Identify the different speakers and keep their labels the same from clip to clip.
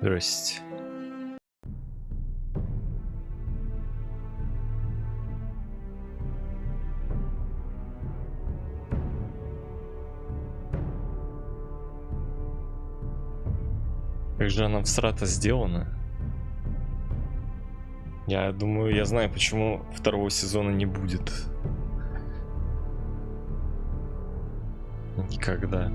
Speaker 1: Здрасте. Как же она всрато сделана. Я думаю, я знаю, почему второго сезона не будет. Никогда.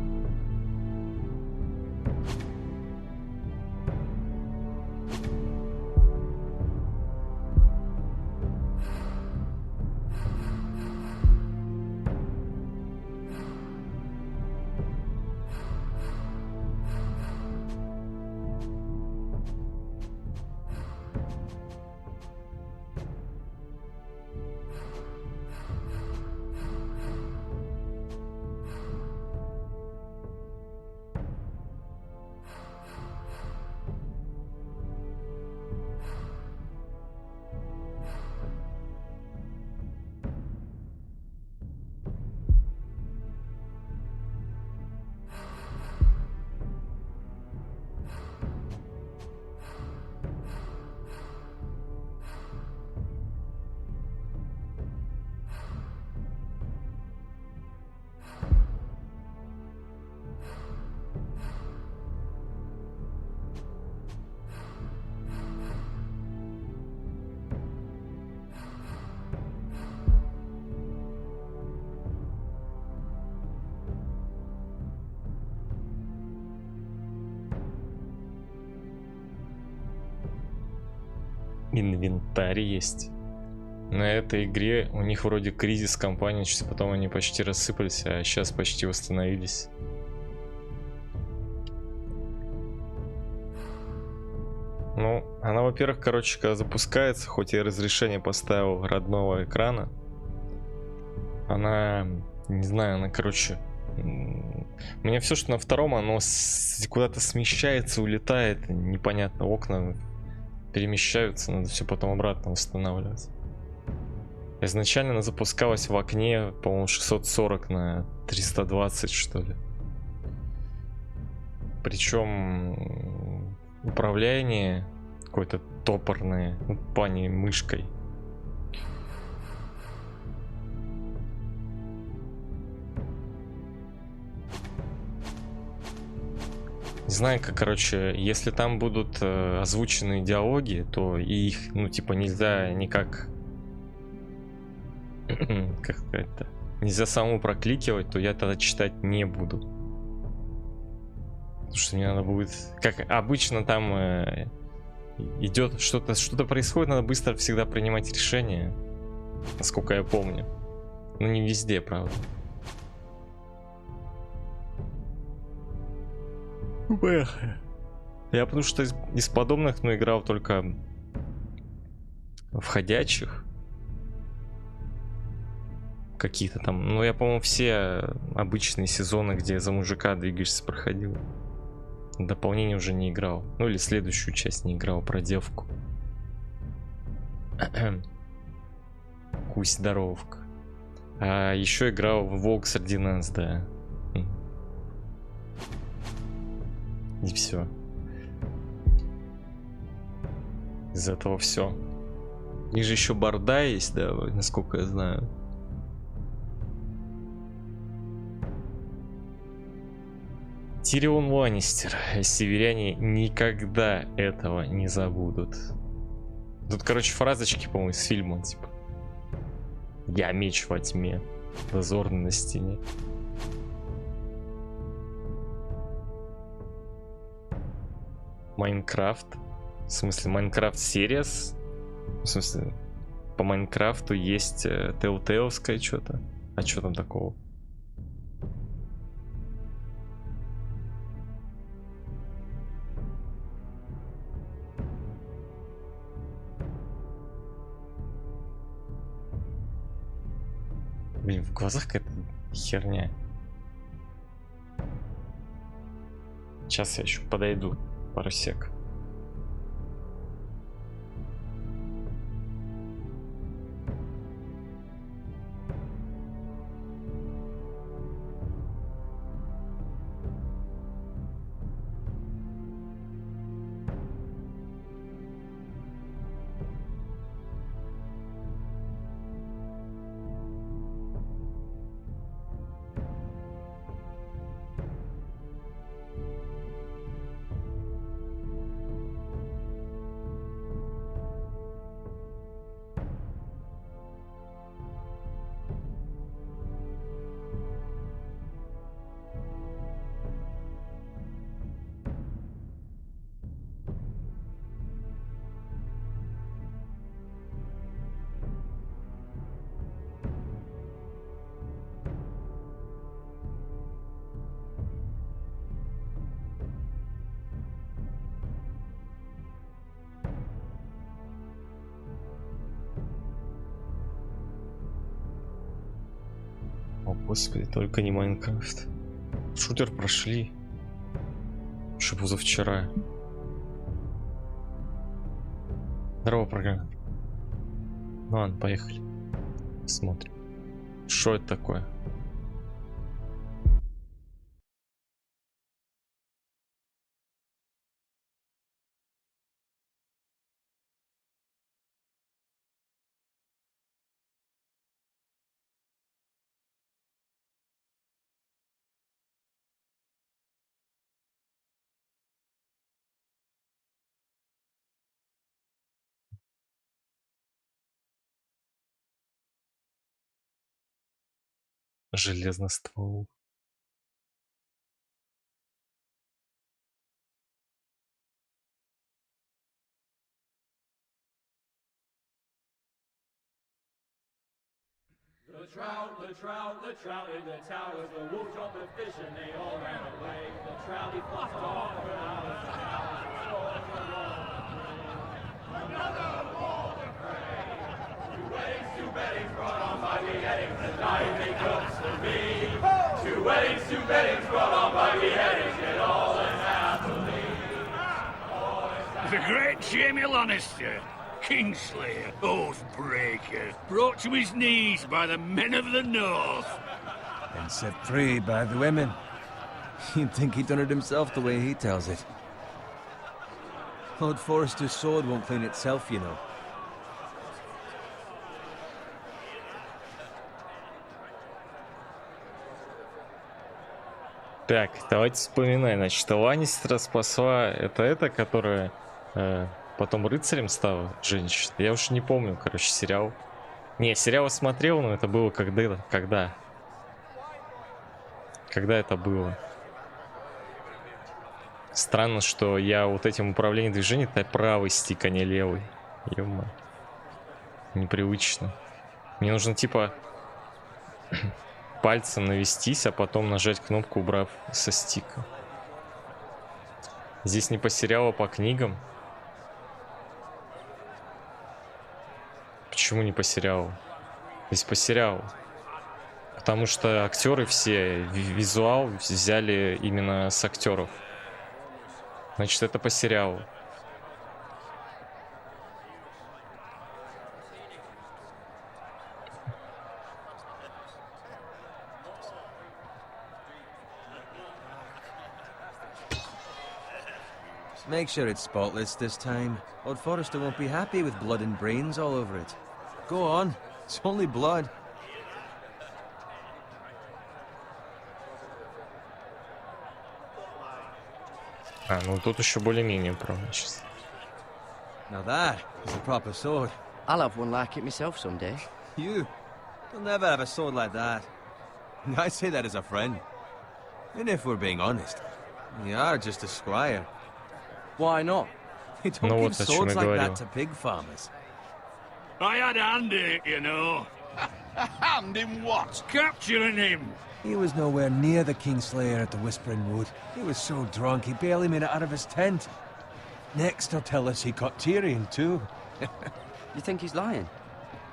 Speaker 1: Инвентарь есть. На этой игре у них вроде кризис компании, потом они почти рассыпались, а сейчас почти восстановились. Ну, она, во-первых, короче, когда запускается, хоть я разрешение поставил родного экрана, она, не знаю, она, короче, у меня все, что на втором, оно куда-то смещается, улетает, непонятно, окна перемещаются, надо все потом обратно восстанавливать. Изначально она запускалась в окне, по-моему, 640 на 320, что ли. Причем управление какое-то топорное, ну, в плане мышкой. Не знаю, как, короче, если там будут озвучены диалоги, то их, ну, типа, нельзя никак, как это, нельзя самому прокликивать, то я тогда читать не буду. Потому что мне надо будет, как обычно там идет что-то происходит, надо быстро всегда принимать решение, насколько я помню. Но не везде, правда. Я потому что из подобных, ну, играл только в ходячих какие-то там. Ну, я, по-моему, все обычные сезоны, где за мужика двигаешься, проходил. Дополнение уже не играл. Ну, или следующую часть не играл, про девку. Кусь здоровка. А еще играл в Волк среди нас, да. И все. Из этого все. У них же еще борда есть, да, насколько я знаю. Тирион Ланнистер. Северяне никогда этого не забудут. Тут, короче, фразочки, по-моему, из фильма, типа: я меч во тьме, дозорный на стене. Майнкрафт. В смысле, Майнкрафт Series? В смысле, по Майнкрафту есть Telltale'ское что-то. А что там такого? Блин, в глазах какая-то херня. Сейчас я еще подойду. Пару сек. Господи, только не Майнкрафт. Шутер прошли. Еще позавчера. Здорово, программа. Ну ладно, поехали. Смотрим. Что это такое? Железный ствол.
Speaker 2: The trout in the towers, the wolf dropped the fish and they all ran away. The trout he fluffed off for hours and hours. Another war to pray. Two weddings brought on by beheadings, and dying make jokes to me. Two weddings brought on by beheadings, yet all unhappily.
Speaker 3: The great Jamie Lannister, Kingslayer, Oathbreaker, brought to his knees by the men of the North.
Speaker 4: And set free by the women. You'd think he'd done it himself the way he tells it. Lord Forrester's sword won't clean itself, you know.
Speaker 1: Так, давайте вспоминай. Значит, Ланнистера спасла это, которая потом рыцарем стала, женщина. Я уж не помню, короче, сериал. Не, сериал смотрел, но это было когда это было. Странно, что я вот этим управлением движения, это правый стик, а не левый. Ё-моё. Непривычно. Мне нужно типа пальцем навестись, а потом нажать кнопку, убрав со стика. Здесь не по сериалу, а по книгам. Почему не по сериалу? Здесь по сериалу. Потому что актеры все, визуал взяли именно с актеров. Значит, это по сериалу.
Speaker 4: Make sure it's spotless this time. Lord Forrester won't be happy with blood and brains all over it. Go on, it's only blood.
Speaker 1: А, ну тут еще более-менее, правда, сейчас.
Speaker 4: Now that is a proper sword.
Speaker 5: I'll have one like it myself someday.
Speaker 4: You'll never have a sword like that. I say that as a friend. And if we're being honest, you are just a squire.
Speaker 5: Why not?
Speaker 4: They don't
Speaker 1: Ну
Speaker 4: give
Speaker 1: вот о чем
Speaker 4: swords
Speaker 1: я
Speaker 4: like
Speaker 1: говорил.
Speaker 4: that to pig farmers.
Speaker 3: I had a hand in it, you know.
Speaker 6: A hand in what?
Speaker 3: Capturing him.
Speaker 4: He was nowhere near the Kingslayer at the Whispering Wood. He was so drunk he barely made it out of his tent. Next he'll tell us he caught Tyrion too.
Speaker 5: You think he's lying?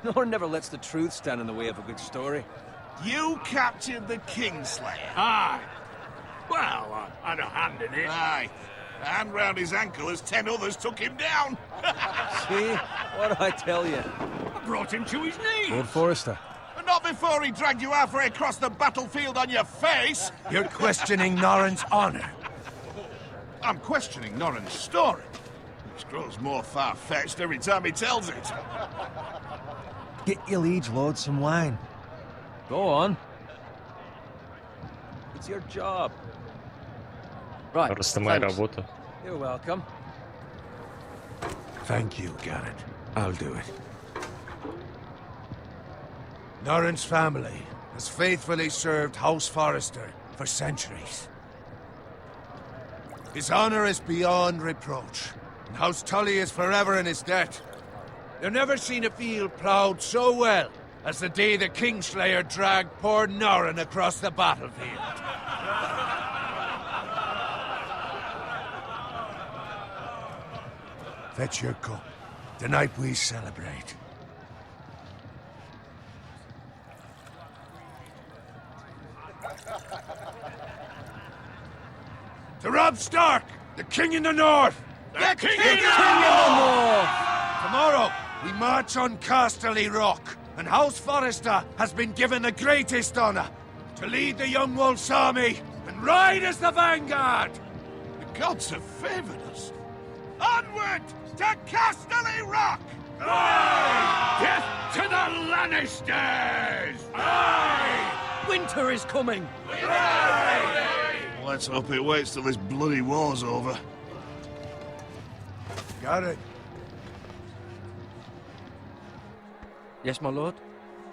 Speaker 4: Nor never lets the truth stand in the way of a good story.
Speaker 6: You captured the Kingslayer.
Speaker 3: Aye. Well, I had a hand in it.
Speaker 6: Aye. A hand round his ankle as 10 others took him down.
Speaker 4: See? What do I tell you?
Speaker 3: I brought him to his knees.
Speaker 4: Lord Forrester.
Speaker 6: But not before he dragged you halfway across the battlefield on your face.
Speaker 4: You're questioning Norrin's honor.
Speaker 6: I'm questioning Norrin's story, which grows more far-fetched every time he tells it.
Speaker 4: Get your liege lord some wine. Go on. It's your job.
Speaker 5: Right.
Speaker 1: Просто моя
Speaker 5: thanks.
Speaker 1: работа.
Speaker 4: You're welcome.
Speaker 7: Thank you, Garrett. I'll do it. Norrin's family has faithfully served House Forrester for centuries. His honor is beyond reproach, and House Tully is forever in his debt. They've never seen a field ploughed so well as the day the Kingslayer dragged poor Norrin across the battlefield. Fetch your cup. Tonight we celebrate. Robb Stark, the king in the north!
Speaker 6: The king
Speaker 7: in the north! Tomorrow, we march on Casterly Rock, and House Forrester has been given the greatest honor to lead the Young Wolf's army and ride as the vanguard!
Speaker 6: The gods have favored us. Onward to Casterly Rock!
Speaker 3: Aye! Death to the Lannisters!
Speaker 5: Aye! Winter is coming!
Speaker 6: Let's hope it waits till this bloody war's over.
Speaker 7: Garrett,
Speaker 5: Yes, my lord?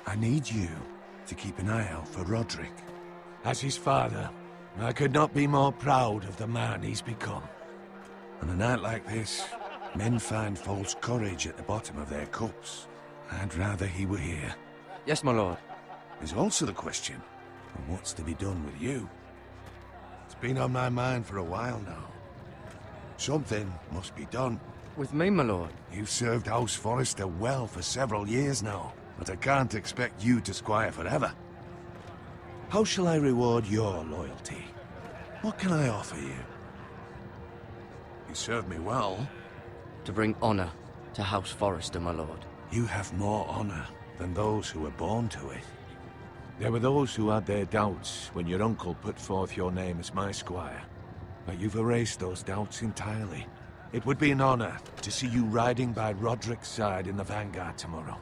Speaker 7: I need you to keep an eye out for Roderick. As his father, I could not be more proud of the man he's become. On a night like this, men find false courage at the bottom of their cups. I'd rather he were here.
Speaker 5: Yes, my lord.
Speaker 7: There's also the question of what's to be done with you. It's been on my mind for a while now. Something must be done.
Speaker 5: With me, my lord?
Speaker 7: You've served House Forrester well for several years now, but I can't expect you to squire forever. How shall I reward your loyalty? What can I offer you? You served me well.
Speaker 5: To bring honor to House Forrester, my lord.
Speaker 7: You have more honor than those who were born to it. There were those who had their doubts when your uncle put forth your name as my squire. But you've erased those doubts entirely. It would be an honor to see you riding by Roderick's side in the vanguard tomorrow.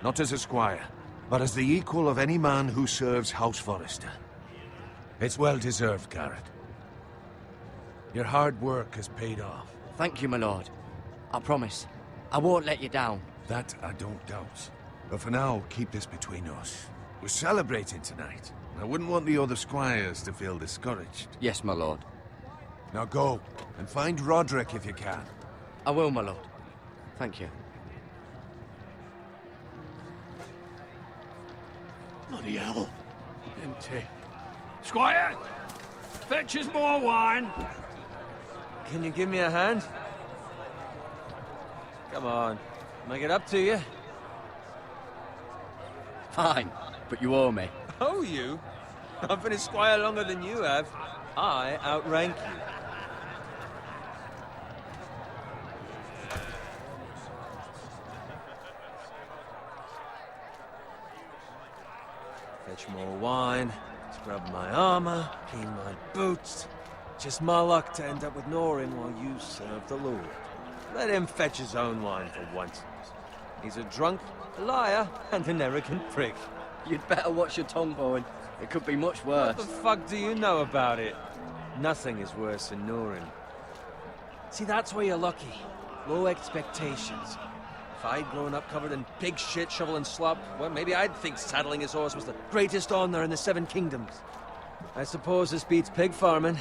Speaker 7: Not as a squire, but as the equal of any man who serves House Forrester. It's well deserved, Garrett. Your hard work has paid off.
Speaker 5: Thank you, my lord. I promise. I won't let you down.
Speaker 7: That I don't doubt. But for now, keep this between us. We're celebrating tonight. I wouldn't want the other squires to feel discouraged.
Speaker 5: Yes, my lord.
Speaker 7: Now go, and find Roderick if you can.
Speaker 5: I will, my lord. Thank you.
Speaker 6: Bloody hell.
Speaker 3: Empty. Squire! Fetch us more wine!
Speaker 4: Can you give me a hand? Come on. Make it up to you.
Speaker 5: Fine, but you owe me.
Speaker 4: Oh, you? I've been a squire longer than you have. I outrank you. Fetch more wine, scrub my armor, clean my boots. Just my luck to end up with Norin while you serve the Lord. Let him fetch his own wine for once. He's a drunk, a liar, and an arrogant prick.
Speaker 5: You'd better watch your tongue, boy. It could be much worse.
Speaker 4: What the fuck do you know about it? Nothing is worse than Norin. See, that's where you're lucky. Low expectations. If I'd grown up covered in pig shit, shovel and slop, well, maybe I'd think saddling his horse was the greatest honor in the Seven Kingdoms. I suppose this beats pig farming.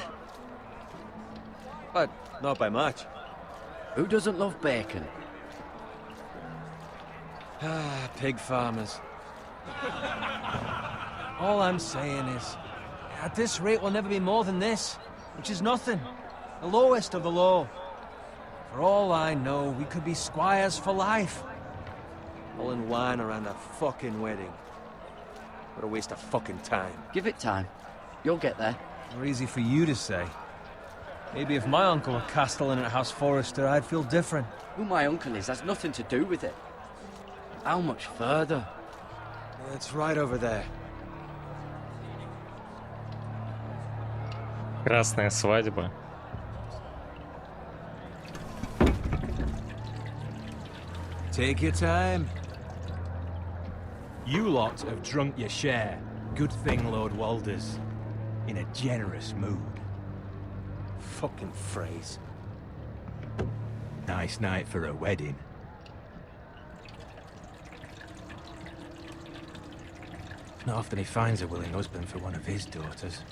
Speaker 4: But not by much.
Speaker 5: Who doesn't love bacon?
Speaker 4: Ah, pig farmers. All I'm saying is, at this rate we'll never be more than this, which is nothing. The lowest of the low. For all I know, we could be squires for life. Pulling wine around a fucking wedding. What a waste of fucking time.
Speaker 5: Give it time. You'll get there.
Speaker 4: More easy for you to say. Maybe if my uncle were castellan at House Forrester, I'd feel different.
Speaker 5: Who my uncle is has nothing to do with it. How much further?
Speaker 4: It's right over there.
Speaker 1: Красная свадьба.
Speaker 4: Take your time. You lot have drunk your share. Good thing Lord Walder's in a generous mood. Fucking phrase. Nice night for a wedding. Not often he finds a willing husband for one of his daughters.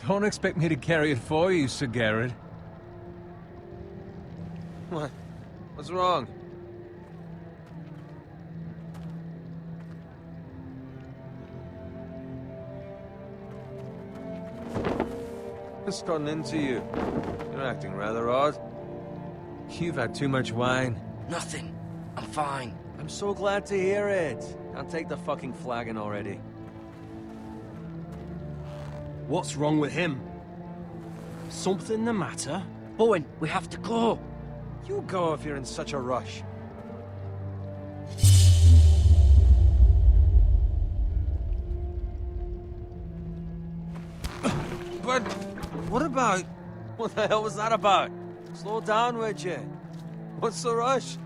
Speaker 4: Don't expect me to carry it for you, Sir Garrett. What? What's wrong? What's gotten into you? You're acting rather odd. You've had too much wine.
Speaker 5: Nothing. I'm fine.
Speaker 4: I'm so glad to hear it. I'll take the fucking flagon already. What's wrong with him? Something the matter?
Speaker 5: Bowen, we have to go.
Speaker 4: You go if you're in such a rush. But what about... What the hell was that about? Slow down, would you? What's the rush?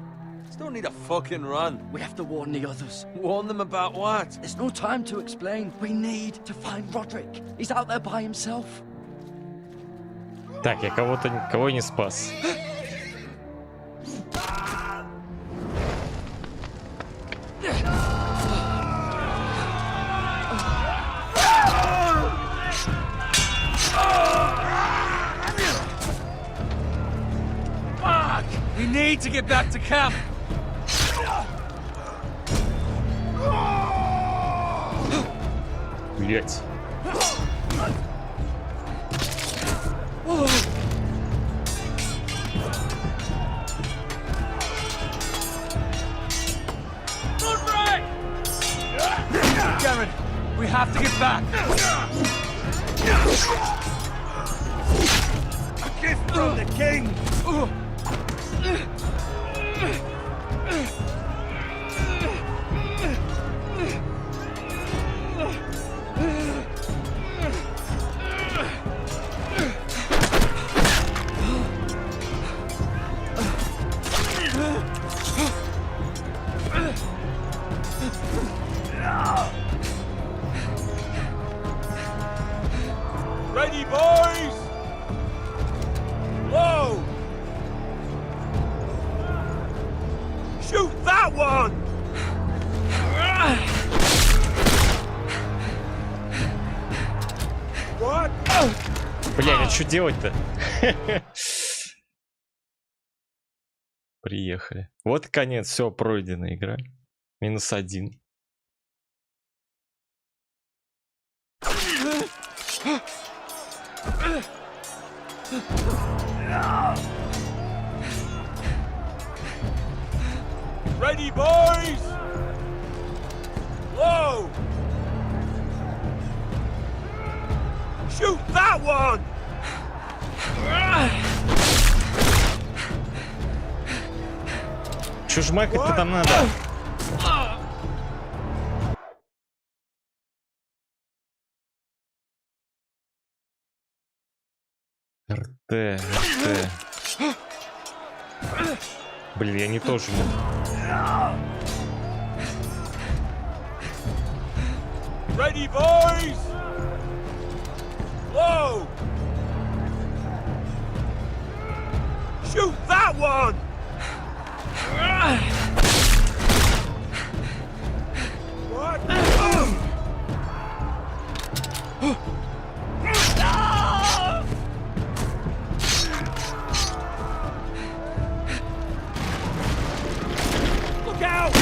Speaker 4: Just don't need a fucking run.
Speaker 5: We have to warn the others.
Speaker 4: Warn them about what?
Speaker 5: There's no time to explain. We need to find Roderick. He's out there by himself.
Speaker 1: Так, я кого не спас.
Speaker 4: We need to get back to camp.
Speaker 1: Блять.
Speaker 4: Garen, we have to get back. A gift from the king.
Speaker 6: Ready, boys! Whoa! Shoot that one! What?
Speaker 1: Бля, а что делать-то? Приехали. Вот и конец, все, пройдена игра. -1.
Speaker 6: Ready, boys! Whoa! Shoot that one!
Speaker 1: Чё жмакать-то там надо? РТ. Блин, я не то жму.
Speaker 6: Ready, boys! Whoa! Shoot that one! What? Look out!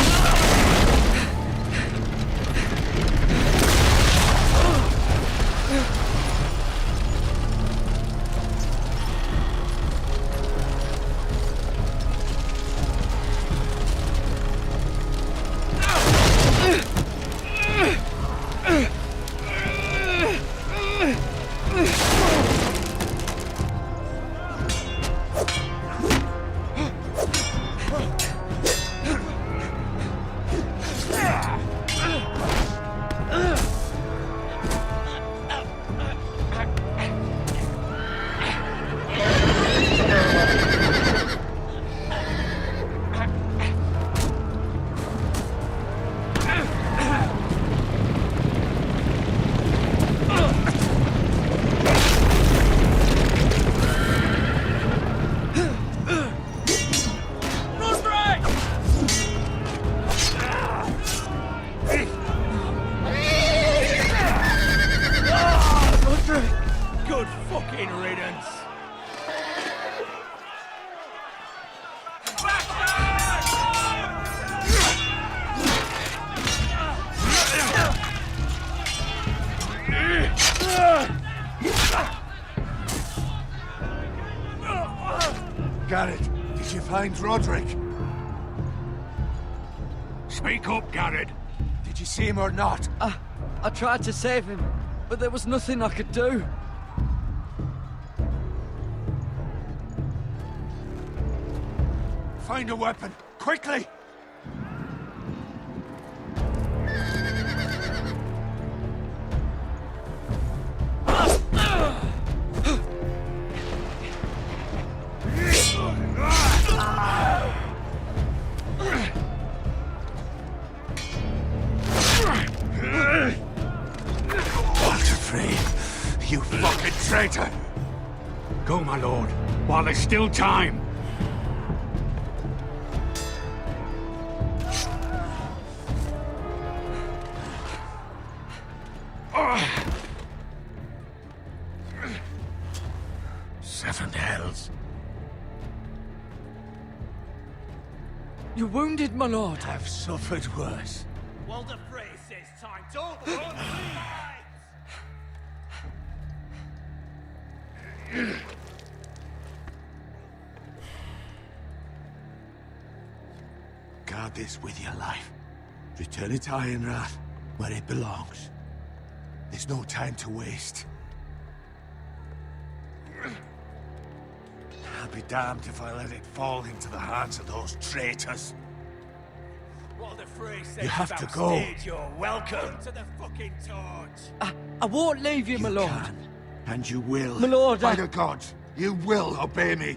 Speaker 6: Good fucking riddance!
Speaker 7: Garrett, did you find Roderick?
Speaker 3: Speak up, Garrett.
Speaker 7: Did you see him or not?
Speaker 5: I tried to save him. but there was nothing I could do.
Speaker 7: Find a weapon, quickly! You fucking traitor!
Speaker 3: Go, my lord, while there's still time.
Speaker 7: Seven hells.
Speaker 5: You're wounded, my lord.
Speaker 7: I've suffered worse.
Speaker 3: Walder Frey says time to overrun
Speaker 7: Guard this with your life. Return it to Ironrath, where it belongs. There's no time to waste. I'll be damned if I let it fall into the hands of those traitors.
Speaker 3: Walder Frey says
Speaker 7: You have to go.
Speaker 3: You're welcome to the fucking torch.
Speaker 5: I won't leave you, my lord.
Speaker 7: Can, and you will.
Speaker 5: My lord,
Speaker 7: By the gods, you will obey me.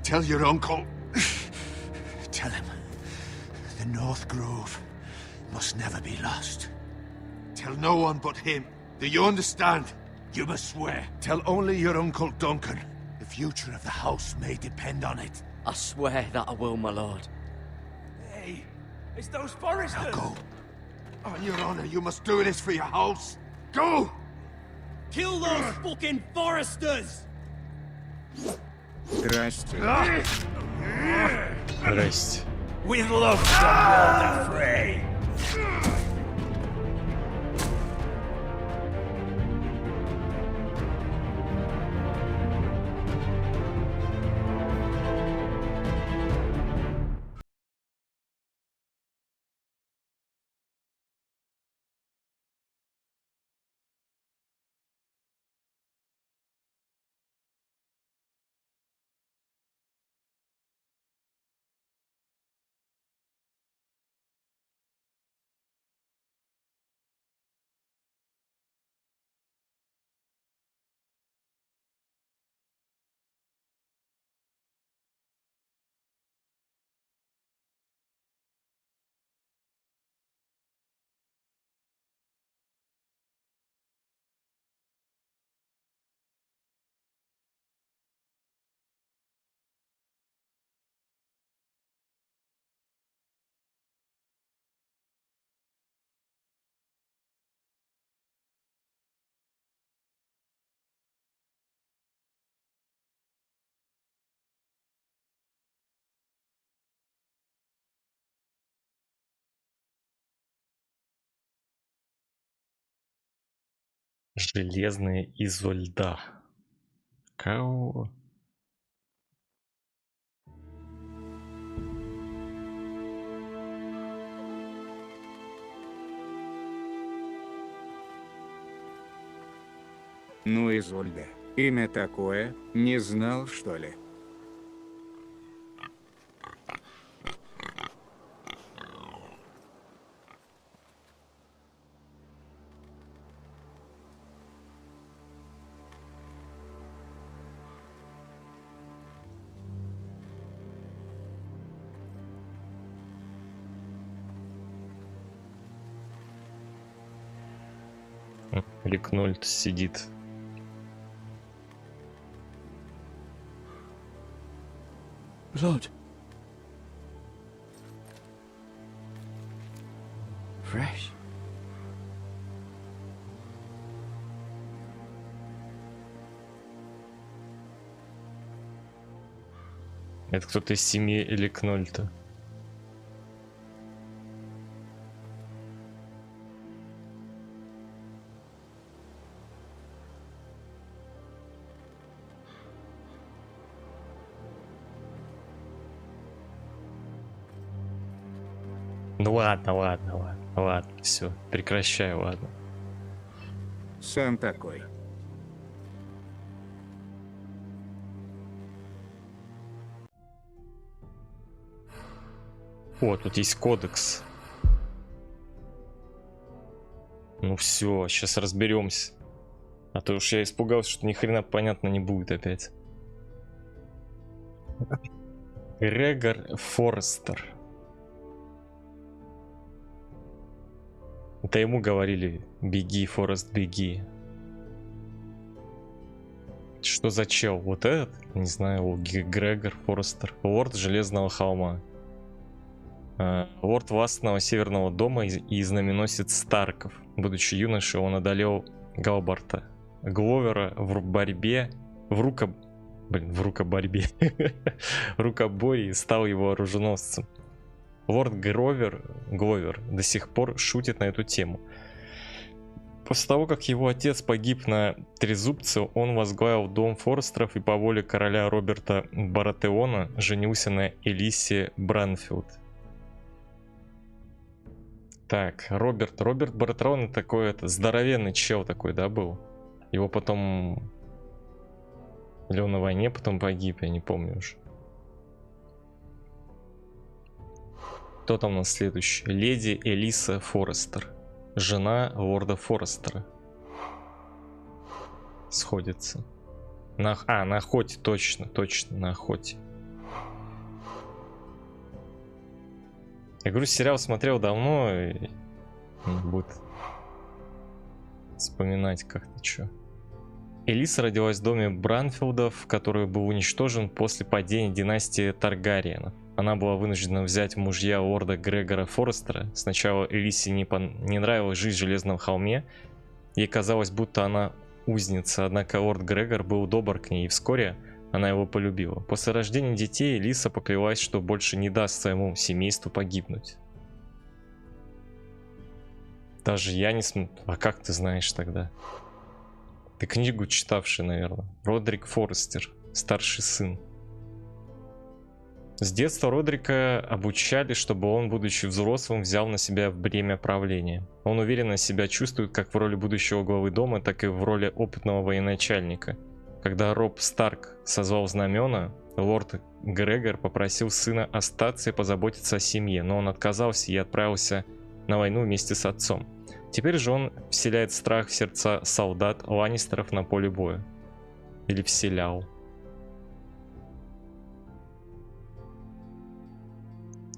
Speaker 7: Tell your uncle. Tell him. The North Grove must never be lost. Tell no one but him. Do you understand? You must swear. Tell only your Uncle Duncan. The future of the house may depend on it.
Speaker 5: I swear that I will, my lord.
Speaker 3: Hey, it's those Forresters.
Speaker 7: Now go. On your honor, you must do this for your house. Go!
Speaker 3: Kill those fucking Forresters.
Speaker 8: Здрасте.
Speaker 1: Здрасте.
Speaker 3: With love from Walder Frey.
Speaker 1: Железные изо льда. Кого?
Speaker 8: Ну, Изольда. Имя такое? Не знал, что ли?
Speaker 1: Рикнольд сидит.
Speaker 5: Blood. Fresh.
Speaker 1: Это кто-то из семьи Эликнольта. Ну ладно. Все, прекращаю, ладно.
Speaker 8: Сам такой.
Speaker 1: О, тут есть кодекс. Ну все, сейчас разберемся. А то уж я испугался, что ни хрена понятно не будет опять. Грегор Форрестер. Это ему говорили: беги, Форест, беги. Что за чел? Вот этот? Не знаю, Грегор Форрестер. Лорд Железного холма. Лорд властного северного дома и знаменосец Старков. Будучи юношей, он одолел Галбарта Гловера в борьбе, в рукоборьбе, рукоборье, и стал его оруженосцем. Лорд Гловер до сих пор шутит на эту тему. После того, как его отец погиб на Трезубце, он возглавил дом Форрестеров и по воле короля Роберта Баратеона женился на Элисе Бранфилд. Так, Роберт Баратеон такой, здоровенный чел такой, да, был? Его потом... Или он на войне потом погиб, я не помню уже. Кто там у нас следующий? Леди Элиса Форрестер. Жена лорда Форрестера. Сходится. На охоте, точно, на охоте. Я говорю, сериал смотрел давно, и будет вспоминать как-то что. Элиса родилась в доме Бранфилдов, который был уничтожен после падения династии Таргариенов. Она была вынуждена взять в мужья лорда Грегора Форрестера. Сначала Элисе не нравилась жизнь в Железном холме. Ей казалось, будто она узница, однако лорд Грегор был добр к ней, и вскоре она его полюбила. После рождения детей Элиса поклялась, что больше не даст своему семейству погибнуть. Даже я не смотрю. А как ты знаешь тогда? Ты книгу читавший, наверное. Родрик Форрестер, старший сын. С детства Родрика обучали, чтобы он, будучи взрослым, взял на себя бремя правления. Он уверенно себя чувствует как в роли будущего главы дома, так и в роли опытного военачальника. Когда Роб Старк созвал знамена, лорд Грегор попросил сына остаться и позаботиться о семье, но он отказался и отправился на войну вместе с отцом. Теперь же он вселяет страх в сердца солдат Ланнистеров на поле боя. Или вселял.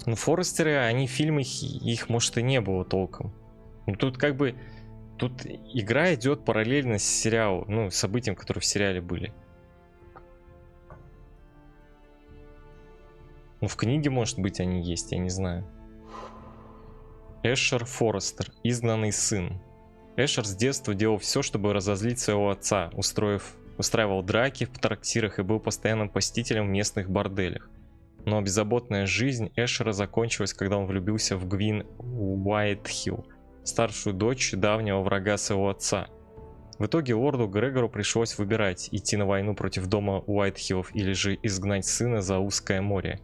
Speaker 1: Ну, Форрестеры, они фильмы, их может и не было толком. Ну, тут как бы... Тут игра идет параллельно с сериалом, ну, событиям, которые в сериале были. Ну, в книге, может быть, они есть, я не знаю. Эшер Форрестер, изгнанный сын. Эшер с детства делал все, чтобы разозлить своего отца, устраивал драки в трактирах и был постоянным посетителем в местных борделях. Но беззаботная жизнь Эшера закончилась, когда он влюбился в Гвин Уайтхилл, старшую дочь давнего врага своего отца. В итоге лорду Грегору пришлось выбирать: идти на войну против дома Уайтхиллов или же изгнать сына за узкое море.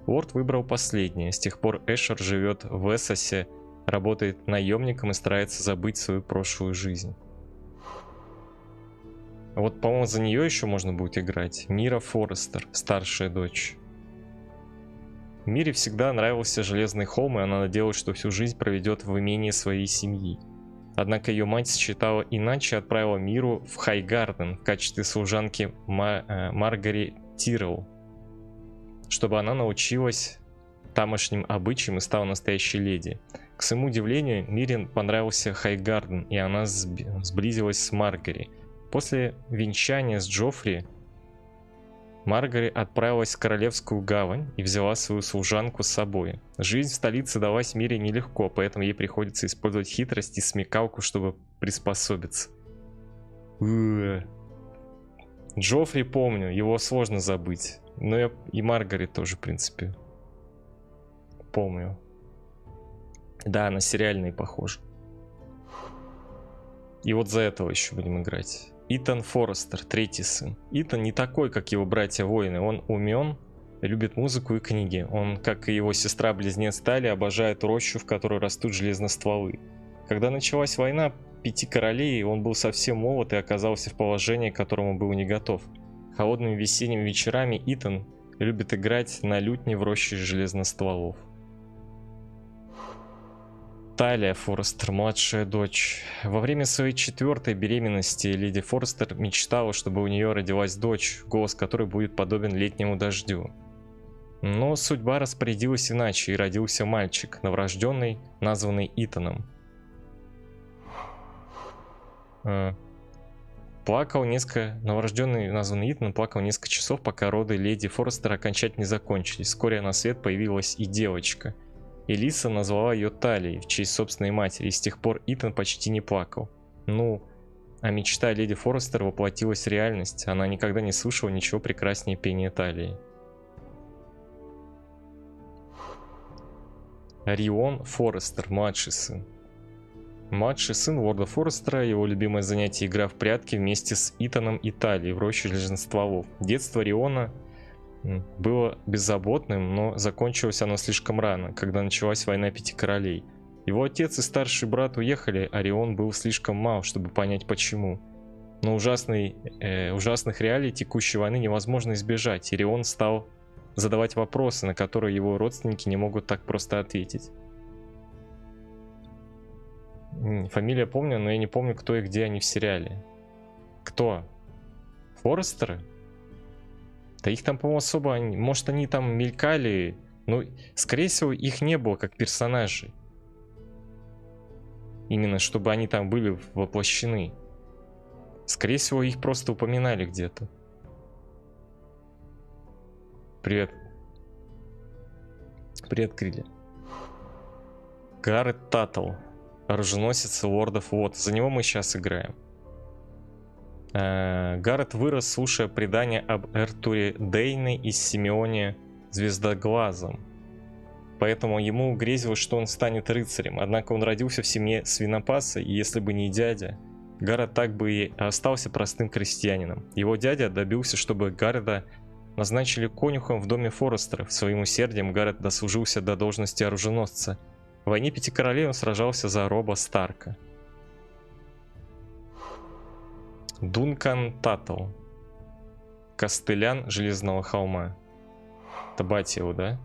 Speaker 1: Лорд выбрал последнее. С тех пор Эшер живет в Эссосе, работает наемником и старается забыть свою прошлую жизнь. Вот, по-моему, за нее еще можно будет играть. Мира Форрестер, старшая дочь. Мире всегда нравился Железный холм, и она надеялась, что всю жизнь проведет в имении своей семьи. Однако ее мать считала иначе и отправила Миру в Хайгарден в качестве служанки Маргари Тирроу, чтобы она научилась тамошним обычаям и стала настоящей леди. К своему удивлению, Мире понравился Хайгарден, и она сблизилась с Маргари. После венчания с Джоффри Маргари отправилась в Королевскую гавань и взяла свою служанку с собой. Жизнь в столице далась Мире нелегко, поэтому ей приходится использовать хитрость и смекалку, чтобы приспособиться. Джоффри помню, его сложно забыть. Но я и Маргари тоже, в принципе, помню. Да, на сериальные похожи. И вот за этого еще будем играть. Итан Форрестер, третий сын. Итан не такой, как его братья-воины. Он умен, любит музыку и книги. Он, как и его сестра-близнец Тали, обожает рощу, в которой растут железностволы. Когда началась война Пяти Королей, он был совсем молод и оказался в положении, к которому был не готов. Холодными весенними вечерами Итан любит играть на лютне в роще железностволов. Талия Форрестер, младшая дочь. Во время своей 4-й беременности леди Форрестер мечтала, чтобы у нее родилась дочь, голос которой будет подобен летнему дождю. Но судьба распорядилась иначе, и родился мальчик, новорожденный, названный Итаном. Новорожденный, названный Итаном, плакал несколько часов, пока роды леди Форрестер окончательно не закончились. Вскоре на свет появилась и девочка. Элиса назвала ее Талией в честь собственной матери, и с тех пор Итан почти не плакал. А мечта леди Форрестер воплотилась в реальность. Она никогда не слышала ничего прекраснее пения Талии. Рион Форрестер, младший сын. Младший сын лорда Форрестера, его любимое занятие — игра в прятки вместе с Итаном и Талией в роще железностволов. Детство Риона было беззаботным, но закончилось оно слишком рано, когда началась война Пяти Королей. Его отец и старший брат уехали, а Рион был слишком мал, чтобы понять почему. Но ужасных реалий текущей войны невозможно избежать, и Рион стал задавать вопросы, на которые его родственники не могут так просто ответить. Фамилия помню, но я не помню, кто и где они в сериале. Кто? Форрестеры? Да их там, по-моему, особо... Может, они там мелькали, но, скорее всего, их не было как персонажей. Именно, чтобы они там были воплощены. Скорее всего, их просто упоминали где-то. Привет. Привет, Крилли. Гаррет Таттл. Оруженосец лордов Вот. За него мы сейчас играем. Гаррет вырос, слушая предания об Эртуре Дейне и Симеоне Звездоглазом. Поэтому ему грезилось, что он станет рыцарем. Однако он родился в семье свинопаса, и если бы не дядя, Гаррет так бы и остался простым крестьянином. Его дядя добился, чтобы Гаррета назначили конюхом в доме Форрестеров. Своим усердием Гаррет дослужился до должности оруженосца. В войне Пяти Королей он сражался за Роба Старка. Дункан Таттл. Костылян Железного холма. Это батя его, да?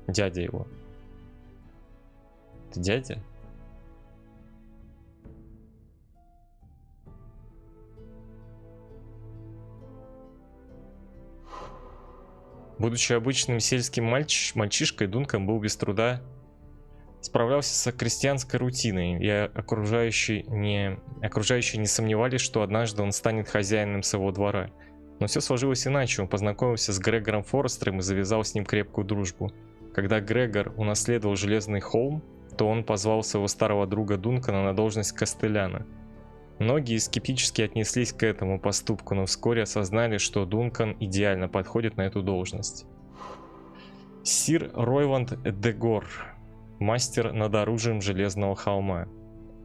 Speaker 1: Дядя его. Это дядя? Будучи обычным сельским мальчишкой, Дункан был без труда справлялся с крестьянской рутиной, и окружающие не сомневались, что однажды он станет хозяином своего двора. Но все сложилось иначе. Он познакомился с Грегором Форрестером и завязал с ним крепкую дружбу. Когда Грегор унаследовал Железный холм, то он позвал своего старого друга Дункана на должность костыляна. Многие скептически отнеслись к этому поступку, но вскоре осознали, что Дункан идеально подходит на эту должность. Сир Ройланд Дегор, мастер над оружием Железного холма.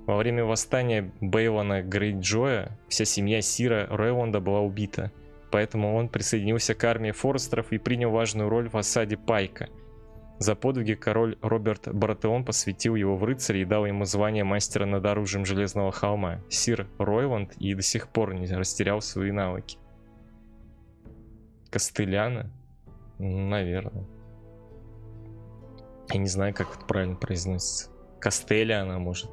Speaker 1: Во время восстания Бейлона Грейджоя вся семья Сира Ройланда была убита, поэтому он присоединился к армии Форрестеров и принял важную роль в осаде Пайка. За подвиги король Роберт Баратеон посвятил его в рыцари и дал ему звание мастера над оружием Железного холма. Сир Ройланд и до сих пор не растерял свои навыки. Костыляна? Наверное. Я не знаю, как это правильно произносится. Костеляна, может.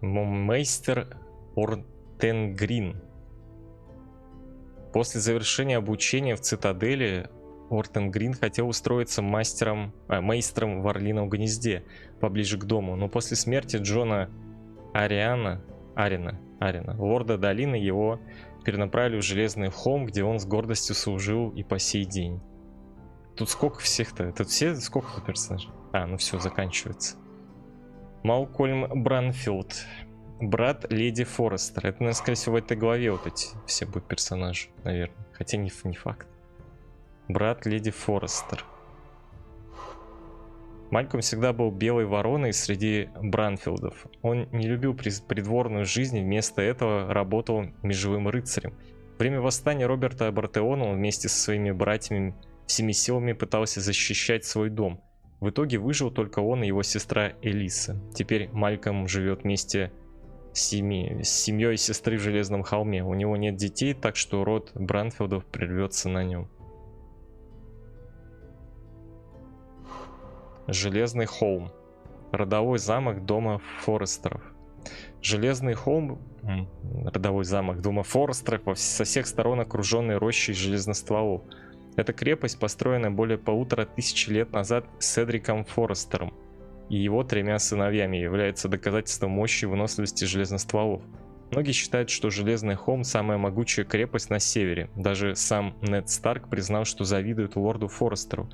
Speaker 1: Мейстер Ортенгрин. После завершения обучения в цитадели Ортенгрин хотел устроиться мейстром в Орлином гнезде, поближе к дому, но после смерти Джона Арина, лорда долины, его перенаправили в Железный холм, где он с гордостью служил и по сей день. Тут сколько всех-то? Тут все сколько персонажей? Ну все, заканчивается. Малкольм Бранфилд. Брат леди Форрестер. Это, наверное, скорее всего, в этой главе вот эти все будут персонажи, наверное. Хотя не факт. Брат леди Форрестер. Малькольм всегда был белой вороной среди Бранфилдов. Он не любил придворную жизнь, вместо этого работал межевым рыцарем. Во время восстания Роберта Бартеона он вместе со своими братьями всеми силами пытался защищать свой дом. В итоге выжил только он и его сестра Элиса. Теперь Малькольм живет вместе с семьей сестры в Железном холме. У него нет детей, так что род Бранфилдов прервется на нем. Железный холм. Родовой замок дома Форрестеров. Железный холм, родовой замок дома Форрестеров, со всех сторон окруженный рощей железностволов. Эта крепость, построенная более 1500 лет назад Седриком Форрестером и его 3 сыновьями, является доказательством мощи и выносливости железностволов. Многие считают, что Железный холм – самая могучая крепость на севере. Даже сам Нед Старк признал, что завидует лорду Форрестеру.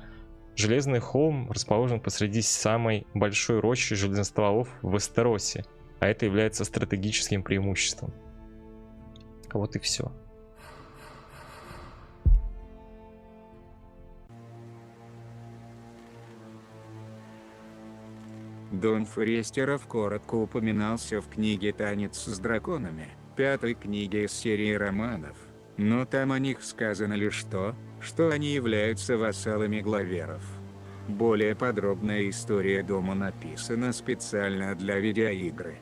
Speaker 1: Железный холм расположен посреди самой большой рощи железностволов в Вестеросе, а это является стратегическим преимуществом. Вот и все.
Speaker 8: Дом Форрестеров коротко упоминался в книге «Танец с драконами», 5-й книге из серии романов, но там о них сказано лишь то, что они являются вассалами главеров. Более подробная история дома написана специально для видеоигры.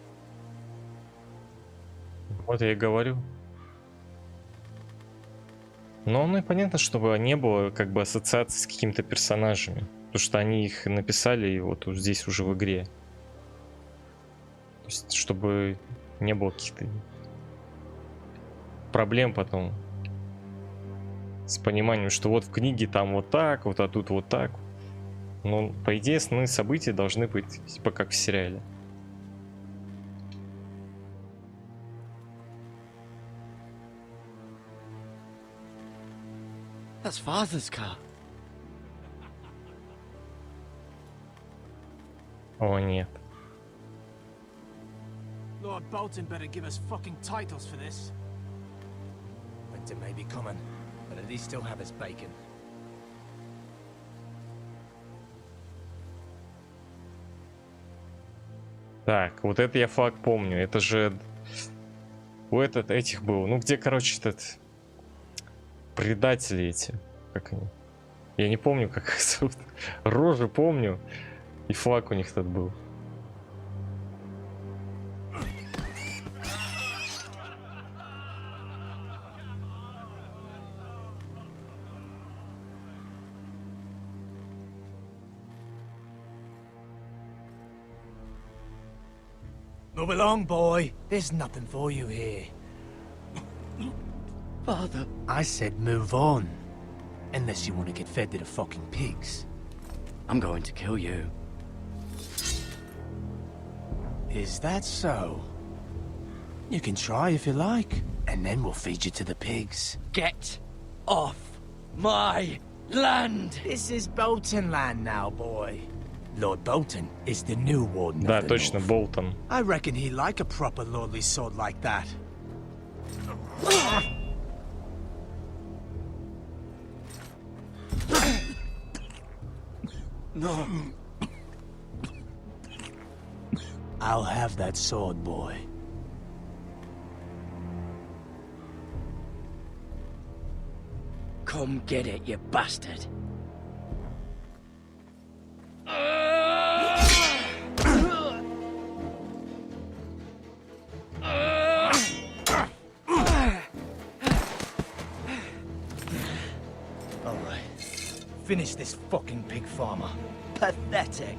Speaker 1: Вот я и говорю. Но ну и понятно, чтобы не было как бы ассоциации с какими-то персонажами. Потому что они их написали и вот здесь уже в игре. То есть, чтобы не было каких-то проблем потом с пониманием, что вот в книге там вот так, вот, а тут вот так. Но, по идее, основные события должны быть типа как в сериале.
Speaker 5: That's Father's car.
Speaker 1: О, нет.
Speaker 9: Lord Bolton better give us fucking titles for this. Winter may be coming, but at least he'll have his bacon.
Speaker 1: Так, вот это я факт помню. Это же у этих был. Ну, где, короче, этот предатели эти. Как они? Я не помню, как их зовут. Рожи помню. И флаг у них тут был.
Speaker 9: Move along, boy. There's nothing for you here.
Speaker 5: Father.
Speaker 9: I said move on. Unless you want to get fed to the fucking pigs.
Speaker 5: I'm going to kill you.
Speaker 9: Is that so? You can try if you like, and then we'll feed you to the pigs.
Speaker 5: Get off my land!
Speaker 9: This is Bolton land now, boy. Lord Bolton is the new warden
Speaker 1: Да,
Speaker 9: of the
Speaker 1: точно,
Speaker 9: North.
Speaker 1: Болтон.
Speaker 9: I reckon he like a proper lordly sword like that.
Speaker 5: No.
Speaker 9: I'll have that sword, boy.
Speaker 5: Come get it, you bastard.
Speaker 9: Finish this fucking pig farmer.
Speaker 5: Pathetic.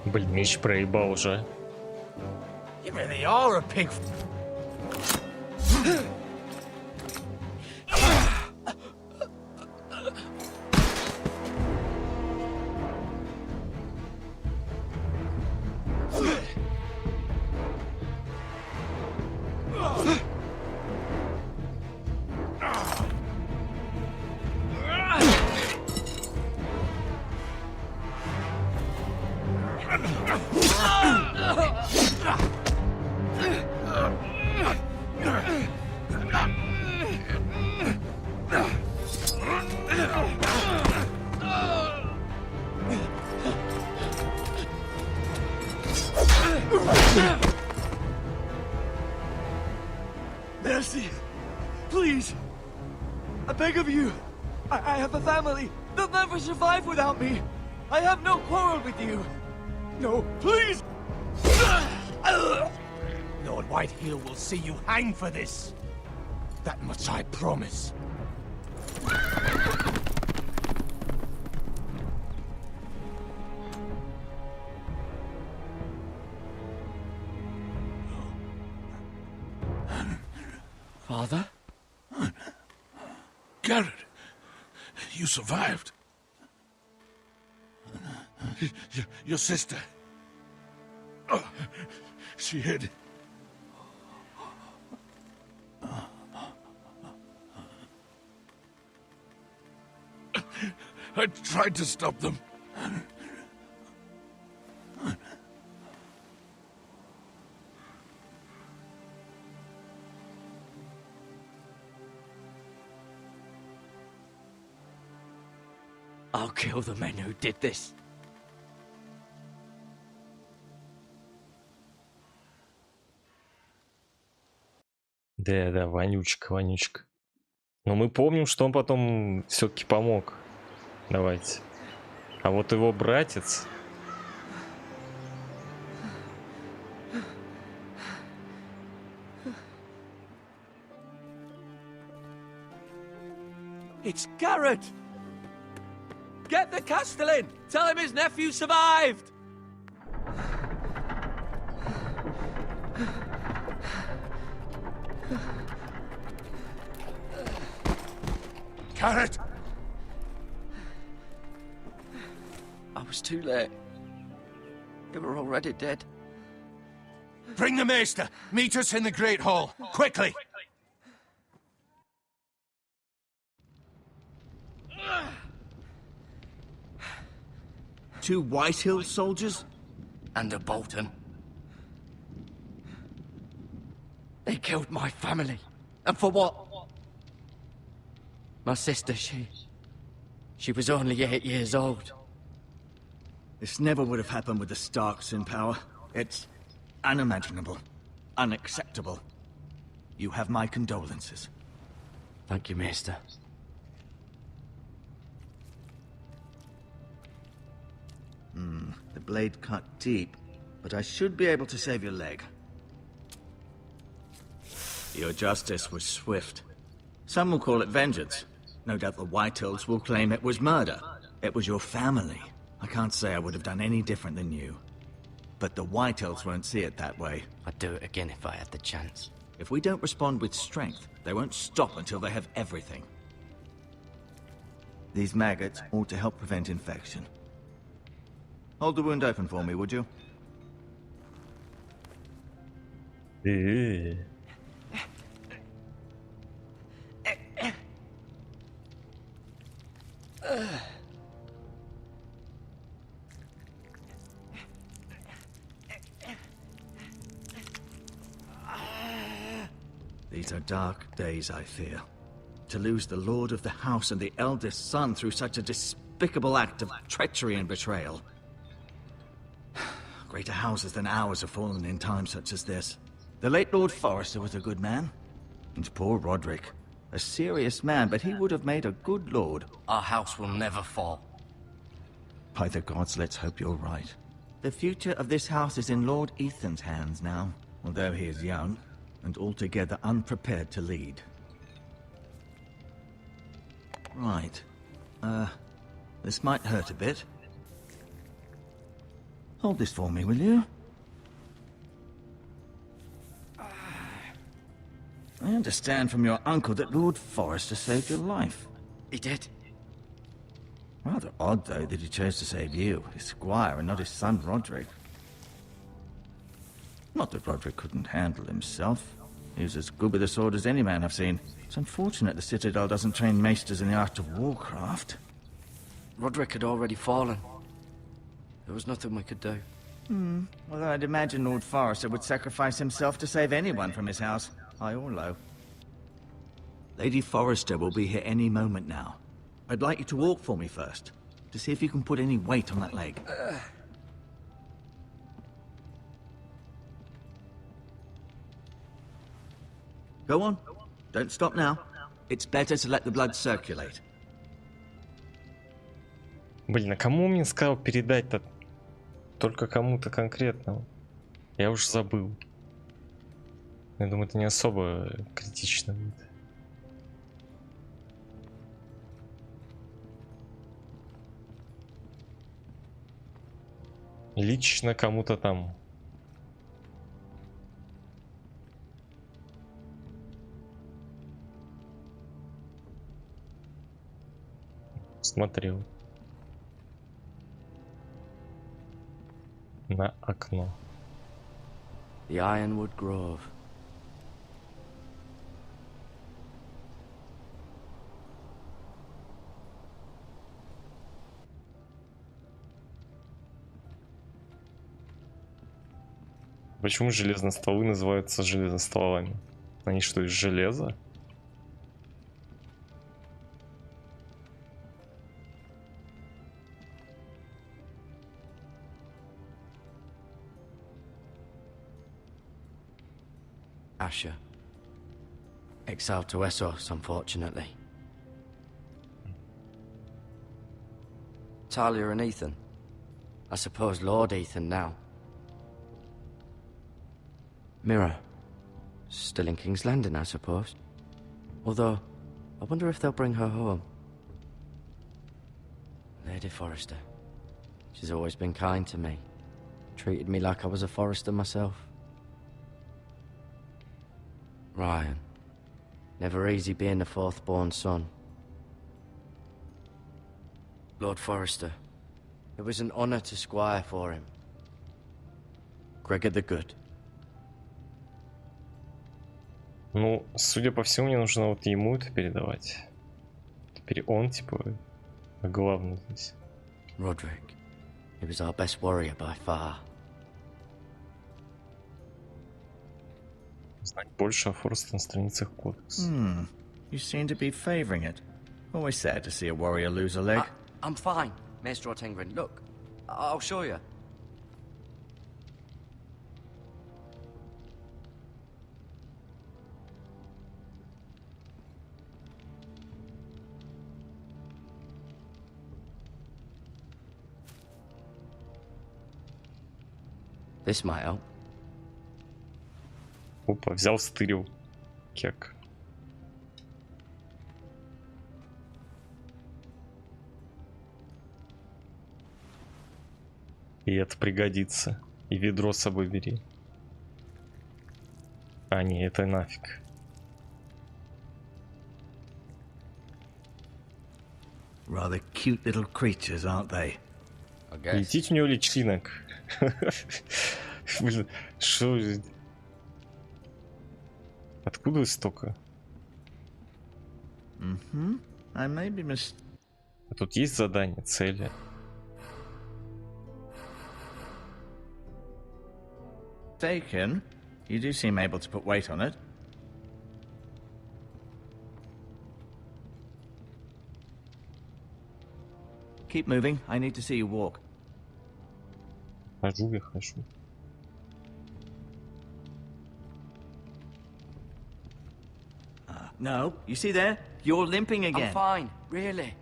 Speaker 1: Блин, меч проебал уже.
Speaker 9: You really are a pig. Mercy, please, I beg of you, I have a family. They'll never survive without me. I have no quarrel with you. No, please! Lord Whitehill will see you hang for this. That much I promise.
Speaker 5: Father?
Speaker 6: Garrett, you survived. Your sister. Oh, she hid. I tried to stop them.
Speaker 5: I'll kill the men who did this.
Speaker 1: Да, вонючка, вонючка. Но мы помним, что он потом все-таки помог. Давайте. А вот его братец...
Speaker 4: It's Garrett! Get the Castellan! Tell him his nephew survived!
Speaker 7: Garrett!
Speaker 5: I was too late. They were already dead.
Speaker 7: Bring the Maester! Meet us in the Great Hall! Quickly!
Speaker 9: Two Whitehill soldiers?
Speaker 5: And a Bolton. They killed my family. And for what? My sister, she was only 8 years old.
Speaker 9: This never would have happened with the Starks in power. It's unimaginable. Unacceptable. You have my condolences.
Speaker 5: Thank you, Maester.
Speaker 9: The blade cut deep, but I should be able to save your leg. Your justice was swift. Some will call it vengeance. No doubt the Whitehills will claim it was murder. It was your family. I can't say I would have done any different than you. But the Whitehills won't see it that way.
Speaker 5: I'd do it again if I had the chance.
Speaker 9: If we don't respond with strength, they won't stop until they have everything. These maggots ought to help prevent infection. Hold the wound open for me, would you? These are dark days, I fear. To lose the lord of the house and the eldest son through such a despicable act of treachery and betrayal. Greater houses than ours have fallen in times such as this. The late Lord Forrester was a good man. And poor Roderick. A serious man, but he would have made a good lord.
Speaker 5: Our house will never fall.
Speaker 9: By the gods, let's hope you're right. The future of this house is in Lord Ethan's hands now, although he is young and altogether unprepared to lead. Right. This might hurt a bit. Hold this for me, will you? I understand from your uncle that Lord Forrester saved your life.
Speaker 5: He did.
Speaker 9: Rather odd, though, that he chose to save you, his squire, and not his son Roderick. Not that Roderick couldn't handle himself. He was as good with a sword as any man I've seen. It's unfortunate the Citadel doesn't train maesters in the art of warcraft.
Speaker 5: Roderick had already fallen. There was nothing we could do.
Speaker 9: Although I'd imagine Lord Forrester would sacrifice himself to save anyone from his house, high or low. Lady Forrester will be here any moment now. I'd like you to walk for me first, to see if you can put any weight on that leg. Go on. Don't stop now. It's better to let the blood circulate.
Speaker 1: Блин, а кому мне сказал передать-то? Только кому-то конкретному. Я уж забыл. Я думаю, это не особо критично будет. Лично кому-то там. Смотрел. На окно.
Speaker 5: The Ironwood Grove.
Speaker 1: Почему железные стволы называются железостволами? Они что, из железа?
Speaker 5: Asher. Exiled to Essos, unfortunately. Talia and Ethan. I suppose Lord Ethan now. Mira. Still in King's Landing, I suppose. Although, I wonder if they'll bring her home. Lady Forrester. She's always been kind to me. Treated me like I was a Forrester myself. Ryan. Never easy being the fourth-born son. Lord Forrester. It was an honor to squire for him. Gregor the Good.
Speaker 1: Ну, судя по всему, мне нужно вот ему это передавать. Теперь он, типа, главный здесь.
Speaker 5: Roderick. He was our best warrior by far.
Speaker 1: Знать больше о Форресте на страницах кодекса.
Speaker 9: You seem to be favoring it. Always sad to see a warrior lose a leg.
Speaker 5: I'm fine, Maestro Tengrin. Look, I'll show you. This might help.
Speaker 1: Опа, взял, стырил. Кек. И это пригодится. И ведро с собой бери. А, не, это нафиг.
Speaker 9: Rather cute little creatures, aren't they?
Speaker 1: Летить у него личинок. Блин, шо... Откуда столько?
Speaker 9: I may be mistaken.
Speaker 1: А тут есть задание, цели.
Speaker 9: You do seem able to put weight on it. Keep moving. I need to see you walk.
Speaker 1: Хожу я, хожу.
Speaker 9: No, you see there? You're limping again.
Speaker 5: I'm fine, really.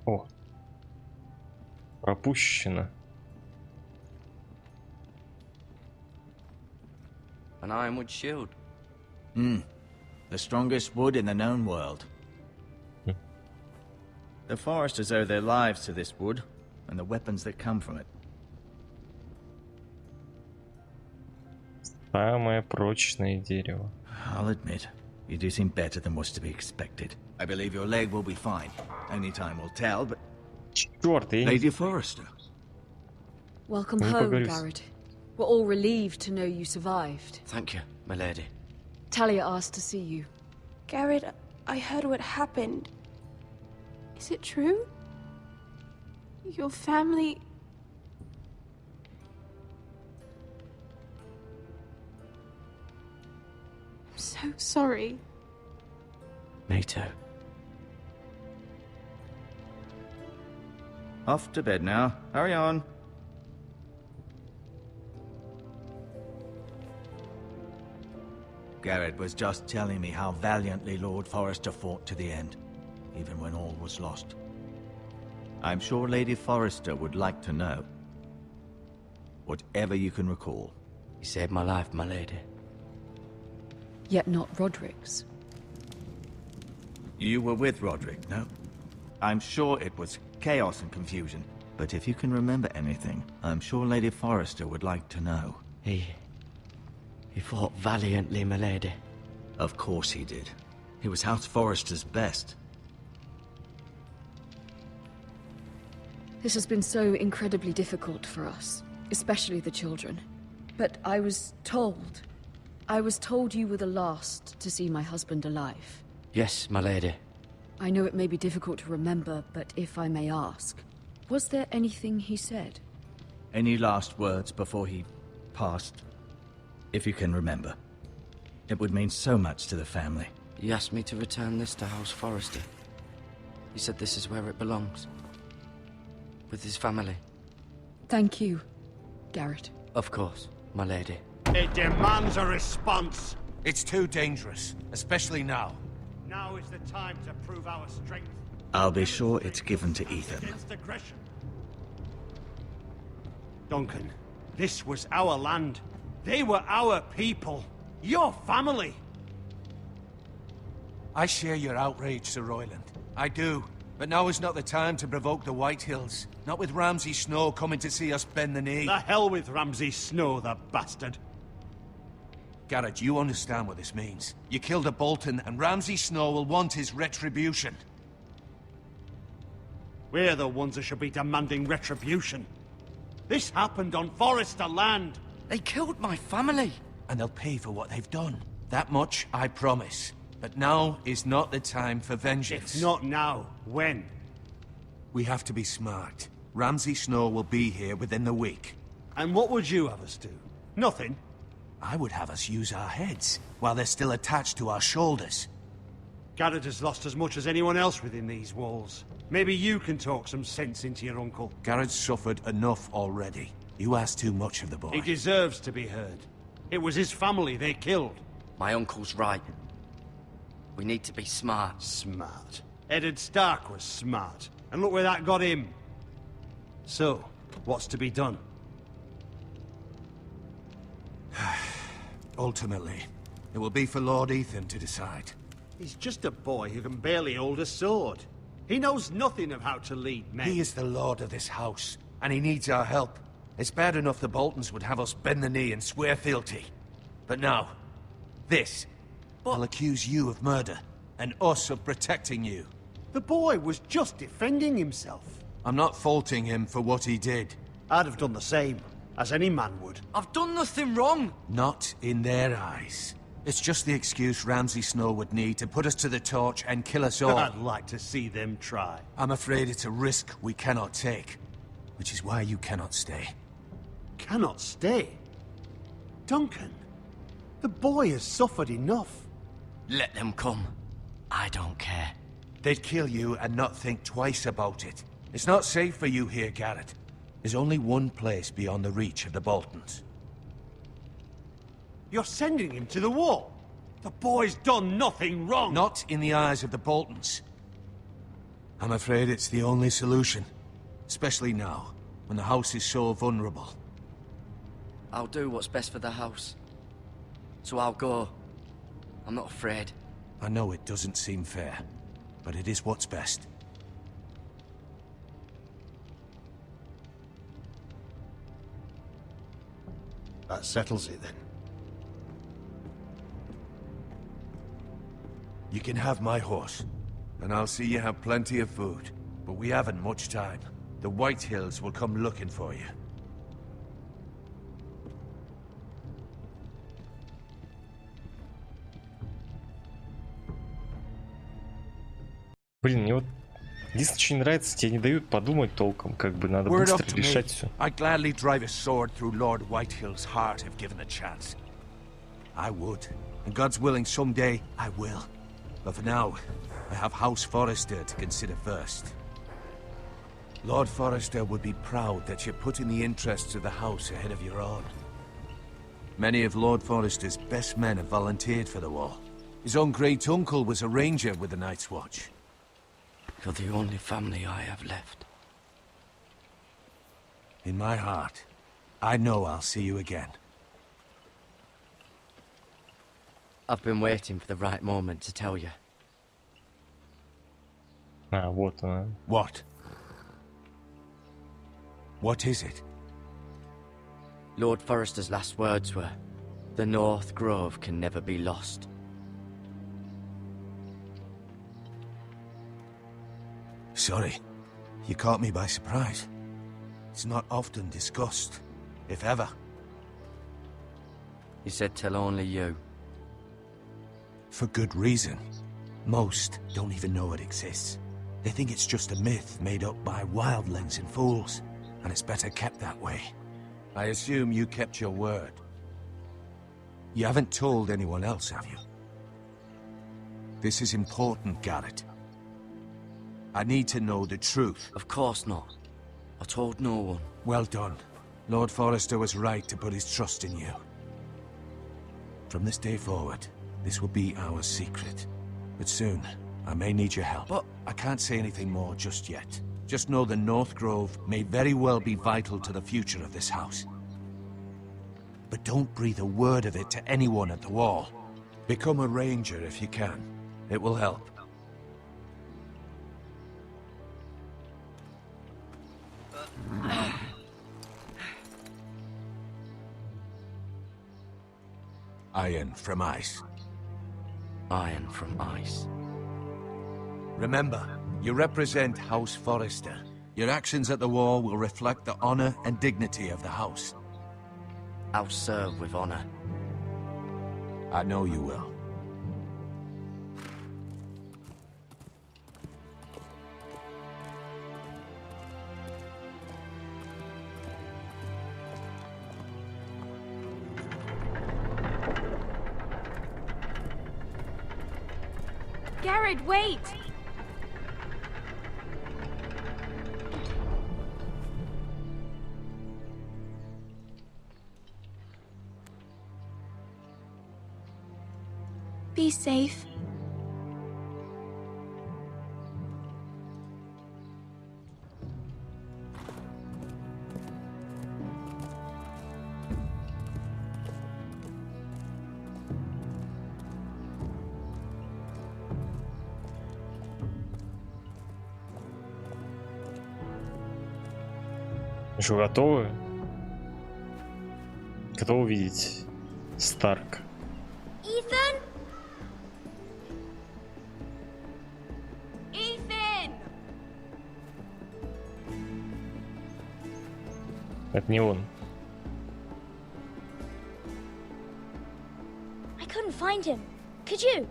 Speaker 1: О, пропущено.
Speaker 5: An ironwood shield.
Speaker 9: The strongest wood in the known world. The foresters owe their lives to this wood, and the weapons that come from it.
Speaker 1: Самое прочное дерево.
Speaker 9: I'll admit, you do seem better than was to be expected. I believe your leg will be fine. Only time will tell, but...
Speaker 1: Черт, я...
Speaker 9: Lady Forrester.
Speaker 10: Welcome
Speaker 1: Ну,
Speaker 10: home,
Speaker 1: поговорюсь.
Speaker 10: Garrett. We're all relieved to know you survived.
Speaker 5: Thank you, my lady.
Speaker 10: Talia asked to see you.
Speaker 11: Garrett, I heard what happened. Is it true? Your family... I'm so sorry.
Speaker 5: Me too.
Speaker 9: Off to bed now. Hurry on. Garrett was just telling me how valiantly Lord Forrester fought to the end, even when all was lost. I'm sure Lady Forrester would like to know. Whatever you can recall.
Speaker 5: You saved my life, my lady.
Speaker 10: Yet not Roderick's.
Speaker 9: You were with Roderick, no? I'm sure it was chaos and confusion, but if you can remember anything, I'm sure Lady Forrester would like to know.
Speaker 5: He fought valiantly, my lady.
Speaker 9: Of course he did. He was House Forrester's best.
Speaker 10: This has been so incredibly difficult for us, especially the children. But I was told you were the last to see my husband alive.
Speaker 5: Yes, my lady.
Speaker 10: I know it may be difficult to remember, but if I may ask, was there anything he said?
Speaker 9: Any last words before he passed? If you can remember. It would mean so much to the family.
Speaker 5: He asked me to return this to House Forrester. He said this is where it belongs. With his family.
Speaker 10: Thank you, Garrett.
Speaker 5: Of course, my lady.
Speaker 3: It demands a response.
Speaker 7: It's too dangerous, especially now.
Speaker 3: Now is the time to prove our strength.
Speaker 9: I'll be sure it's given to Ethan.
Speaker 3: Against aggression. Duncan, this was our land. They were our people. Your family.
Speaker 7: I share your outrage, Sir Royland. I do. But now is not the time to provoke the White Hills. Not with Ramsay Snow coming to see us bend the knee.
Speaker 3: The hell with Ramsay Snow, the bastard.
Speaker 7: Garrett, you understand what this means. You killed a Bolton, and Ramsay Snow will want his retribution.
Speaker 3: We're the ones that should be demanding retribution. This happened on Forrester land.
Speaker 5: They killed my family.
Speaker 7: And they'll pay for what they've done. That much, I promise. But now is not the time for vengeance.
Speaker 3: If not now, when?
Speaker 7: We have to be smart. Ramsay Snow will be here within the week.
Speaker 3: And what would you have us do? Nothing?
Speaker 7: I would have us use our heads, while they're still attached to our shoulders.
Speaker 3: Garrett has lost as much as anyone else within these walls. Maybe you can talk some sense into your uncle.
Speaker 7: Garrett's suffered enough already. You ask too much of the boy.
Speaker 3: He deserves to be heard. It was his family they killed.
Speaker 5: My uncle's right. We need to be smart.
Speaker 3: Smart. Eddard Stark was smart. And look where that got him. So, what's to be done?
Speaker 7: Ultimately, it will be for Lord Ethan to decide.
Speaker 3: He's just a boy who can barely hold a sword. He knows nothing of how to lead men.
Speaker 7: He is the lord of this house, and he needs our help. It's bad enough the Boltons would have us bend the knee and swear fealty. But now, this. I'll accuse you of murder, and us of protecting you.
Speaker 3: The boy was just defending himself.
Speaker 7: I'm not faulting him for what he did.
Speaker 3: I'd have done the same, as any man would.
Speaker 5: I've done nothing wrong.
Speaker 7: Not in their eyes. It's just the excuse Ramsay Snow would need to put us to the torch and kill us all.
Speaker 3: I'd like to see them try.
Speaker 7: I'm afraid it's a risk we cannot take, which is why you cannot stay.
Speaker 3: Cannot stay? Duncan, the boy has suffered enough.
Speaker 5: Let them come. I don't care.
Speaker 7: They'd kill you and not think twice about it. It's not safe for you here, Garrett. There's only one place beyond the reach of the Boltons.
Speaker 3: You're sending him to the wall. The boy's done nothing wrong.
Speaker 7: Not in the eyes of the Boltons. I'm afraid it's the only solution. Especially now, when the house is so vulnerable.
Speaker 5: I'll do what's best for the house. So I'll go. I'm not afraid.
Speaker 7: I know it doesn't seem fair, but it is what's best.
Speaker 3: That settles it then.
Speaker 7: You can have my horse, and I'll see you have plenty of food. But we haven't much time. The White Hills will come looking for you.
Speaker 1: Блин, мне вот здесь очень нравится, тебе не дают подумать толком, как бы надо быстро решать все.
Speaker 7: I'd gladly drive a sword through Lord Whitehill's heart if given the chance. I would, and God's willing someday I will. But for now, I have House Forrester to consider first. Lord Forrester would be proud that you're putting the interests of the house ahead of your own. Many of Lord Forrester's best men have volunteered for the war. His own great-uncle was a ranger with the Night's Watch.
Speaker 5: You're the only family I have left.
Speaker 7: In my heart, I know I'll see you again.
Speaker 5: I've been waiting for the right moment to tell you.
Speaker 1: А, вот она.
Speaker 7: What? What is it?
Speaker 5: Lord Forrester's last words were, "The North Grove can never be lost."
Speaker 7: Sorry, you caught me by surprise. It's not often discussed, if ever.
Speaker 5: He said tell only you.
Speaker 7: For good reason. Most don't even know it exists. They think it's just a myth made up by wildlings and fools, and it's better kept that way. I assume you kept your word. You haven't told anyone else, have you? This is important, Garrett. I need to know the truth.
Speaker 5: Of course not. I told no one.
Speaker 7: Well done. Lord Forrester was right to put his trust in you. From this day forward, this will be our secret. But soon, I may need your help. But I can't say anything more just yet. Just know the North Grove may very well be vital to the future of this house. But don't breathe a word of it to anyone at the wall. Become a ranger if you can. It will help. Iron from ice.
Speaker 5: Iron from ice.
Speaker 7: Remember, you represent House Forrester. Your actions at the war will reflect the honor and dignity of the house.
Speaker 5: I'll serve with honor.
Speaker 7: I know you will.
Speaker 11: Garrett, wait! Be safe.
Speaker 1: Что, готовы? Готовы увидеть Старк?
Speaker 11: Ethan? Ethan!
Speaker 1: Это не он.
Speaker 12: I couldn't find him. Could you?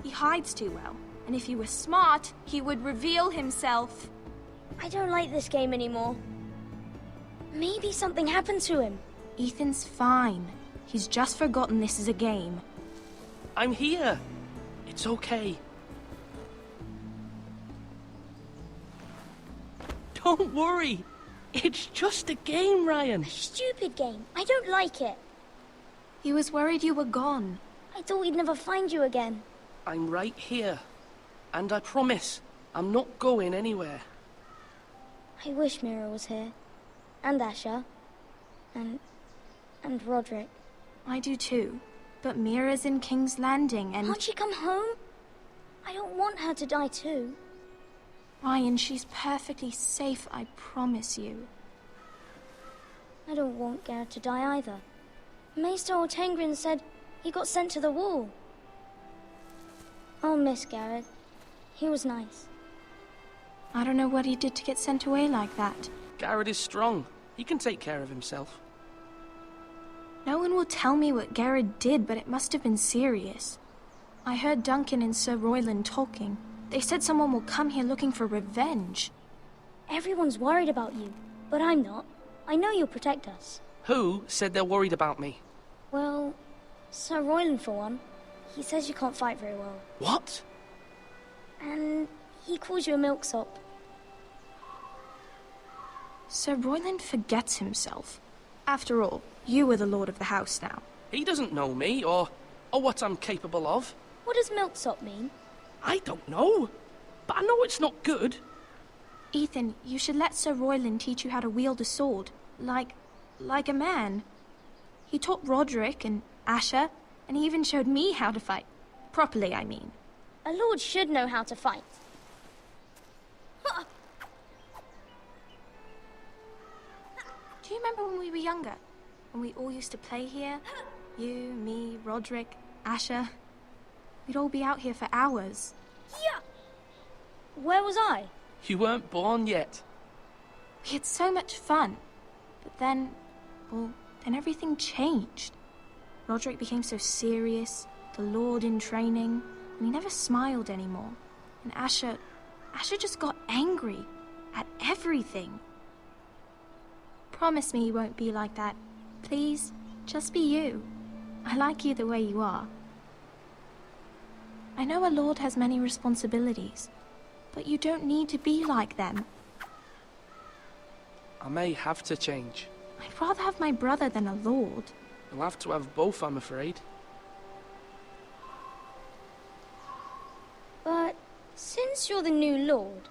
Speaker 11: He hides too well. And if he were smart, he would reveal himself.
Speaker 12: I don't like this game anymore. Maybe something happened to him.
Speaker 11: Ethan's fine. He's just forgotten this is a game.
Speaker 13: I'm here. It's okay. Don't worry. It's just a game, Ryan.
Speaker 12: A stupid game. I don't like it.
Speaker 11: He was worried you were gone.
Speaker 12: I thought we'd never find you again.
Speaker 13: I'm right here. And I promise, I'm not going anywhere.
Speaker 12: I wish Mira was here. And Asher. And Roderick.
Speaker 11: I do too. But Mira's in King's Landing and...
Speaker 12: Can't she come home? I don't want her to die too.
Speaker 11: Ryan, she's perfectly safe, I promise you.
Speaker 12: I don't want Garrett to die either. Maester Ortengrin said he got sent to the wall. I'll miss Garrett. He was nice.
Speaker 11: I don't know what he did to get sent away like that.
Speaker 13: Garrett is strong. He can take care of himself.
Speaker 11: No one will tell me what Garrett did, but it must have been serious. I heard Duncan and Sir Royland talking. They said someone will come here looking for revenge.
Speaker 12: Everyone's worried about you, but I'm not. I know you'll protect us.
Speaker 13: Who said they're worried about me?
Speaker 12: Well, Sir Royland for one. He says you can't fight very well.
Speaker 13: What?
Speaker 12: And he calls you a milksop.
Speaker 11: Sir Royland forgets himself. After all, you are the lord of the house now.
Speaker 13: He doesn't know me, or what I'm capable of.
Speaker 12: What does milksop mean?
Speaker 13: I don't know, but I know it's not good.
Speaker 11: Ethan, you should let Sir Royland teach you how to wield a sword, like a man. He taught Roderick and Asher, and he even showed me how to fight. Properly, I mean.
Speaker 12: A lord should know how to fight.
Speaker 11: Do you remember when we were younger? When we all used to play here? You, me, Roderick, Asher. We'd all be out here for hours.
Speaker 12: Yeah. Where was I?
Speaker 13: You weren't born yet.
Speaker 11: We had so much fun. But then, well, then everything changed. Roderick became so serious, the lord in training, and he never smiled anymore. And Asher just got angry at everything. Promise me you won't be like that. Please, just be you. I like you the way you are. I know a lord has many responsibilities, but you don't need to be like them.
Speaker 13: I may have to change.
Speaker 11: I'd rather have my brother than a lord.
Speaker 13: You'll have to have both, I'm afraid.
Speaker 12: But since you're the new lord,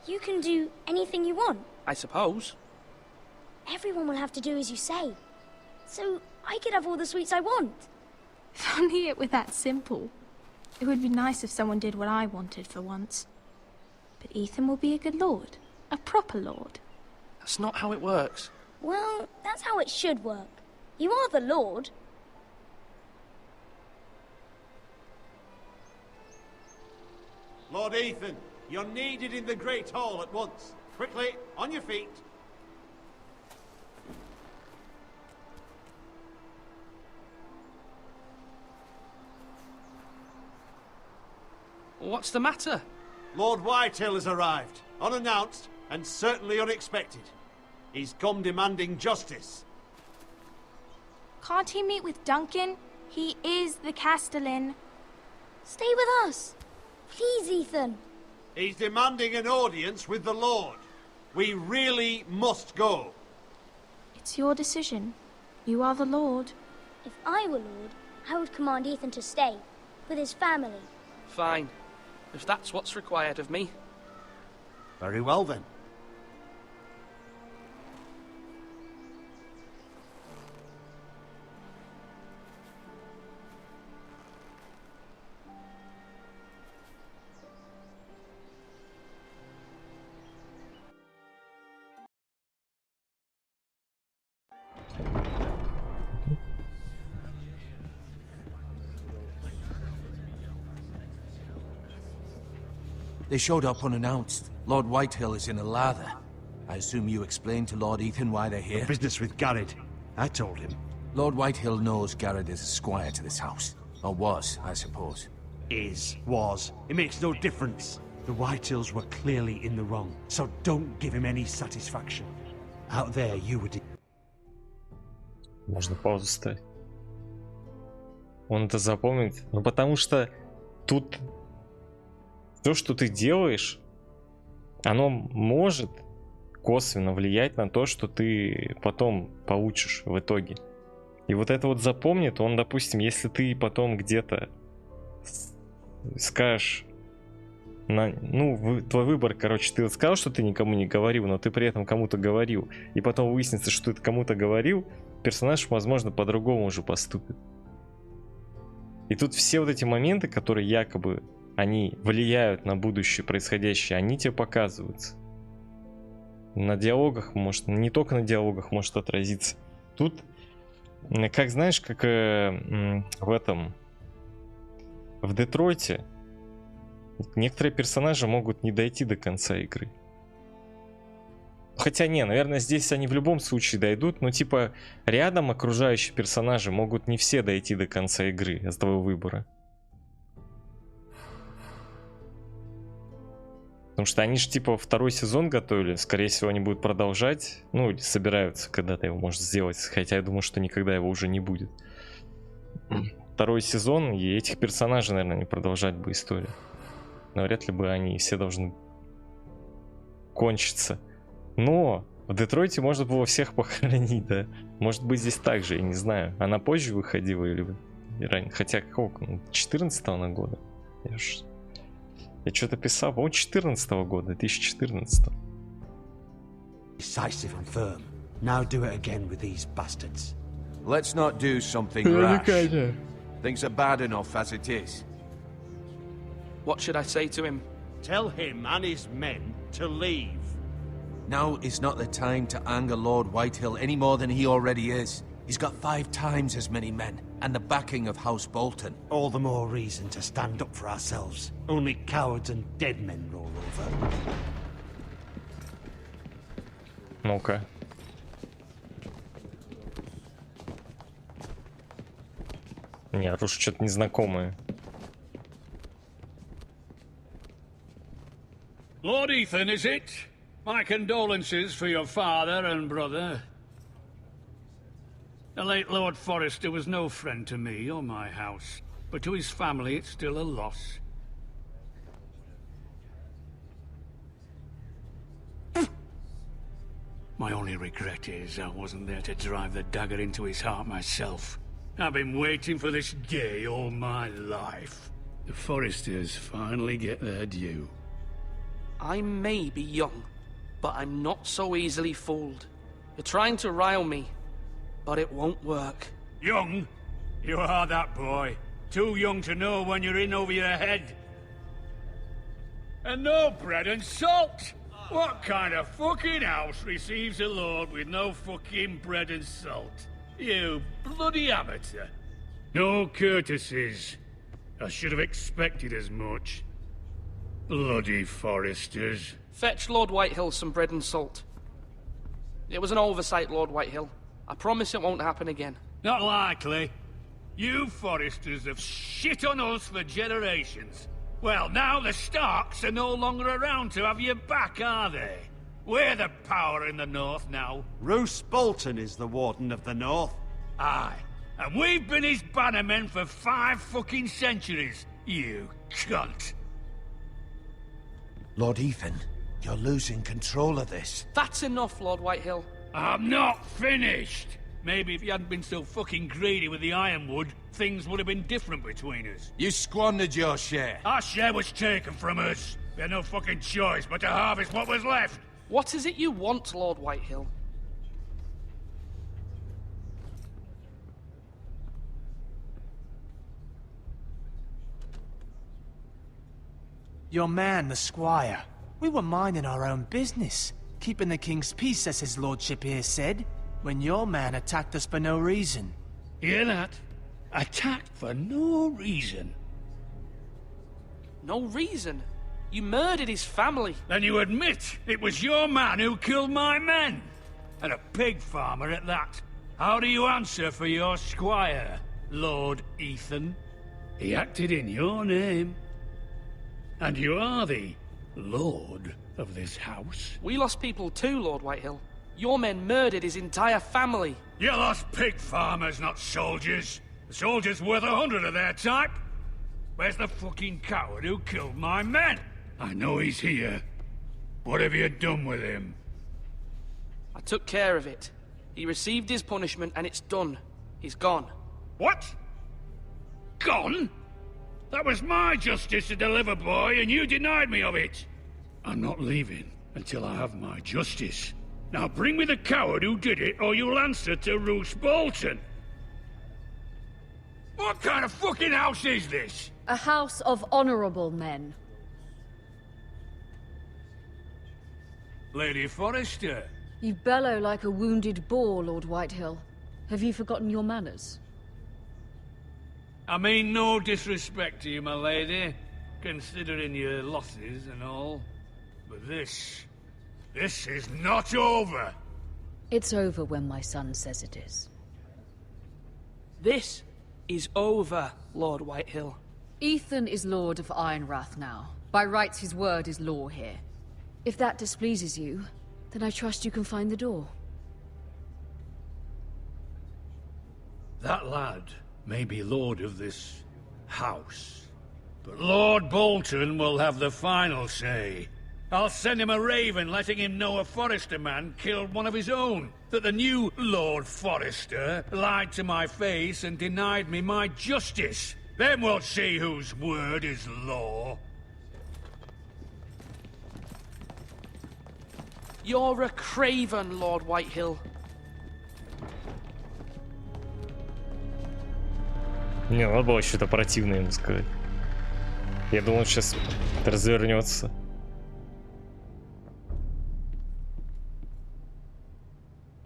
Speaker 12: you can do anything you want.
Speaker 13: I suppose.
Speaker 12: Everyone will have to do as you say. So I could have all the sweets I want.
Speaker 11: If only it were that simple. It would be nice if someone did what I wanted for once. But Ethan will be a good lord. A proper lord.
Speaker 13: That's not how it works.
Speaker 12: Well, that's how it should work. You are the lord.
Speaker 14: Lord Ethan, you're needed in the Great Hall at once. Quickly, on your feet.
Speaker 13: What's the matter?
Speaker 14: Lord Whitehill has arrived, unannounced and certainly unexpected. He's come demanding justice.
Speaker 11: Can't he meet with Duncan? He is the Castellan.
Speaker 12: Stay with us. Please, Ethan.
Speaker 14: He's demanding an audience with the Lord. We really must go.
Speaker 11: It's your decision. You are the lord.
Speaker 12: If I were lord, I would command Ethan to stay, with his family.
Speaker 13: Fine. If that's what's required of me.
Speaker 14: Very well then.
Speaker 7: They showed up unannounced. Lord Whitehill is in a lather. I assume you explained to Lord Ethan why they're here?
Speaker 14: Business with Garrett. I told him.
Speaker 7: Lord Whitehill knows Garrett is a squire to this house. Or was, I suppose.
Speaker 14: Was. It makes no difference. The Whitehills were clearly in the wrong, so don't give him any satisfaction. Out there, you would...
Speaker 1: Можно паузу ставить. Он это запомнит. Ну потому что тут то, что ты делаешь, оно может косвенно влиять на то, что ты потом получишь в итоге. И вот это вот запомнит он, допустим, если ты потом где-то скажешь, твой выбор, короче, ты вот сказал, что ты никому не говорил, но ты при этом кому-то говорил, и потом выяснится, что ты кому-то говорил, персонаж, возможно, по-другому уже поступит. И тут все вот эти моменты, которые якобы они влияют на будущее происходящее, они тебе показываются. На диалогах, может, не только на диалогах может отразиться. Тут, как знаешь, как в Детройте, некоторые персонажи могут не дойти до конца игры. Хотя не, наверное, здесь они в любом случае дойдут, но типа рядом окружающие персонажи могут не все дойти до конца игры из твоего выбора. Потому что они же типа второй сезон готовили, скорее всего они будут продолжать, ну или собираются когда-то его может сделать, хотя я думаю, что никогда его уже не будет. второй сезон, и этих персонажей, наверное, не продолжать бы историю. Но вряд ли бы они все должны кончиться. Но в Детройте можно было всех похоронить, да. Может быть, здесь так же, я не знаю. Она позже выходила или ранее? Хотя какого? 14-го на года? Я что-то писал, по-моему, 14-го года, 2014.
Speaker 14: Decisive and firm. Now do it again with these bastards.
Speaker 7: Let's not do something rash. Things are bad enough as it is.
Speaker 13: What should I say to him?
Speaker 14: Tell him and his men to leave.
Speaker 7: Now is not the time to anger Lord Whitehill any more than he already is. He's got 5 times as many men, and the backing of House Bolton.
Speaker 14: All the more reason to stand up for ourselves. Only cowards and dead men roll over.
Speaker 1: Ну-ка. Не, оружие что-то незнакомое.
Speaker 3: Lord Ethan, is it? My condolences for your father and brother. The late Lord Forrester was no friend to me or my house, but to his family it's still a loss. My only regret is I wasn't there to drive the dagger into his heart myself. I've been waiting for this day all my life. The Forresters finally get their due.
Speaker 13: I may be young, but I'm not so easily fooled. You're trying to rile me, but it won't work.
Speaker 3: Young? You are that boy. Too young to know when you're in over your head. And no bread and salt! What kind of fucking house receives a lord with no fucking bread and salt? You bloody amateur. No courtesies. I should have expected as much. Bloody Forresters.
Speaker 13: Fetch Lord Whitehill some bread and salt. It was an oversight, Lord Whitehill. I promise it won't happen again.
Speaker 3: Not likely. You Forresters have shit on us for generations. Well, now the Starks are no longer around to have you back, are they? We're the power in the north now.
Speaker 14: Roose Bolton is the Warden of the North.
Speaker 3: Aye. And we've been his bannermen for 5 fucking centuries, you cunt.
Speaker 7: Lord Ethan, you're losing control of this.
Speaker 13: That's enough, Lord Whitehill.
Speaker 3: I'm not finished. Maybe if you hadn't been so fucking greedy with the ironwood, things would have been different between us.
Speaker 7: You squandered your share.
Speaker 3: Our share was taken from us. We had no fucking choice but to harvest what was left.
Speaker 13: What is it you want, Lord Whitehill?
Speaker 15: Your man, the squire. We were minding our own business, keeping the king's peace, as his lordship here said, when your man attacked us for no reason.
Speaker 3: Hear that? Attacked for no reason.
Speaker 13: No reason? You murdered his family.
Speaker 3: Then you admit it was your man who killed my men. And a pig farmer at that. How do you answer for your squire, Lord Ethan? He acted in your name. And you are the lord of this house.
Speaker 13: We lost people too, Lord Whitehill. Your men murdered his entire family.
Speaker 3: You lost pig farmers, not soldiers. The soldiers worth 100 of their type. Where's the fucking coward who killed my men? I know he's here. What have you done with him?
Speaker 13: I took care of it. He received his punishment and it's done. He's gone.
Speaker 3: What? Gone? That was my justice to deliver, boy, and you denied me of it. I'm not leaving until I have my justice. Now bring me the coward who did it, or you'll answer to Roose Bolton. What kind of fucking house is this?
Speaker 10: A house of honorable men.
Speaker 3: Lady Forrester.
Speaker 10: You bellow like a wounded boar, Lord Whitehill. Have you forgotten your manners?
Speaker 3: I mean no disrespect to you, my lady, considering your losses and all. But this is not over.
Speaker 10: It's over when my son says it is.
Speaker 13: This is over, Lord Whitehill.
Speaker 10: Ethan is Lord of Ironrath now. By rights, his word is law here. If that displeases you, then I trust you can find the door.
Speaker 3: That lad may be lord of this house. But Lord Bolton will have the final say. I'll send him a raven letting him know a Forrester man killed one of his own. That the new Lord Forrester lied to my face and denied me my justice. Then we'll see whose word is law.
Speaker 13: You're a craven, Lord Whitehill.
Speaker 1: Не, надо было что-то противное ему сказать. Я думал, он сейчас развернется.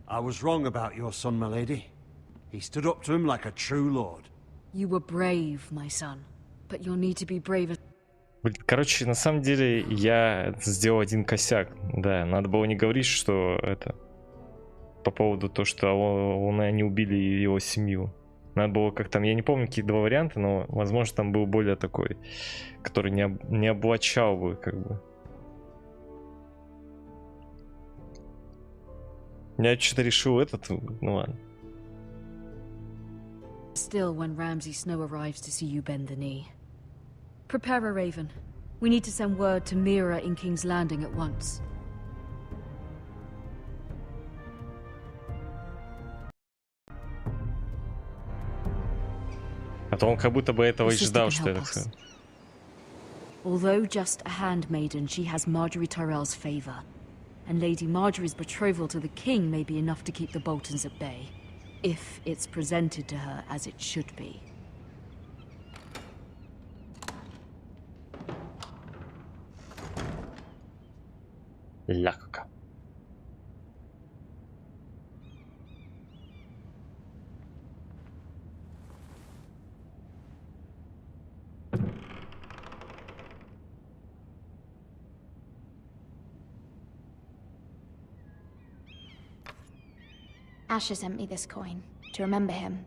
Speaker 14: I was wrong about your son, my lady. He stood up to him like a true lord.
Speaker 10: You were brave, my son, but you'll need to be braver.
Speaker 1: Короче, на самом деле я сделал один косяк. Да, надо было не говорить, что это по поводу того, что они убили его семью. Надо было как там, я не помню, какие два варианта, но, возможно, там был более такой, который не облачал бы, как бы. Я что-то решил этот, ну ладно.
Speaker 10: Still, when Ramsay Snow arrives to see you bend the knee. Prepare a raven. We need to send word to Mira in King's Landing at once.
Speaker 1: А то он как будто бы этого и ждал, что я так скажу.
Speaker 10: Although just a handmaiden, she has Marjorie Tyrell's favor. And Lady Marjorie's betrothal to the king may be enough to keep the Boltons at bay. If it's presented to her as it should be.
Speaker 1: Лягка.
Speaker 11: Asher sent me this coin, to remember him.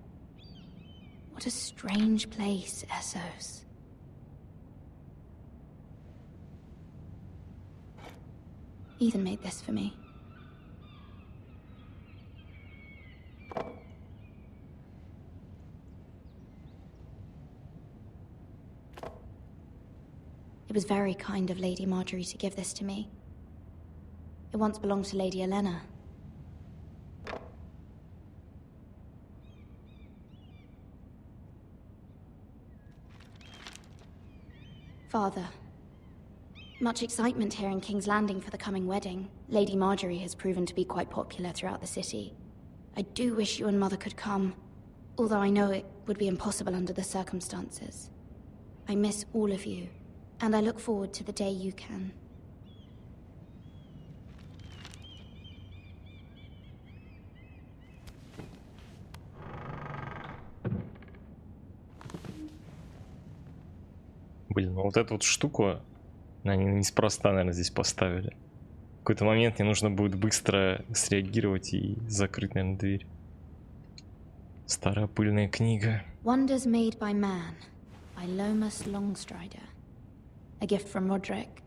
Speaker 11: What a strange place, Essos. Ethan made this for me. It was very kind of Lady Marjorie to give this to me. It once belonged to Lady Elena. Father, much excitement here in King's Landing for the coming wedding. Lady Marjorie has proven to be quite popular throughout the city. I do wish you and Mother could come, although I know it would be impossible under the circumstances. I miss all of you, and I look forward to the day you can.
Speaker 1: Блин, ну вот эту вот штуку они неспроста, наверное, здесь поставили. В какой-то момент мне нужно будет быстро среагировать и закрыть, наверное, дверь. Старая пыльная книга.
Speaker 11: Wonders Made by Man by Lomas Longstrider. A gift from Roderick.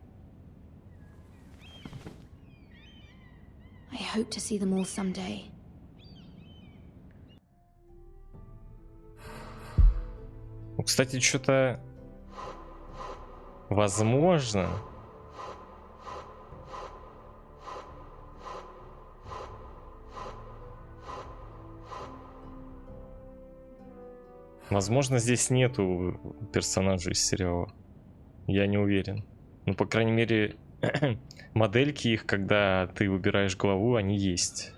Speaker 11: I hope to see them all someday.
Speaker 1: Ну, кстати, что-то... Возможно... Возможно, здесь нету персонажей из сериала. Я не уверен. Ну, по крайней мере, модельки их, когда ты выбираешь главу, они есть.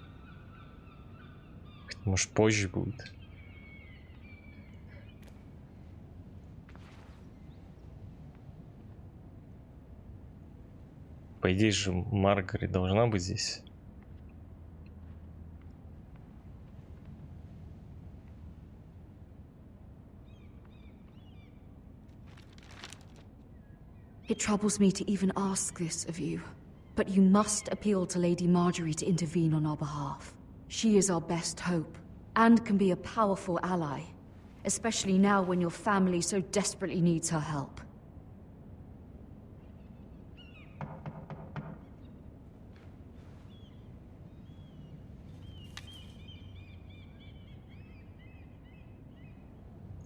Speaker 1: Может, позже будет. По идее же, Маргарет должна быть здесь.
Speaker 10: It troubles me to even ask this of you, but you must appeal to Lady Marjorie to intervene on our behalf. She is our best hope, and can be a powerful ally, especially now when your family so desperately needs her help.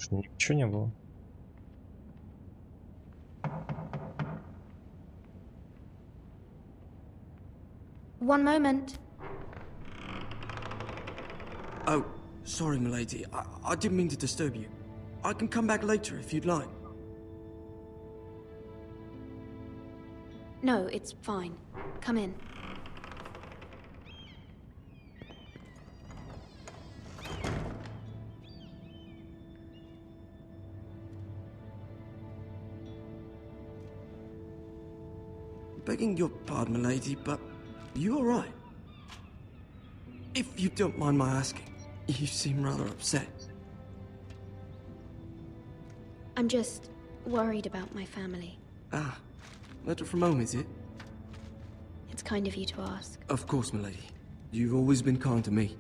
Speaker 1: Ничего не было.
Speaker 11: One moment.
Speaker 5: Oh, sorry, milady. I didn't mean to disturb you. I can come back later if you'd like.
Speaker 11: No, it's fine. Come in.
Speaker 5: Begging your pardon, milady, but you all right? If you don't mind my asking, you seem rather upset.
Speaker 11: I'm just worried about my family.
Speaker 5: Ah, letter from home, is it?
Speaker 11: It's kind of you to ask.
Speaker 5: Of course, milady. You've always been kind to me.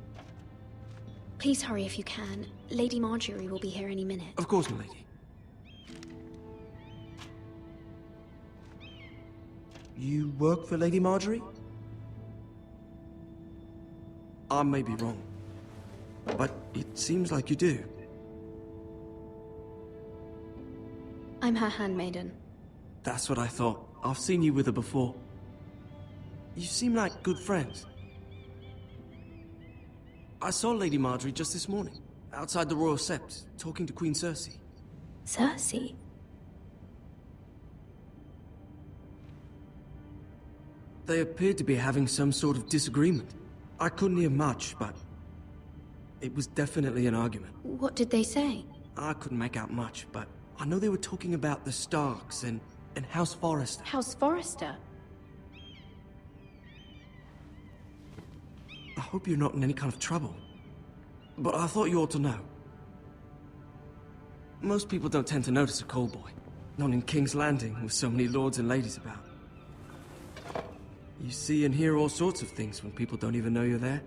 Speaker 11: Please hurry if you can. Lady Marjorie will be here any minute.
Speaker 5: Of course, milady. You work for Lady Marjorie? I may be wrong, but it seems like you do.
Speaker 11: I'm her handmaiden.
Speaker 5: That's what I thought. I've seen you with her before. You seem like good friends. I saw Lady Marjorie just this morning, outside the Royal Sept, talking to Queen Cersei.
Speaker 11: Cersei?
Speaker 5: They appeared to be having some sort of disagreement. I couldn't hear much, but it was definitely an argument.
Speaker 11: What did they say?
Speaker 5: I couldn't make out much, but I know they were talking about the Starks and House Forrester.
Speaker 11: House Forrester?
Speaker 5: I hope you're not in any kind of trouble, but I thought you ought to know. Most people don't tend to notice a call boy, not in King's Landing with so many lords and ladies about. You see and hear all sorts of things when people don't even know you're there.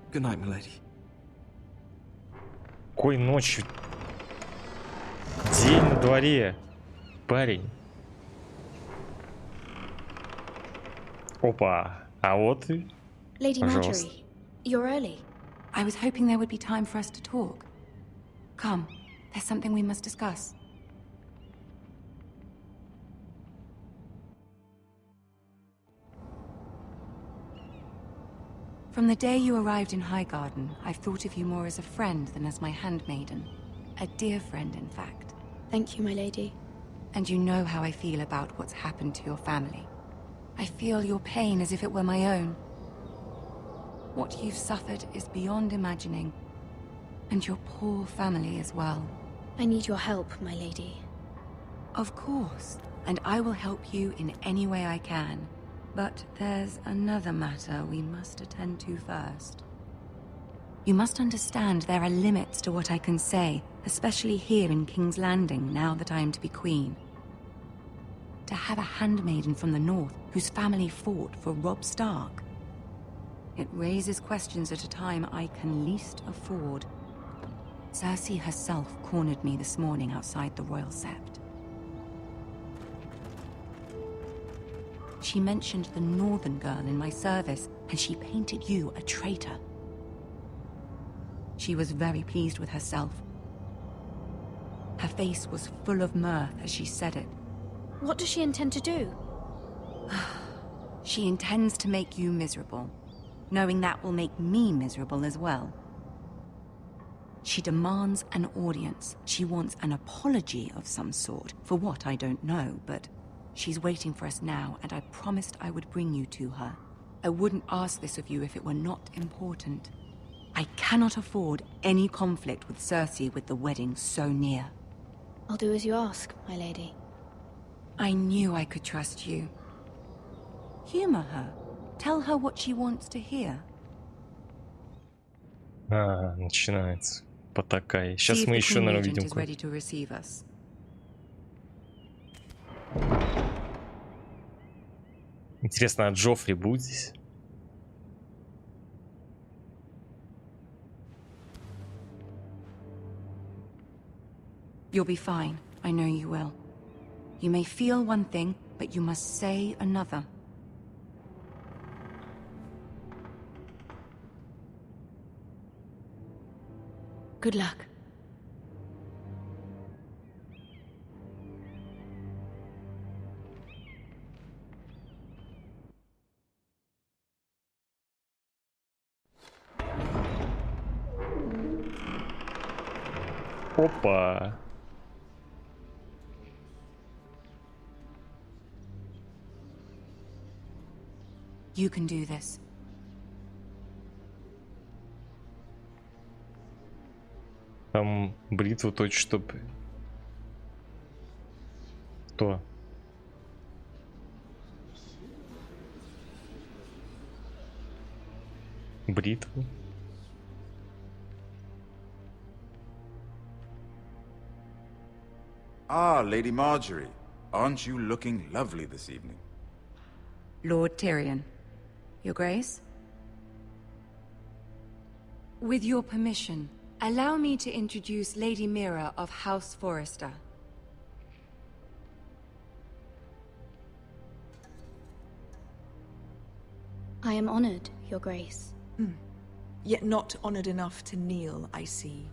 Speaker 5: Good night, milady.
Speaker 1: Какой ночью? День на дворе, парень. Опа, а вот и...
Speaker 11: Lady Marjorie, you're early.
Speaker 16: I was hoping there would be time for us to talk. Come, there's something we must discuss. From the day you arrived in Highgarden, I've thought of you more as a friend than as my handmaiden. A dear friend, in fact.
Speaker 11: Thank you, my lady.
Speaker 16: And you know how I feel about what's happened to your family. I feel your pain as if it were my own. What you've suffered is beyond imagining. And your poor family as well.
Speaker 11: I need your help, my lady.
Speaker 16: Of course. And I will help you in any way I can. But there's another matter we must attend to first. You must understand there are limits to what I can say, especially here in King's Landing, now that I am to be queen. To have a handmaiden from the north whose family fought for Robb Stark. It raises questions at a time I can least afford. Cersei herself cornered me this morning outside the Royal Sept. She mentioned the northern girl in my service, and she painted you a traitor. She was very pleased with herself. Her face was full of mirth as she said it.
Speaker 11: What does she intend to do?
Speaker 16: She intends to make you miserable, knowing that will make me miserable as well. She demands an audience. She wants an apology of some sort, for what I don't know, but she's waiting for us now, and I promised I would bring you to her. I wouldn't ask this of you if it were not important. I cannot afford any conflict with Cersei with the wedding so near.
Speaker 11: I'll do as you ask, my lady.
Speaker 16: I knew I could trust you. Humor her. Tell her what she wants to hear.
Speaker 1: Начинается. Потакай. Сейчас мы еще, наверное, увидим.
Speaker 16: Ready to receive us.
Speaker 1: Интересно, а Джоффри будет здесь?
Speaker 16: You'll be fine. I know you will. You may feel one thing, but you must say another.
Speaker 10: Good luck.
Speaker 1: Опа.
Speaker 16: You can do this.
Speaker 1: Там бритву точно, чтоб... Кто? Бритву?
Speaker 17: Ah, Lady Marjorie. Aren't you looking lovely this evening?
Speaker 16: Lord Tyrion. Your Grace? With your permission, allow me to introduce Lady Mira of House Forrester.
Speaker 12: I am honored, Your Grace.
Speaker 18: Yet not honored enough to kneel, I see.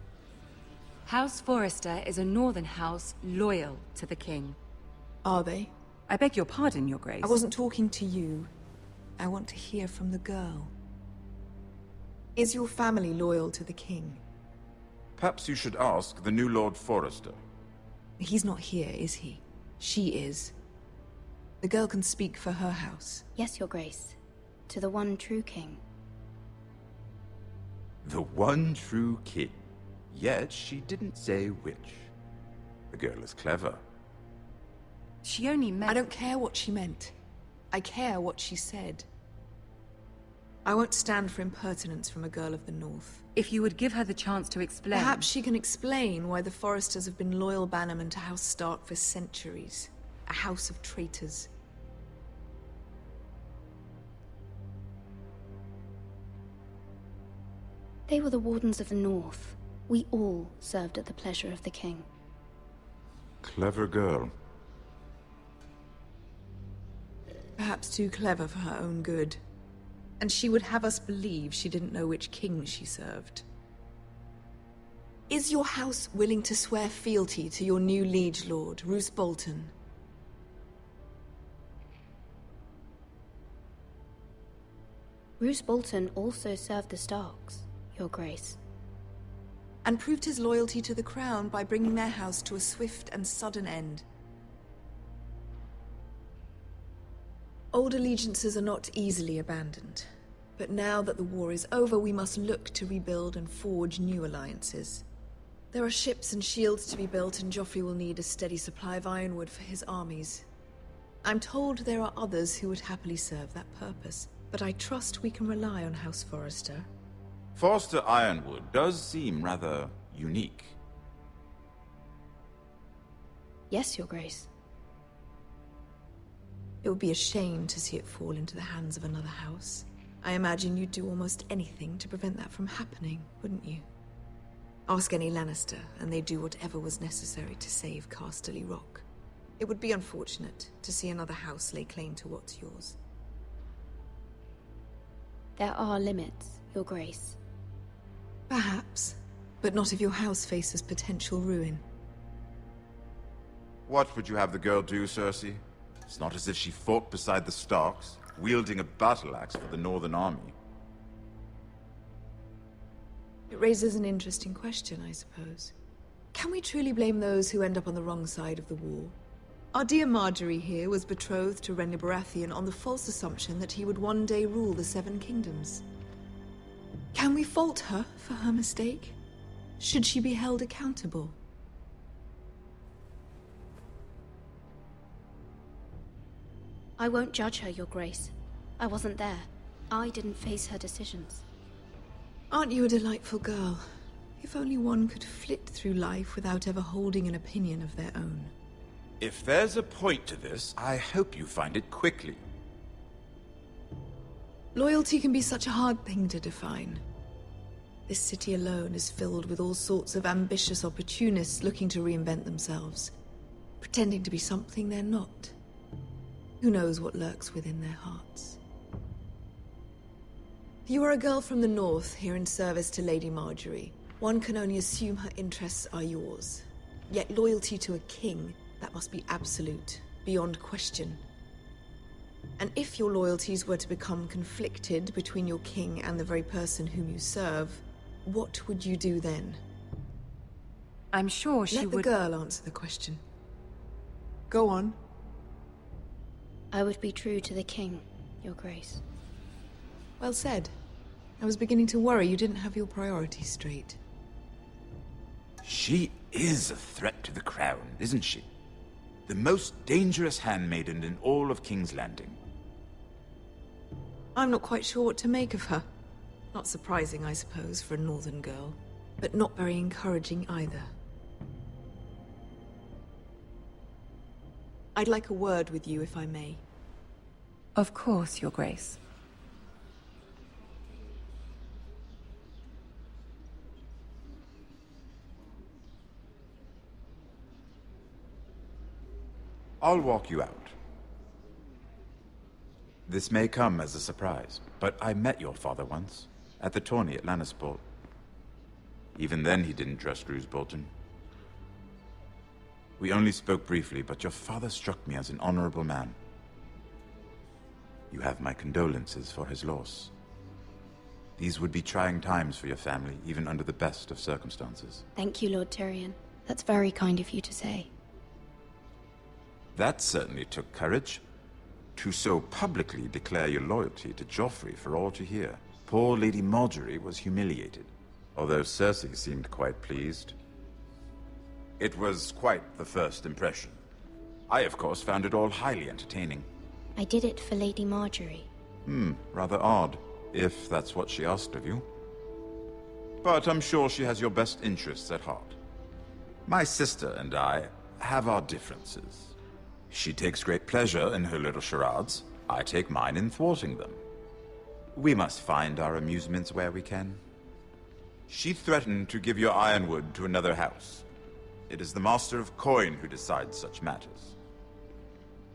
Speaker 16: House Forrester is a northern house loyal to the king.
Speaker 18: Are they?
Speaker 16: I beg your pardon, Your Grace.
Speaker 18: I wasn't talking to you. I want to hear from the girl. Is your family loyal to the king?
Speaker 17: Perhaps you should ask the new Lord Forrester.
Speaker 18: He's not here, is he? She is. The girl can speak for her house.
Speaker 12: Yes, Your Grace. To the one true king.
Speaker 17: The one true king. Yet she didn't say which. The girl is clever.
Speaker 16: She only meant...
Speaker 18: I don't care what she meant. I care what she said. I won't stand for impertinence from a girl of the North.
Speaker 16: If you would give her the chance to explain...
Speaker 18: Perhaps she can explain why the Forresters have been loyal bannermen to House Stark for centuries. A house of traitors.
Speaker 12: They were the Wardens of the North. We all served at the pleasure of the king.
Speaker 17: Clever girl.
Speaker 18: Perhaps too clever for her own good. And she would have us believe she didn't know which king she served. Is your house willing to swear fealty to your new liege lord, Roose Bolton?
Speaker 12: Roose Bolton also served the Starks, Your Grace.
Speaker 18: And proved his loyalty to the crown by bringing their house to a swift and sudden end. Old allegiances are not easily abandoned. But now that the war is over, we must look to rebuild and forge new alliances. There are ships and shields to be built, and Joffrey will need a steady supply of ironwood for his armies. I'm told there are others who would happily serve that purpose, but I trust we can rely on House Forrester.
Speaker 17: Forster Ironwood does seem rather unique.
Speaker 12: Yes, Your Grace.
Speaker 18: It would be a shame to see it fall into the hands of another house. I imagine you'd do almost anything to prevent that from happening, wouldn't you? Ask any Lannister, and they'd do whatever was necessary to save Casterly Rock. It would be unfortunate to see another house lay claim to what's yours.
Speaker 12: There are limits, Your Grace.
Speaker 18: Perhaps, but not if your house faces potential ruin.
Speaker 17: What would you have the girl do, Cersei? It's not as if she fought beside the Starks, wielding a battle axe for the Northern Army.
Speaker 18: It raises an interesting question, I suppose. Can we truly blame those who end up on the wrong side of the war? Our dear Marjorie here was betrothed to Renly Baratheon on the false assumption that he would one day rule the Seven Kingdoms. Can we fault her for her mistake? Should she be held accountable?
Speaker 12: I won't judge her, Your Grace. I wasn't there. I didn't face her decisions.
Speaker 18: Aren't you a delightful girl? If only one could flit through life without ever holding an opinion of their own.
Speaker 17: If there's a point to this, I hope you find it quickly.
Speaker 18: Loyalty can be such a hard thing to define. This city alone is filled with all sorts of ambitious opportunists looking to reinvent themselves, pretending to be something they're not. Who knows what lurks within their hearts? You are a girl from the north, here in service to Lady Marjorie. One can only assume her interests are yours. Yet loyalty to a king, that must be absolute, beyond question. And if your loyalties were to become conflicted between your king and the very person whom you serve, what would you do then?
Speaker 16: I'm sure she would...
Speaker 18: Let the girl answer the question. Go on.
Speaker 12: I would be true to the king, Your Grace.
Speaker 18: Well said. I was beginning to worry you didn't have your priorities straight.
Speaker 17: She is a threat to the crown, isn't she? The most dangerous handmaiden in all of King's Landing.
Speaker 18: I'm not quite sure what to make of her. Not surprising, I suppose, for a northern girl, but not very encouraging either. I'd like a word with you, if I may.
Speaker 16: Of course, Your Grace.
Speaker 17: I'll walk you out. This may come as a surprise, but I met your father once, at the tourney at Lannisport. Even then he didn't trust Roose Bolton. We only spoke briefly, but your father struck me as an honorable man. You have my condolences for his loss. These would be trying times for your family, even under the best of circumstances.
Speaker 12: Thank you, Lord Tyrion. That's very kind of you to say.
Speaker 17: That certainly took courage. To so publicly declare your loyalty to Joffrey for all to hear. Poor Lady Margaery was humiliated, although Cersei seemed quite pleased. It was quite the first impression. I, of course, found it all highly entertaining.
Speaker 12: I did it for Lady Margaery.
Speaker 17: Rather odd, if that's what she asked of you. But I'm sure she has your best interests at heart. My sister and I have our differences. She takes great pleasure in her little charades. I take mine in thwarting them. We must find our amusements where we can. She threatened to give your ironwood to another house. It is the Master of Coin who decides such matters.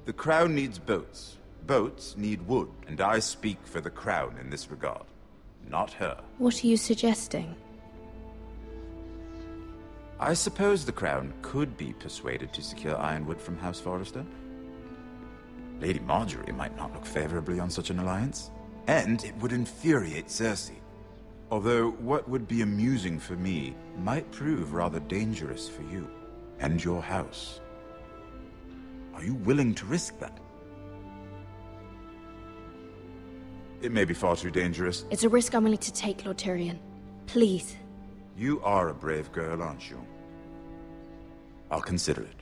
Speaker 17: The Crown needs boats. Boats need wood, and I speak for the Crown in this regard, not her.
Speaker 12: What are you suggesting?
Speaker 17: I suppose the Crown could be persuaded to secure ironwood from House Forrester. Lady Margaery might not look favorably on such an alliance, and it would infuriate Cersei. Although what would be amusing for me might prove rather dangerous for you and your house. Are you willing to risk that? It may be far too dangerous.
Speaker 12: It's a risk I'm willing to take, Lord Tyrion. Please.
Speaker 17: You are a brave girl, aren't you? I'll consider it.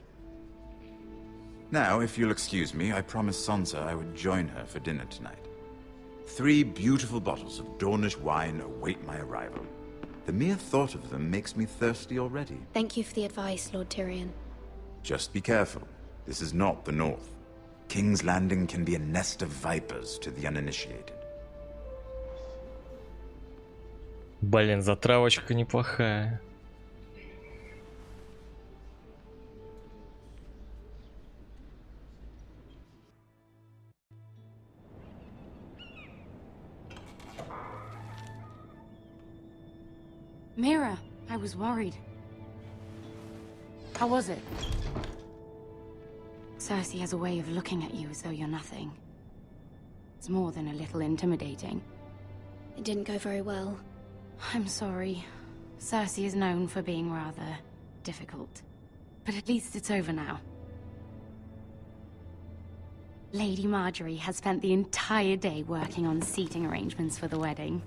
Speaker 17: Now, if you'll excuse me, I promised Sansa I would join her for dinner tonight. 3 beautiful bottles of Dornish wine await my arrival. The mere thought of them makes me thirsty already.
Speaker 12: Thank you for the advice, Lord Tyrion.
Speaker 17: Just be careful. This is not the North. King's Landing can be a nest of vipers to the uninitiated.
Speaker 1: Блин, затравочка неплохая.
Speaker 16: Mira, I was worried. How was it? Cersei has a way of looking at you as though you're nothing. It's more than a little intimidating.
Speaker 12: It didn't go very well.
Speaker 16: I'm sorry. Cersei is known for being rather difficult. But at least it's over now. Lady Margaery has spent the entire day working on seating arrangements for the wedding.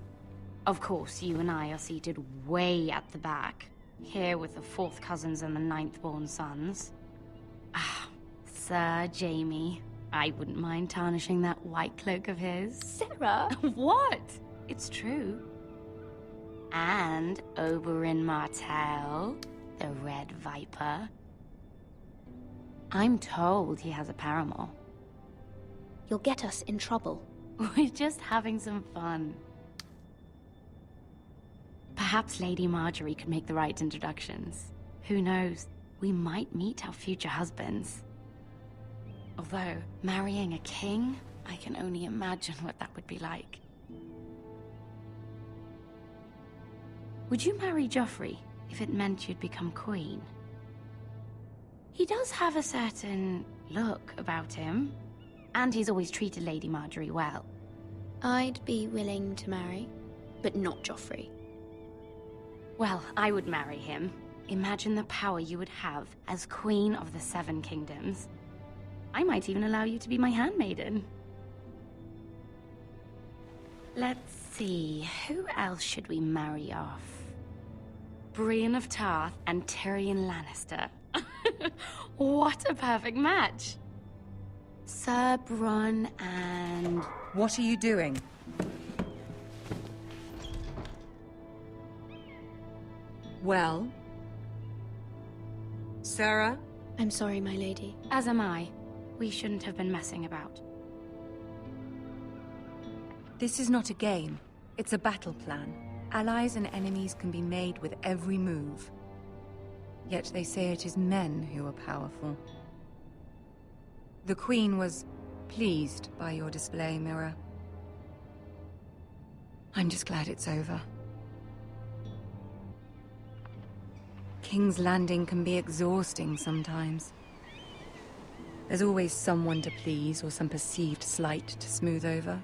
Speaker 16: Of course, you and I are seated way at the back, here with the 4th cousins and the 9th-born sons. Ah, Sir Jaime. I wouldn't mind tarnishing that white cloak of his.
Speaker 12: Sarah!
Speaker 16: What? It's true. And Oberyn Martell, the Red Viper. I'm told he has a paramour.
Speaker 12: You'll get us in trouble.
Speaker 16: We're just having some fun. Perhaps Lady Margaery could make the right introductions. Who knows? We might meet our future husbands. Although, marrying a king, I can only imagine what that would be like. Would you marry Joffrey if it meant you'd become queen? He does have a certain look about him, and he's always treated Lady Marjorie well.
Speaker 12: I'd be willing to marry, but not Joffrey.
Speaker 16: Well, I would marry him. Imagine the power you would have as Queen of the Seven Kingdoms. I might even allow you to be my handmaiden. Let's see, who else should we marry off? Brienne of Tarth and Tyrion Lannister. What a perfect match! Sir Bronn and...
Speaker 19: What are you doing? Well? Sarah?
Speaker 12: I'm sorry, my lady.
Speaker 16: As am I. We shouldn't have been messing about.
Speaker 19: This is not a game. It's a battle plan. Allies and enemies can be made with every move. Yet they say it is men who are powerful. The Queen was pleased by your display, Mira. I'm just glad it's over. King's Landing can be exhausting sometimes. There's always someone to please or some perceived slight to smooth over.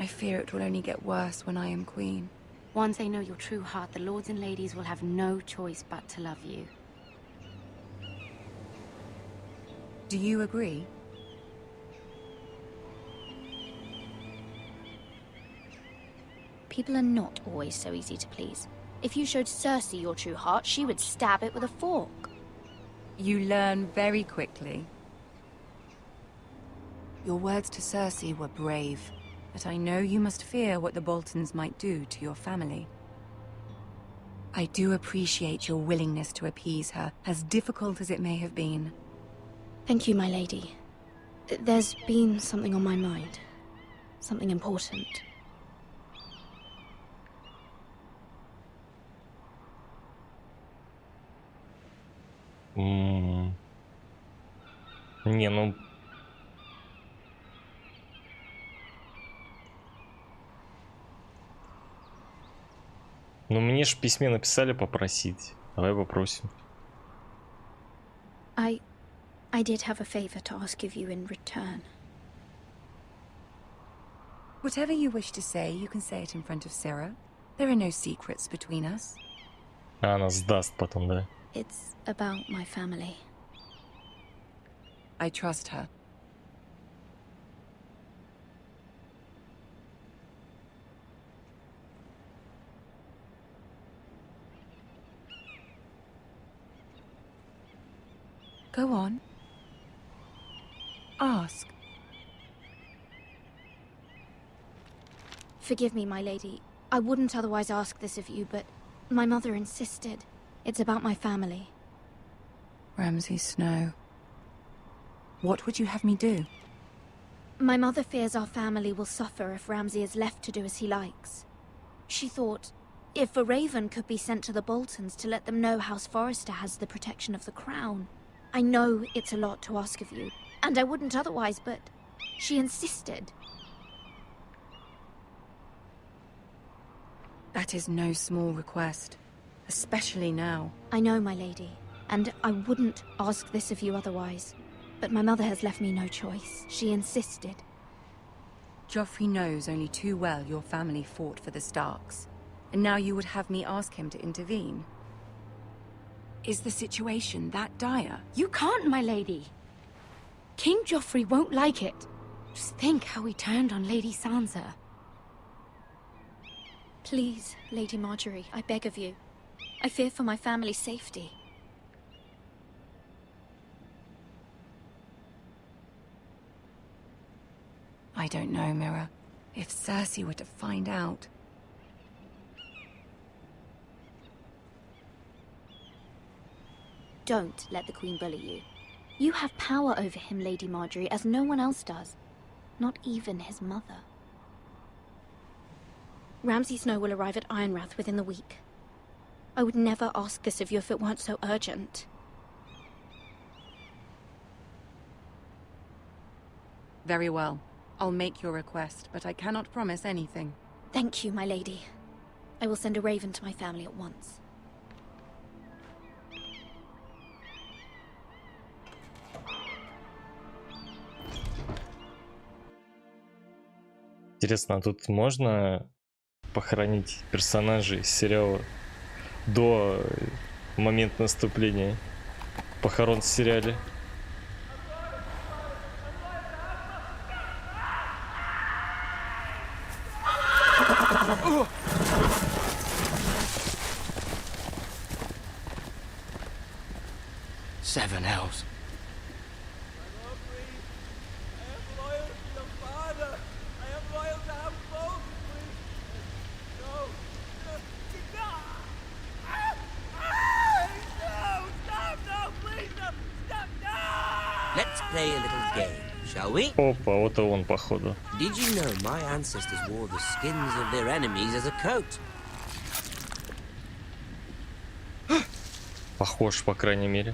Speaker 19: I fear it will only get worse when I am queen.
Speaker 16: Once they know your true heart, the lords and ladies will have no choice but to love you.
Speaker 19: Do you agree?
Speaker 12: People are not always so easy to please. If you showed Cersei your true heart, she would stab it with a fork.
Speaker 19: You learn very quickly. Your words to Cersei were brave, but I know you must fear what the Boltons might do to your family. I do appreciate your willingness to appease her, as difficult as it may have been.
Speaker 12: Thank you, my lady. There's been something on my mind. Something important.
Speaker 1: Не, ну... Ну мне ж в письме написали попросить. Давай попросим.
Speaker 12: I did have a favor to ask of you in return.
Speaker 19: Whatever you wish to say, you can say it in front of Sarah. There are no secrets between us.
Speaker 1: А она сдаст потом, да?
Speaker 12: It's about my family.
Speaker 19: I trust her. Go on. Ask.
Speaker 12: Forgive me, my lady. I wouldn't otherwise ask this of you, but my mother insisted. It's about my family.
Speaker 19: Ramsay Snow. What would you have me do?
Speaker 12: My mother fears our family will suffer if Ramsay is left to do as he likes. She thought, if a raven could be sent to the Boltons to let them know House Forrester has the protection of the crown. I know it's a lot to ask of you, and I wouldn't otherwise, but she insisted.
Speaker 19: That is no small request, especially now.
Speaker 12: I know, my lady, and I wouldn't ask this of you otherwise. But my mother has left me no choice. She insisted.
Speaker 19: Joffrey knows only too well your family fought for the Starks, and now you would have me ask him to intervene. Is the situation that dire?
Speaker 16: You can't, my lady. King Joffrey won't like it. Just think how he turned on Lady Sansa.
Speaker 12: Please, Lady Marjorie, I beg of you. I fear for my family's safety.
Speaker 19: I don't know, Mira. If Cersei were to find out...
Speaker 12: Don't let the Queen bully you. You have power over him, Lady Marjorie, as no one else does. Not even his mother. Ramsay Snow will arrive at Ironrath within the week. I would never ask this of you if it weren't so urgent.
Speaker 19: Very well. I'll make your request, but I cannot promise anything.
Speaker 12: Thank you, my lady. I will send a raven to my family at once.
Speaker 1: Интересно, а тут можно похоронить персонажей сериала до момента наступления похорон в сериале?
Speaker 15: Seven hells.
Speaker 20: Let's play a little game, shall we?
Speaker 1: Опа, вот и он, походу.
Speaker 20: Did you know my ancestors wore the skins of their enemies as a coat?
Speaker 1: Похож, по крайней мере.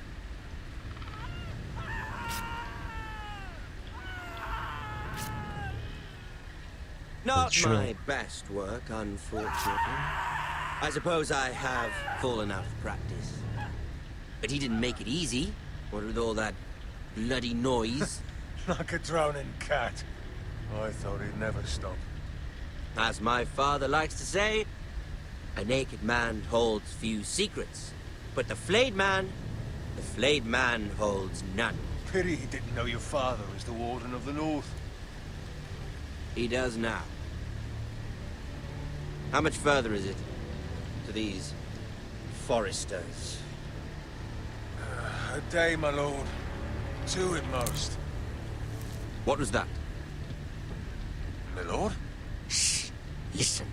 Speaker 20: Not my best work, unfortunately. I suppose I have fallen out of practice. But he didn't make it easy, what with all that bloody noise.
Speaker 7: Like a drowning cat. I thought he'd never stop.
Speaker 20: As my father likes to say, a naked man holds few secrets. But the flayed man holds none.
Speaker 7: Pity he didn't know your father was the Warden of the North.
Speaker 20: He does now. How much further is it to these Forresters?
Speaker 7: A day, my lord. 2 at most.
Speaker 20: What was that?
Speaker 7: My lord?
Speaker 20: Shh. Listen.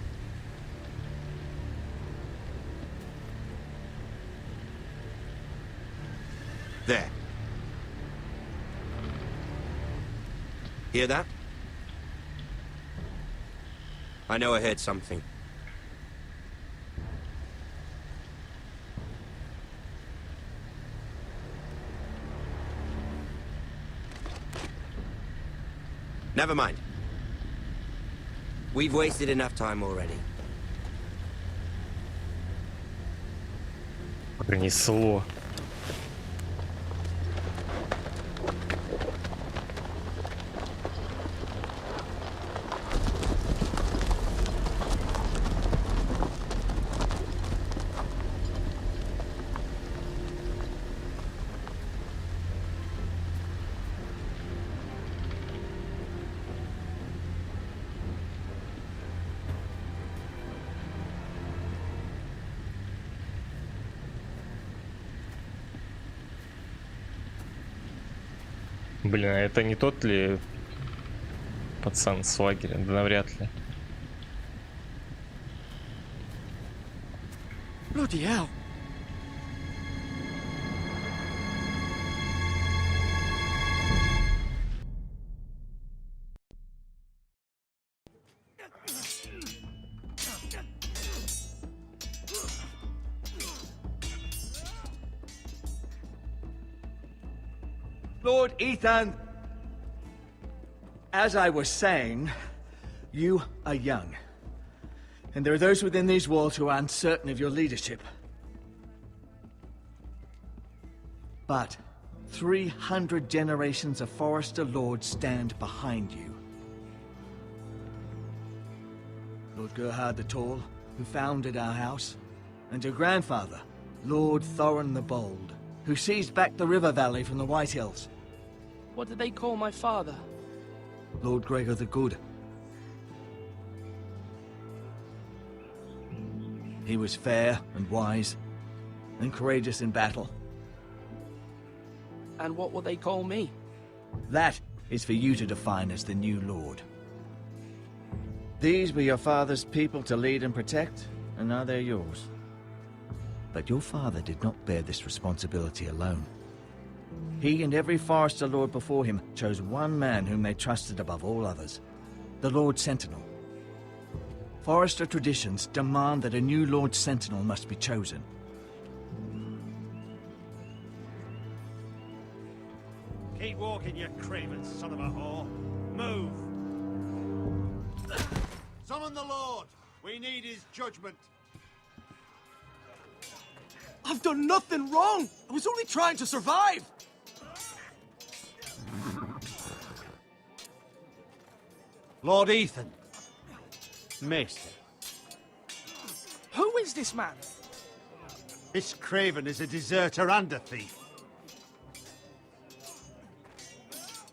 Speaker 20: There. Hear that? I know I heard something. Never mind. We've wasted enough time already.
Speaker 1: Пронесло. Блин, а это не тот ли пацан с лагеря? Да навряд ли.
Speaker 15: Bloody hell.
Speaker 9: Lord Ethan, as I was saying, you are young. And there are those within these walls who are uncertain of your leadership. But 300 generations of Forrester lords stand behind you. Lord Gerhard the Tall, who founded our house, and your grandfather, Lord Thorin the Bold, who seized back the river valley from the White Hills.
Speaker 13: What did they call my father?
Speaker 9: Lord Gregor the Good. He was fair and wise, and courageous in battle.
Speaker 13: And what will they call me?
Speaker 9: That is for you to define as the new lord. These were your father's people to lead and protect, and now they're yours. But your father did not bear this responsibility alone. He and every Forrester lord before him chose one man whom they trusted above all others, the Lord Sentinel. Forrester traditions demand that a new Lord Sentinel must be chosen.
Speaker 14: Keep walking, you craven son of a whore. Move!
Speaker 6: Summon the Lord! We need his judgment.
Speaker 15: I've done nothing wrong. I was only trying to survive.
Speaker 14: Lord Ethan. Maester.
Speaker 13: Who is this man?
Speaker 14: This craven is a deserter and a thief.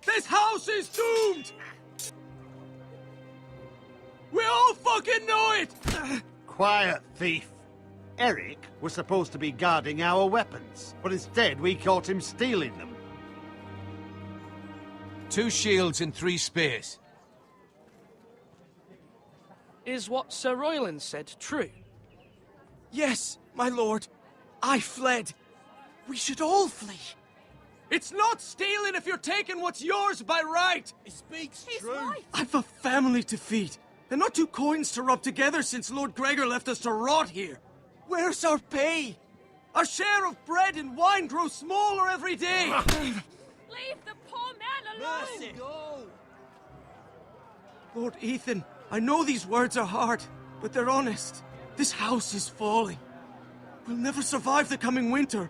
Speaker 15: This house is doomed! We all fucking know it!
Speaker 14: Quiet, thief. Eric was supposed to be guarding our weapons, but instead we caught him stealing them.
Speaker 7: 2 shields and 3 spears.
Speaker 13: Is what Sir Royland said true?
Speaker 15: Yes, my lord. I fled. We should all flee. It's not stealing if you're taking what's yours by right.
Speaker 7: He speaks true.
Speaker 15: I've a family to feed, and not 2 coins to rub together since Lord Gregor left us to rot here. Where's our pay? Our share of bread and wine grows smaller every day.
Speaker 11: Leave the poor man alone!
Speaker 7: Mercy. Go.
Speaker 15: Lord Ethan, I know these words are hard, but they're honest. This house is falling. We'll never survive the coming winter.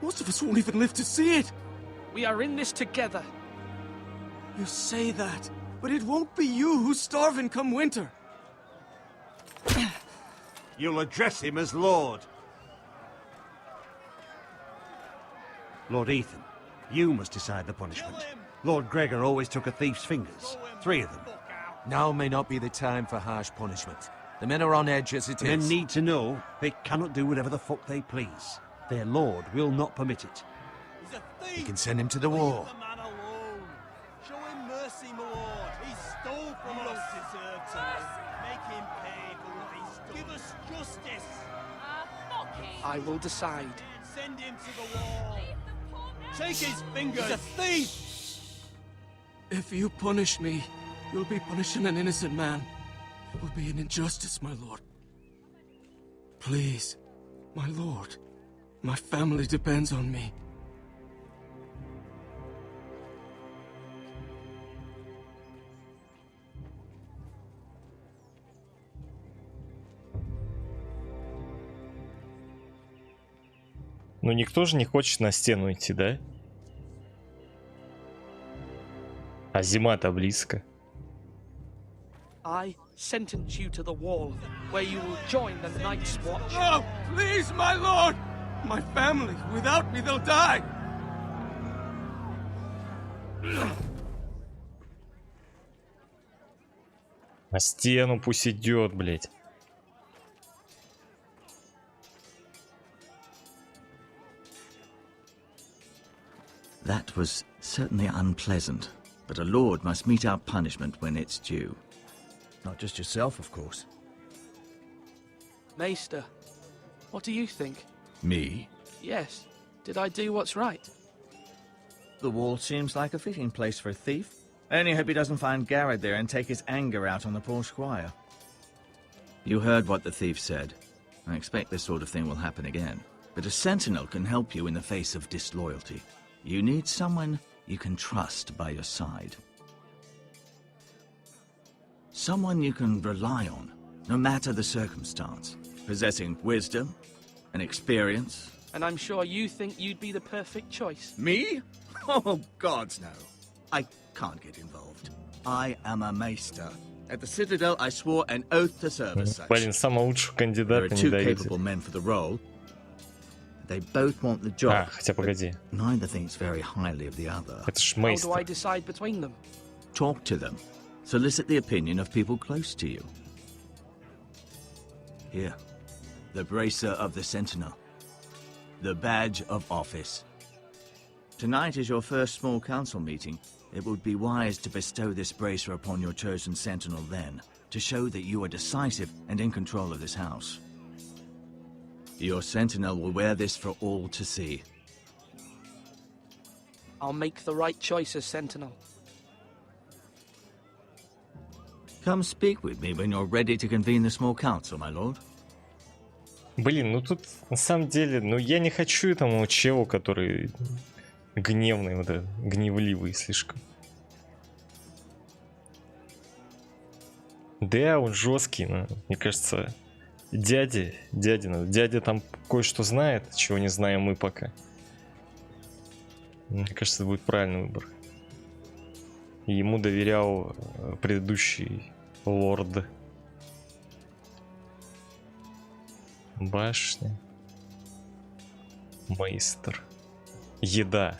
Speaker 15: Most of us won't even live to see it.
Speaker 13: We are in this together.
Speaker 15: You say that, but it won't be you who's starving come winter.
Speaker 14: You'll address him as Lord. Lord Ethan, you must decide the punishment. Lord Gregor always took a thief's fingers. 3 of them.
Speaker 7: Now may not be the time for harsh punishment. The men are on edge as it is.
Speaker 14: The men need to know they cannot do whatever the fuck they please. Their lord will not permit it.
Speaker 7: He's a thief. You can send him to the war.
Speaker 2: Leave the man alone. Show him mercy, my lord. He stole from us. Deserve to live. Make him pay for what he stole. Give us justice.
Speaker 13: I will decide.
Speaker 2: Send him to the wall. Take his fingers. He's a thief.
Speaker 15: If you punish me, you'll be punishing an innocent man. It will be an injustice, my lord. Please, my lord. My family depends on me.
Speaker 1: Ну никто же не хочет на стену идти, да? А зима-то близко.
Speaker 13: I sentence you to the wall, where you will join the Night's Watch.
Speaker 15: No! Please, my lord! My family, without me, they'll die!
Speaker 1: На стену пусть идет, блять.
Speaker 9: That was certainly unpleasant, but a lord must mete out punishment when it's due. Not just yourself, of course.
Speaker 13: Maester, what do you think?
Speaker 9: Me?
Speaker 13: Yes. Did I do what's right?
Speaker 9: The wall seems like a fitting place for a thief. I only hope he doesn't find Garrett there and take his anger out on the poor squire. You heard what the thief said. I expect this sort of thing will happen again. But a sentinel can help you in the face of disloyalty. You need someone you can trust by your side. Someone you can rely on, no matter the circumstance. Possessing wisdom and experience.
Speaker 13: And I'm sure you think you'd be the perfect choice.
Speaker 9: Me? Oh, gods no. I can't get involved. I am a maester. At the Citadel, I swore an oath to serve as such.
Speaker 1: Блин, самого лучшего кандидата не
Speaker 9: There are 2
Speaker 1: даете.
Speaker 9: capable men for the role. They both want the job.
Speaker 1: Хотя погоди.
Speaker 9: Neither thinks very highly of the other.
Speaker 1: Это ж
Speaker 13: How do I
Speaker 1: мейстер.
Speaker 13: decide between them?
Speaker 9: Talk to them. Solicit the opinion of people close to you. Here, the bracer of the Sentinel. The badge of office. Tonight is your first small council meeting. It would be wise to bestow this bracer upon your chosen Sentinel then, to show that you are decisive and in control of this house. Your Sentinel will wear this for all to see.
Speaker 13: I'll make the right choice as Sentinel.
Speaker 9: Come speak with me when you're ready to convene the small council, my lord.
Speaker 1: Блин, ну тут на самом деле, ну я не хочу этому челу, который гневный, вот этот, гневливый слишком. Да, он жесткий, но мне кажется, Дядя там кое-что знает, чего не знаем мы пока. Мне кажется, это будет правильный выбор. Ему доверял предыдущий лорд. Башня. Мейстер. Еда.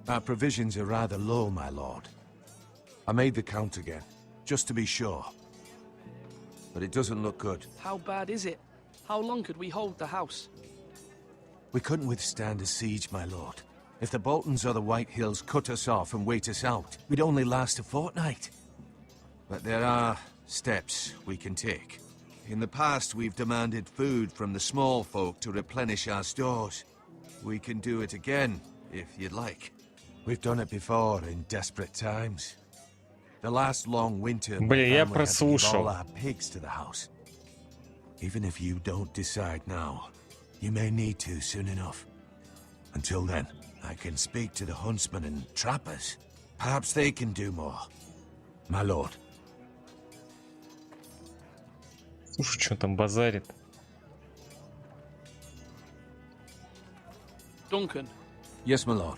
Speaker 7: Our provisions are rather low, my lord. I made the count again, just to be sure. But it doesn't look good.
Speaker 13: How bad is it? How long could we hold the house?
Speaker 7: We couldn't withstand a siege, my lord. If the Boltons or the White Hills cut us off and wait us out, we'd only last a fortnight. But there are steps we can take. In the past, we've demanded food from the small folk to replenish our stores. We can do it again, if you'd like. We've done it before in desperate times. The last long winter, my family had to give all our pigs to the house. Even if you don't decide now, you may need to soon enough. Until then, I can speak to the huntsmen and trappers. Perhaps they can do more. My lord.
Speaker 1: Слушай, что там базарит?
Speaker 13: Duncan.
Speaker 7: Yes, my lord.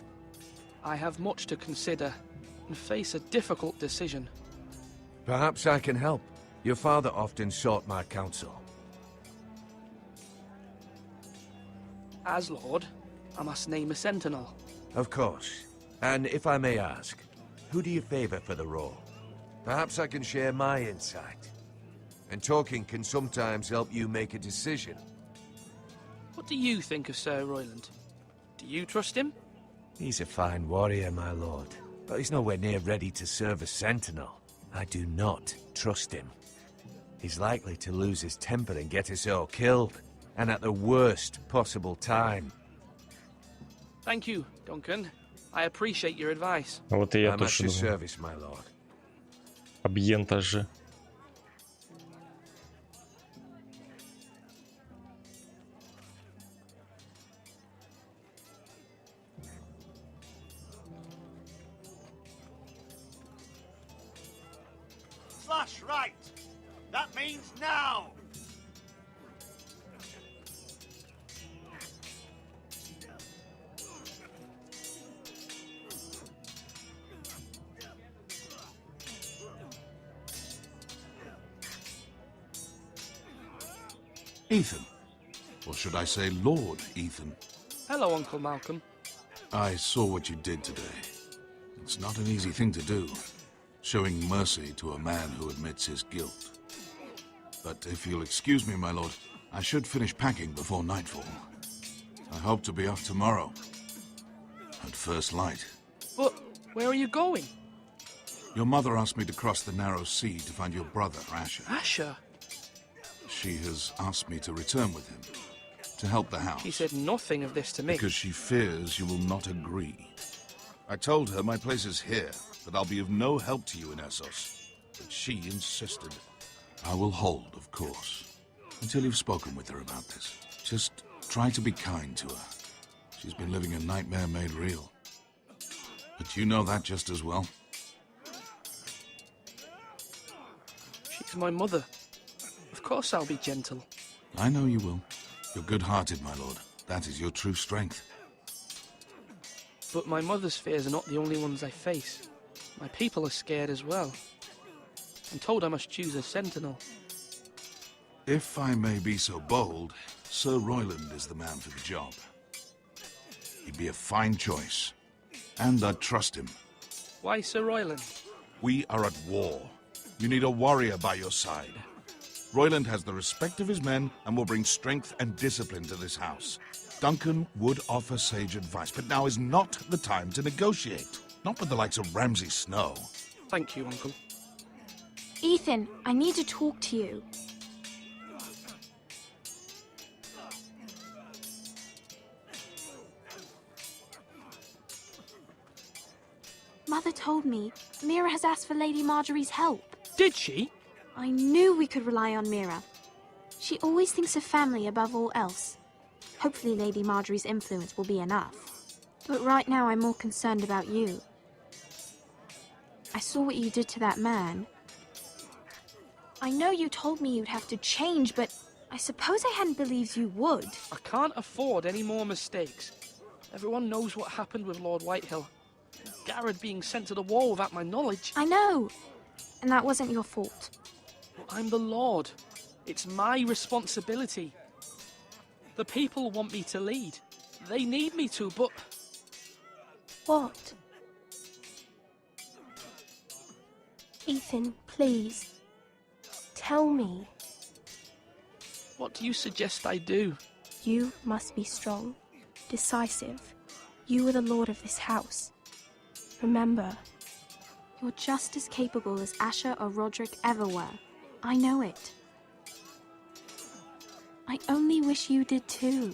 Speaker 13: I have much to consider and face a difficult decision.
Speaker 7: Perhaps I can help. Your father often sought my counsel.
Speaker 13: As Lord, I must name a sentinel.
Speaker 7: Of course. And if I may ask, who do you favor for the role? Perhaps I can share my insight. And talking can sometimes help you make a decision.
Speaker 13: What do you think of Sir Royland? Do you trust him?
Speaker 7: He's a fine warrior, my lord. But he's nowhere near ready to serve as sentinel. I do not trust him. He's likely to lose his temper and get us all killed. And at the worst possible time.
Speaker 13: Thank you, Duncan. I appreciate your advice.
Speaker 1: Вот и я
Speaker 7: I'm at
Speaker 1: тоже
Speaker 7: your
Speaker 1: думаю.
Speaker 7: service, my lord.
Speaker 1: Абьента же.
Speaker 3: Slash right. That means now.
Speaker 6: Ethan. Or should I say Lord Ethan?
Speaker 13: Hello, Uncle Malcolm.
Speaker 6: I saw what you did today. It's not an easy thing to do, showing mercy to a man who admits his guilt. But if you'll excuse me, my lord, I should finish packing before nightfall. I hope to be off tomorrow, at first light.
Speaker 13: But where are you going?
Speaker 6: Your mother asked me to cross the narrow sea to find your brother, Asher.
Speaker 13: Asher?
Speaker 6: She has asked me to return with him, to help the house.
Speaker 13: She said nothing of this to me.
Speaker 6: Because she fears you will not agree. I told her my place is here, that I'll be of no help to you in Essos. But she insisted. I will hold, of course, until you've spoken with her about this. Just try to be kind to her. She's been living a nightmare made real. But you know that just as well.
Speaker 13: She's my mother. Of course I'll be gentle.
Speaker 6: I know you will. You're good-hearted, my lord. That is your true strength.
Speaker 13: But my mother's fears are not the only ones I face. My people are scared as well. I'm told I must choose a sentinel.
Speaker 6: If I may be so bold, Sir Royland is the man for the job. He'd be a fine choice. And I'd trust him.
Speaker 13: Why Sir Royland?
Speaker 6: We are at war. You need a warrior by your side. Royland has the respect of his men and will bring strength and discipline to this house. Duncan would offer sage advice, but now is not the time to negotiate. Not with the likes of Ramsay Snow.
Speaker 13: Thank you, Uncle.
Speaker 11: Ethan, I need to talk to you. Mother told me Mira has asked for Lady Marjorie's help.
Speaker 13: Did she?
Speaker 11: I knew we could rely on Mira. She always thinks of family above all else. Hopefully Lady Marjorie's influence will be enough. But right now I'm more concerned about you. I saw what you did to that man. I know you told me you'd have to change, but I suppose I hadn't believed you would.
Speaker 13: I can't afford any more mistakes. Everyone knows what happened with Lord Whitehill. Garrett being sent to the wall without my knowledge.
Speaker 11: I know. And that wasn't your fault.
Speaker 13: Well, I'm the Lord. It's my responsibility. The people want me to lead. They need me to, but...
Speaker 11: What?
Speaker 21: Ethan, please. Tell me.
Speaker 13: What do you suggest I do?
Speaker 21: You must be strong, decisive. You are the lord of this house. Remember,
Speaker 11: you're just as capable as Asher or Roderick ever were. I know it. I only wish you did too.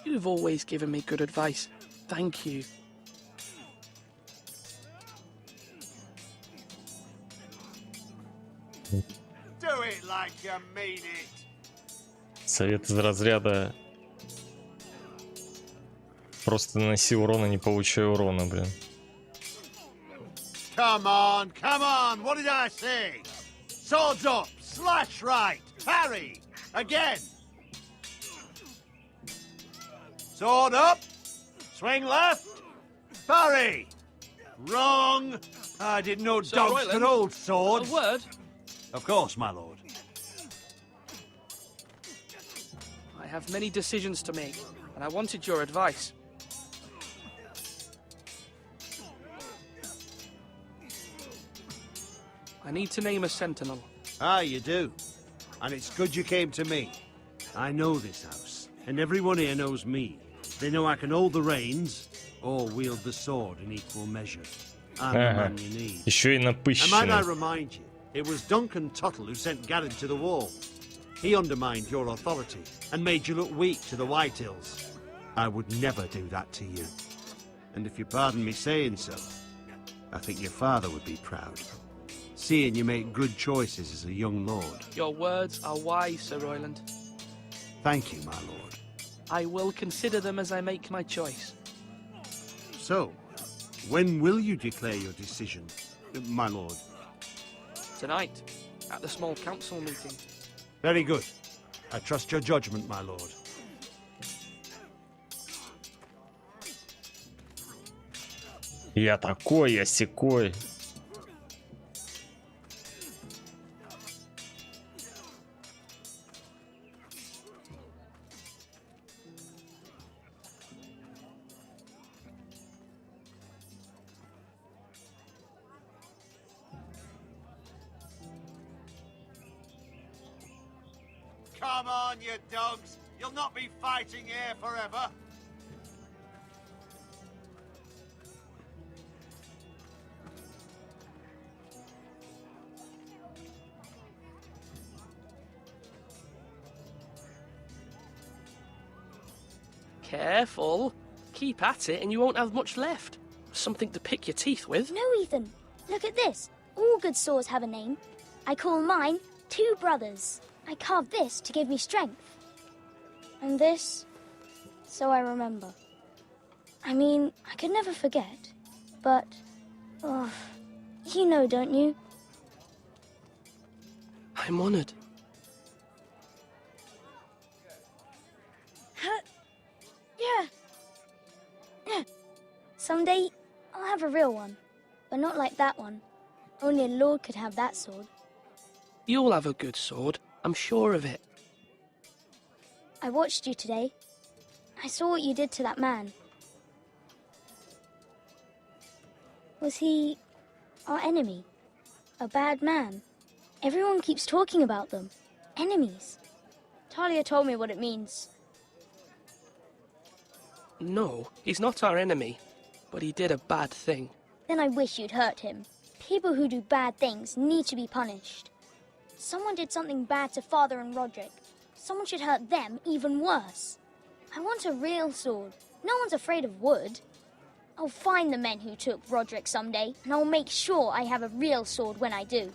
Speaker 13: You've always given me good advice. Thank you.
Speaker 7: Do it like you mean it.
Speaker 1: Совет из разряда просто наноси урона, не получай урона, блин.
Speaker 7: Come on, what did I say? Swords up, slash right, parry, again. Sword up, swing left, parry. Wrong. I didn't know dogs could hold swords.
Speaker 13: A word?
Speaker 7: Of course, my lord.
Speaker 13: I have many decisions to make, and I wanted your advice. I need to name a sentinel.
Speaker 14: Ah, you do. And it's good you came to me. I know this house, and everyone here knows me. They know I can hold the reins, or wield the sword in equal measure. I'm the man you need.
Speaker 1: Еще и
Speaker 14: And might I
Speaker 1: напыщенный.
Speaker 14: remind you, it was Duncan Tuttle who sent Garrett to the wall. He undermined your authority, and made you look weak to the Whitehills. I would never do that to you. And if you pardon me saying so, I think your father would be proud. Seeing you make good choices as a young lord.
Speaker 13: Your words are wise, Sir Royland.
Speaker 14: Thank you, my lord.
Speaker 13: I will consider them as I make my choice.
Speaker 14: So, when will you declare your decision, my lord?
Speaker 13: Tonight, at the small council meeting.
Speaker 14: Very good. I trust your judgment, my lord.
Speaker 1: Я такой, я сякой.
Speaker 7: Come on, you dogs. You'll not be fighting here forever.
Speaker 13: Careful. Keep at it and you won't have much left. Something to pick your teeth with.
Speaker 22: No, Ethan. Look at this. All good swords have a name. I call mine Two Brothers. I carved this to give me strength. And this, so I remember. I mean, I could never forget. But, oh, you know, don't you?
Speaker 13: I'm honored.
Speaker 22: Yeah. Someday, I'll have a real one. But not like that one. Only a lord could have that sword.
Speaker 13: You'll have a good sword. I'm sure of it.
Speaker 22: I watched you today. I saw what you did to that man. Was he our enemy? A bad man? Everyone keeps talking about them. Enemies. Talia told me what it means.
Speaker 13: No, he's not our enemy. But he did a bad thing.
Speaker 22: Then I wish you'd hurt him. People who do bad things need to be punished. Someone did something bad to Father and Roderick. Someone should hurt them even worse. I want a real sword. No one's afraid of wood. I'll find the men who took Roderick someday, and I'll make sure I have a real sword when I do.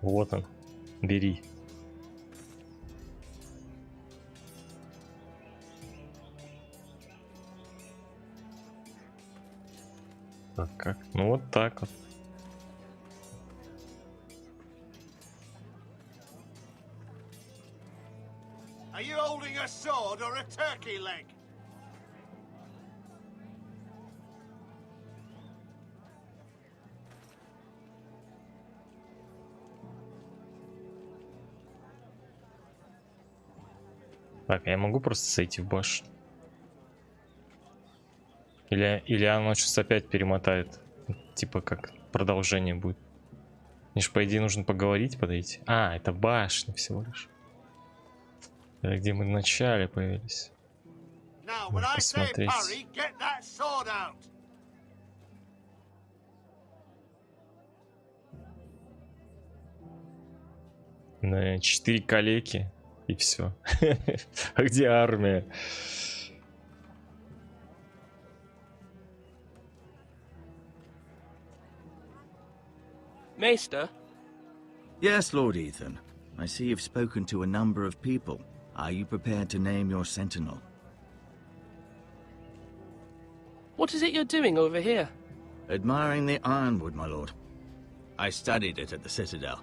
Speaker 1: Вот он. Бери. А как? Ну вот так вот.
Speaker 14: Are you holding a sword or a turkey leg?
Speaker 1: Так, я могу просто сойти в башню? Или оно сейчас опять перемотает? Типа как продолжение будет. Мне ж, по идее, нужно поговорить, подойти. А, это башня всего лишь. Это где мы в начале появились. Посмотреть. На 4 калеки и все. А где армия?
Speaker 13: Maester?
Speaker 9: Yes, Lord Ethan. I see you've spoken to a number of people. Are you prepared to name your sentinel?
Speaker 13: What is it you're doing over here?
Speaker 9: Admiring the ironwood, my lord. I studied it at the Citadel.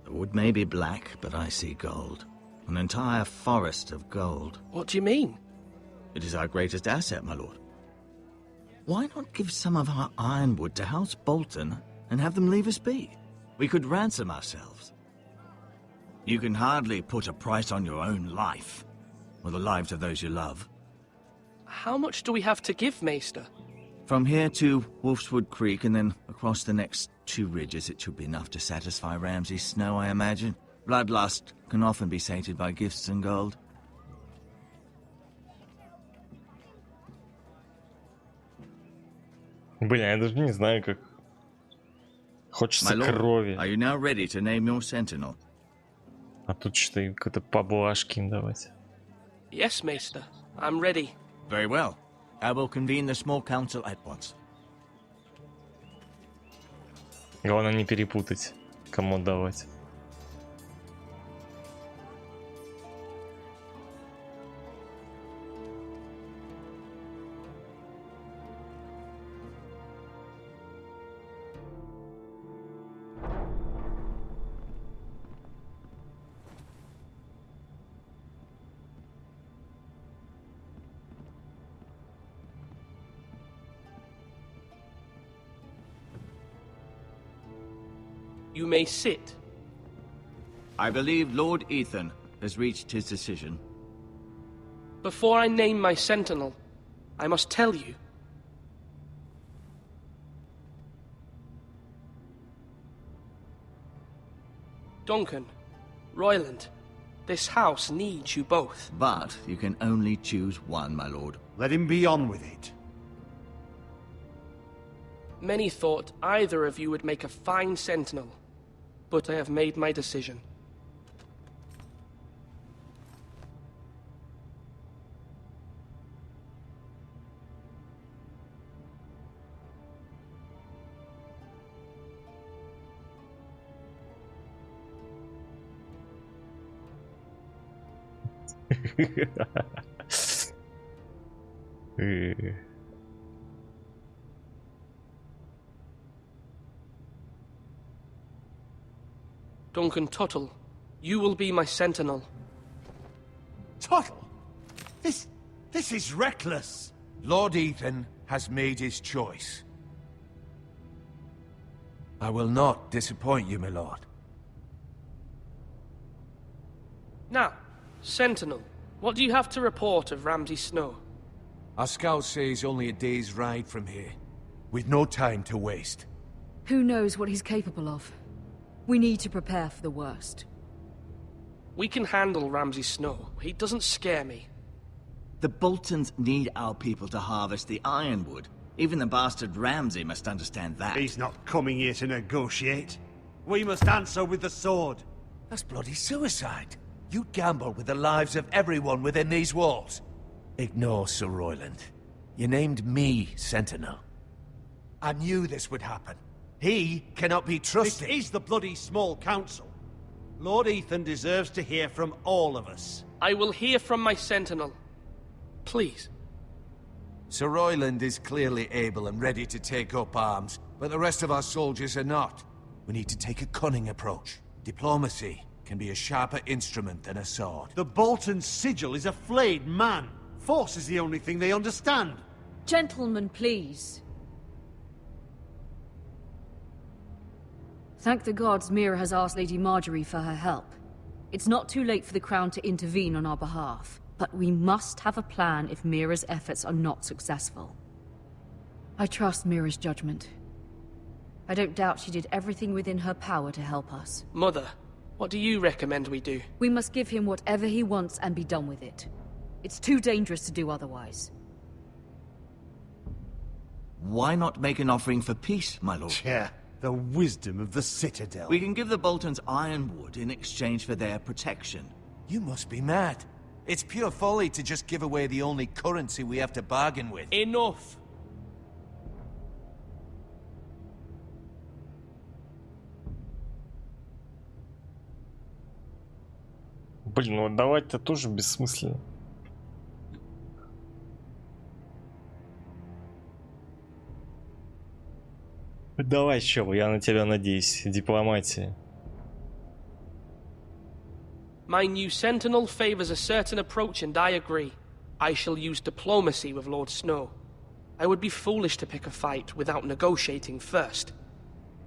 Speaker 9: The wood may be black, but I see gold. An entire forest of gold.
Speaker 13: What do you mean?
Speaker 9: It is our greatest asset, my lord. Why not give some of our ironwood to House Bolton and have them leave us be? We could ransom ourselves. You can hardly put a price on your own life, or the lives of those you love.
Speaker 13: How much do we have to give, Maester?
Speaker 9: From here to Wolfswood Creek and then across the next 2 ridges, it should be enough to satisfy Ramsay Snow, I imagine. Bloodlust can often be sated by gifts and gold.
Speaker 1: Блин, я даже не знаю, как. Хочется крови.
Speaker 9: Are you now ready to name your sentinel?
Speaker 1: А тут что-то какой-то поблажки им давать.
Speaker 13: Yes, Maester. I'm ready.
Speaker 9: Very well. I will convene the small council at once.
Speaker 1: Главное не перепутать, кому давать.
Speaker 13: You may sit.
Speaker 9: I believe Lord Ethan has reached his decision.
Speaker 13: Before I name my sentinel, I must tell you. Duncan, Royland, this house needs you both.
Speaker 9: But you can only choose one, my lord.
Speaker 14: Let him be on with it.
Speaker 13: Many thought either of you would make a fine sentinel, but I have made my decision. Duncan Tuttle, you will be my sentinel.
Speaker 7: Tuttle? This is reckless. Lord Ethan has made his choice. I will not disappoint you, my lord.
Speaker 13: Now, Sentinel, what do you have to report of Ramsay Snow?
Speaker 7: Our scouts say he's only a day's ride from here, with no time to waste.
Speaker 10: Who knows what he's capable of? We need to prepare for the worst.
Speaker 13: We can handle Ramsay Snow. He doesn't scare me.
Speaker 9: The Boltons need our people to harvest the ironwood. Even the bastard Ramsay must understand that.
Speaker 14: He's not coming here to negotiate. We must answer with the sword.
Speaker 7: That's bloody suicide. You gamble with the lives of everyone within these walls. Ignore Sir Royland. You named me Sentinel. I knew this would happen. He cannot be trusted.
Speaker 14: This is the bloody small council. Lord Ethan deserves to hear from all of us.
Speaker 13: I will hear from my sentinel. Please.
Speaker 7: Sir Royland is clearly able and ready to take up arms, but the rest of our soldiers are not. We need to take a cunning approach. Diplomacy can be a sharper instrument than a sword.
Speaker 14: The Bolton's sigil is a flayed man. Force is the only thing they understand.
Speaker 10: Gentlemen, please. Thank the gods Mira has asked Lady Marjorie for her help. It's not too late for the Crown to intervene on our behalf, but we must have a plan if Mira's efforts are not successful. I trust Mira's judgment. I don't doubt she did everything within her power to help us.
Speaker 13: Mother, what do you recommend we do?
Speaker 10: We must give him whatever he wants and be done with it. It's too dangerous to do otherwise.
Speaker 9: Why not make an offering for peace, my lord?
Speaker 14: Yeah, the wisdom of the Citadel.
Speaker 9: We can give the Boltons ironwood in exchange for their protection.
Speaker 7: You must be mad. It's pure folly to just give away the only currency we have to bargain with.
Speaker 13: Enough!
Speaker 1: Блин, ну отдавать-то тоже бессмысленно. Давай, чел, я на тебя надеюсь. Дипломатия.
Speaker 13: My new sentinel favors a certain approach, and I agree. I shall use diplomacy with Lord Snow. I would be foolish to pick a fight without negotiating first.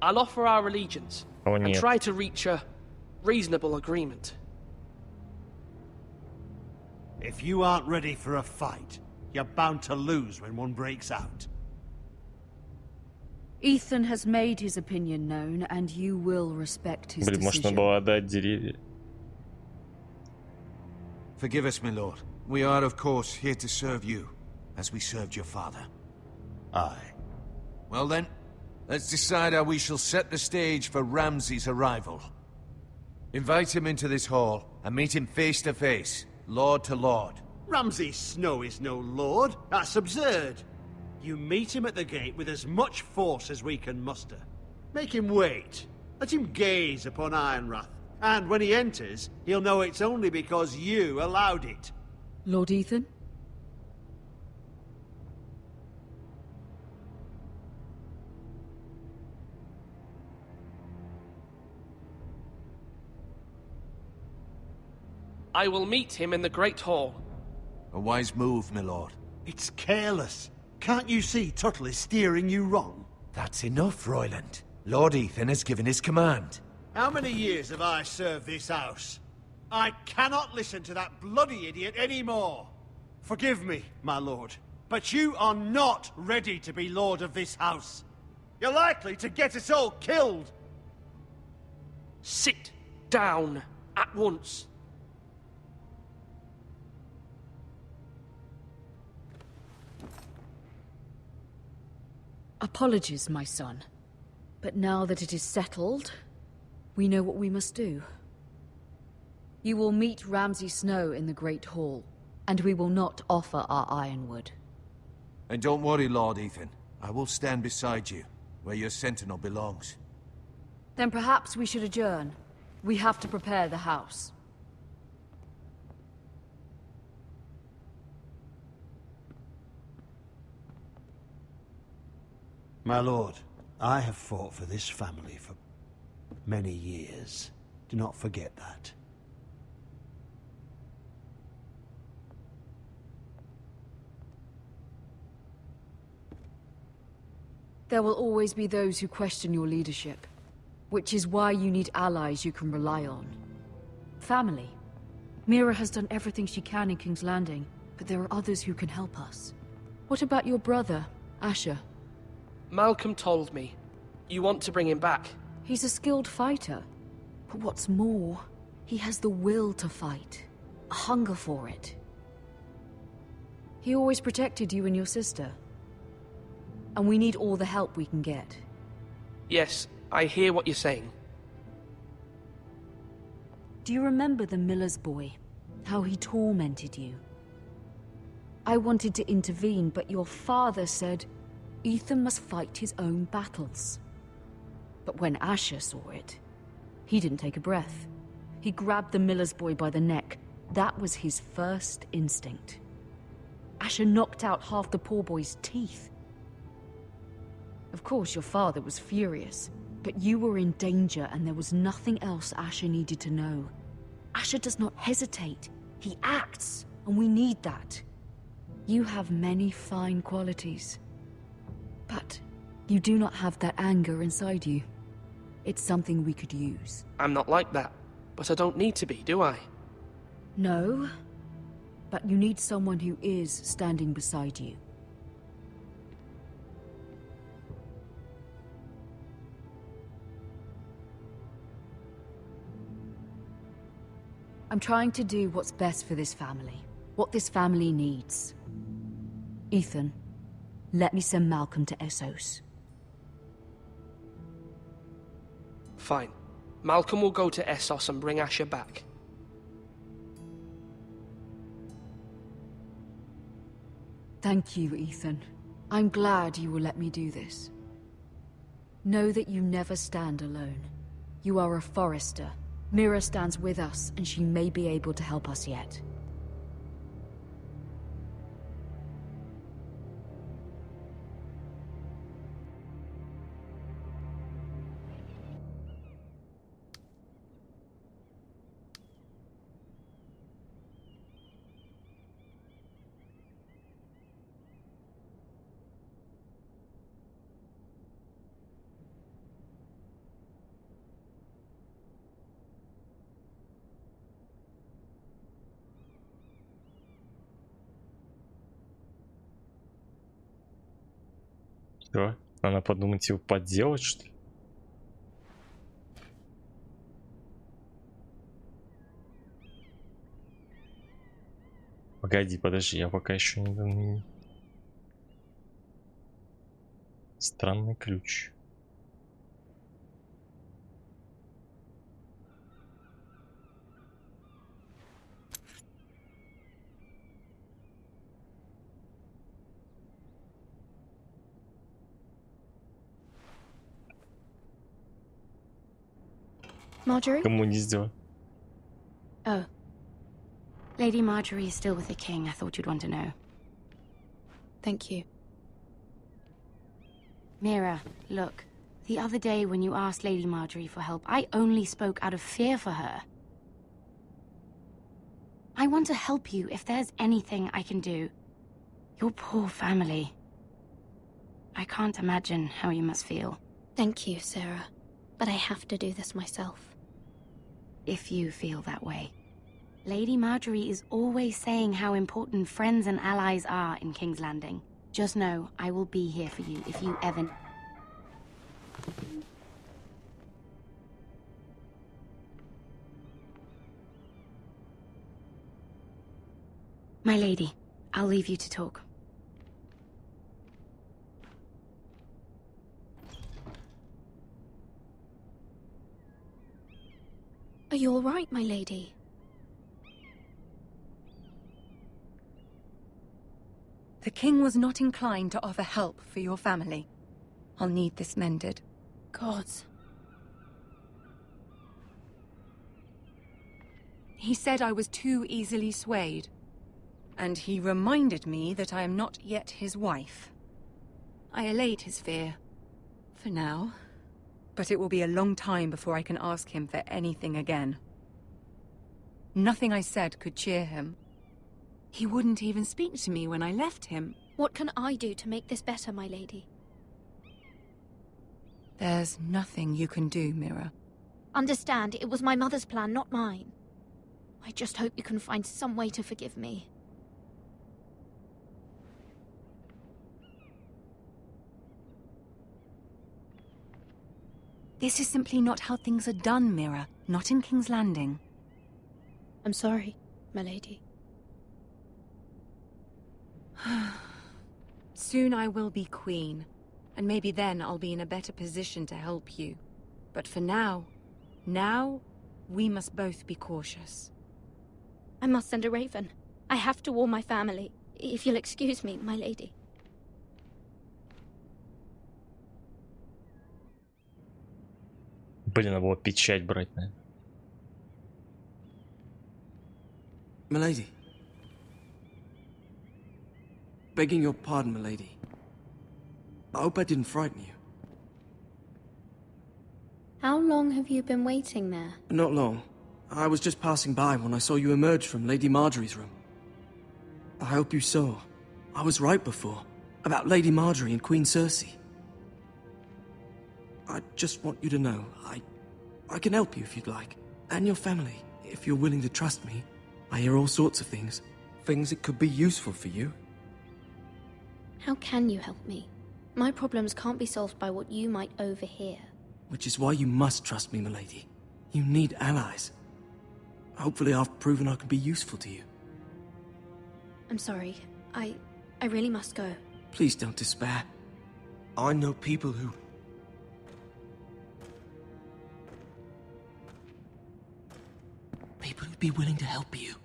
Speaker 13: I'll offer our allegiance and try to reach a reasonable agreement.
Speaker 14: If you aren't ready for a fight, you're bound to lose when one breaks out.
Speaker 10: Ethan has made his opinion known, and you will respect his
Speaker 1: Блин, может, надо было отдать деревья.
Speaker 7: Forgive us, my lord. We are, of course, here to serve you, as we served your father.
Speaker 14: Aye.
Speaker 7: Well then, let's decide how we shall set the stage for Ramsay's arrival. Invite him into this hall, and meet him face to face, lord to lord.
Speaker 14: Ramsay Snow is no lord. That's absurd. You meet him at the gate with as much force as we can muster. Make him wait. Let him gaze upon Ironrath. And when he enters, he'll know it's only because you allowed it.
Speaker 10: Lord Ethan?
Speaker 13: I will meet him in the Great Hall.
Speaker 7: A wise move, my lord.
Speaker 14: It's careless. Can't you see Tuttle is steering you wrong?
Speaker 7: That's enough, Royland. Lord Ethan has given his command.
Speaker 14: How many years have I served this house? I cannot listen to that bloody idiot anymore. Forgive me, my lord, but you are not ready to be lord of this house. You're likely to get us all killed.
Speaker 13: Sit down at once.
Speaker 10: Apologies, my son. But now that it is settled, we know what we must do. You will meet Ramsay Snow in the Great Hall, and we will not offer our ironwood.
Speaker 7: And don't worry, Lord Ethan. I will stand beside you, where your sentinel belongs.
Speaker 10: Then perhaps we should adjourn. We have to prepare the house.
Speaker 14: My lord, I have fought for this family for many years. Do not forget that.
Speaker 10: There will always be those who question your leadership, which is why you need allies you can rely on. Family. Mira has done everything she can in King's Landing, but there are others who can help us. What about your brother, Asher?
Speaker 13: Malcolm told me. You want to bring him back?
Speaker 10: He's a skilled fighter. But what's more, he has the will to fight. A hunger for it. He always protected you and your sister. And we need all the help we can get.
Speaker 13: Yes, I hear what you're saying.
Speaker 10: Do you remember the miller's boy? How he tormented you? I wanted to intervene, but your father said Ethan must fight his own battles. But when Asher saw it, he didn't take a breath. He grabbed the miller's boy by the neck. That was his first instinct. Asher knocked out half the poor boy's teeth. Of course, your father was furious, but you were in danger and there was nothing else Asher needed to know. Asher does not hesitate. He acts, and we need that. You have many fine qualities, but you do not have that anger inside you. It's something we could use.
Speaker 13: I'm not like that, but I don't need to be, do I?
Speaker 10: No, but you need someone who is standing beside you. I'm trying to do what's best for this family, what this family needs. Ethan, let me send Malcolm to Essos.
Speaker 13: Fine. Malcolm will go to Essos and bring Asher back.
Speaker 10: Thank you, Ethan. I'm glad you will let me do this. Know that you never stand alone. You are a Forrester. Mira stands with us, and she may be able to help us yet.
Speaker 1: Что? Она подумать его подделать, что ли? Погоди, подожди, я пока еще не... Странный ключ.
Speaker 11: Marjorie?
Speaker 1: Кому не сделать?
Speaker 16: Oh. Lady Marjorie is still with the king. I thought you'd want to know.
Speaker 10: Thank you.
Speaker 16: Mira, look. The other day when you asked Lady Marjorie for help, I only spoke out of fear for her. I want to help you if there's anything I can do. Your poor family. I can't imagine how you must feel.
Speaker 11: Thank you, Sarah. But I have to do this myself.
Speaker 16: If you feel that way. Lady Marjorie is always saying how important friends and allies are in King's Landing. Just know, I will be here for you if you ever... My lady, I'll leave you to talk.
Speaker 11: Are you all right, my lady?
Speaker 19: The king was not inclined to offer help for your family. I'll need this mended.
Speaker 11: Gods.
Speaker 19: He said I was too easily swayed. And he reminded me that I am not yet his wife. I allayed his fear. For now. But it will be a long time before I can ask him for anything again. Nothing I said could cheer him. He wouldn't even speak to me when I left him.
Speaker 11: What can I do to make this better, my lady?
Speaker 19: There's nothing you can do, Mira.
Speaker 11: Understand, it was my mother's plan, not mine. I just hope you can find some way to forgive me.
Speaker 19: This is simply not how things are done, Mira. Not in King's Landing.
Speaker 11: I'm sorry, my lady.
Speaker 19: Soon I will be queen, and maybe then I'll be in a better position to help you. But for now, we must both be cautious.
Speaker 11: I must send a raven. I have to warn my family. If you'll excuse me, my lady.
Speaker 1: Блин, надо было печать брать, наверное.
Speaker 5: Milady. Begging your pardon, milady. I hope I didn't frighten you.
Speaker 10: How long have you been waiting there?
Speaker 5: Not long. I was just passing by when I saw you emerge from Lady Marjorie's room. I hope you saw. I was right before. About Lady Marjorie and Queen Cersei. I just want you to know, I can help you if you'd like. And your family, if you're willing to trust me. I hear all sorts of things. Things that could be useful for you.
Speaker 10: How can you help me? My problems can't be solved by what you might overhear.
Speaker 5: Which is why you must trust me, milady. You need allies. Hopefully I've proven I can be useful to you.
Speaker 10: I'm sorry. I really must go.
Speaker 5: Please don't despair. I know people who... People who'd be willing to help you.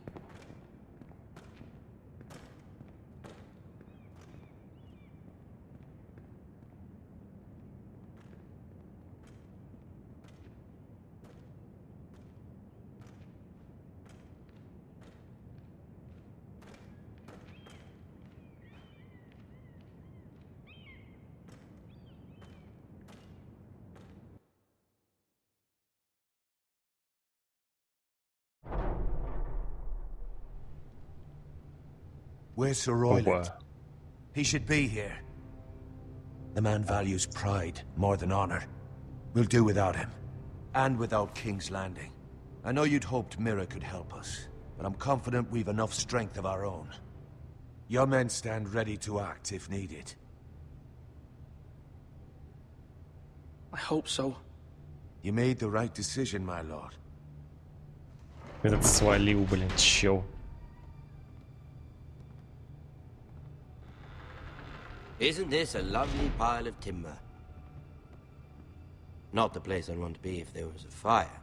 Speaker 7: Where's Sir Royland? He should be here. The man values pride more than honor. We'll do without him. And without King's Landing. I know you'd hoped Mira could help us, but I'm confident we've enough strength of our own. Your men stand ready to act if needed.
Speaker 13: I hope so.
Speaker 7: You made the right decision, my lord.
Speaker 1: Этот свалил, блин, чел.
Speaker 20: Isn't this a lovely pile of timber? Not the place I'd want to be if there was a fire.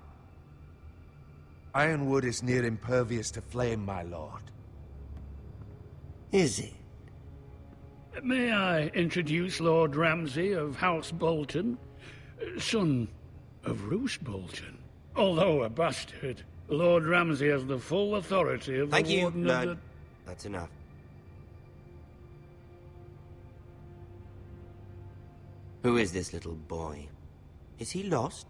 Speaker 7: Ironwood is near impervious to flame, my lord.
Speaker 20: Is it?
Speaker 3: May I introduce Lord Ramsay of House Bolton, son of Roose Bolton. Although a bastard, Lord Ramsay has the full authority of
Speaker 20: Thank
Speaker 3: the
Speaker 20: you,
Speaker 3: Warden
Speaker 20: Lord.
Speaker 3: of the...
Speaker 20: That's enough. Who is this little boy? Is he lost?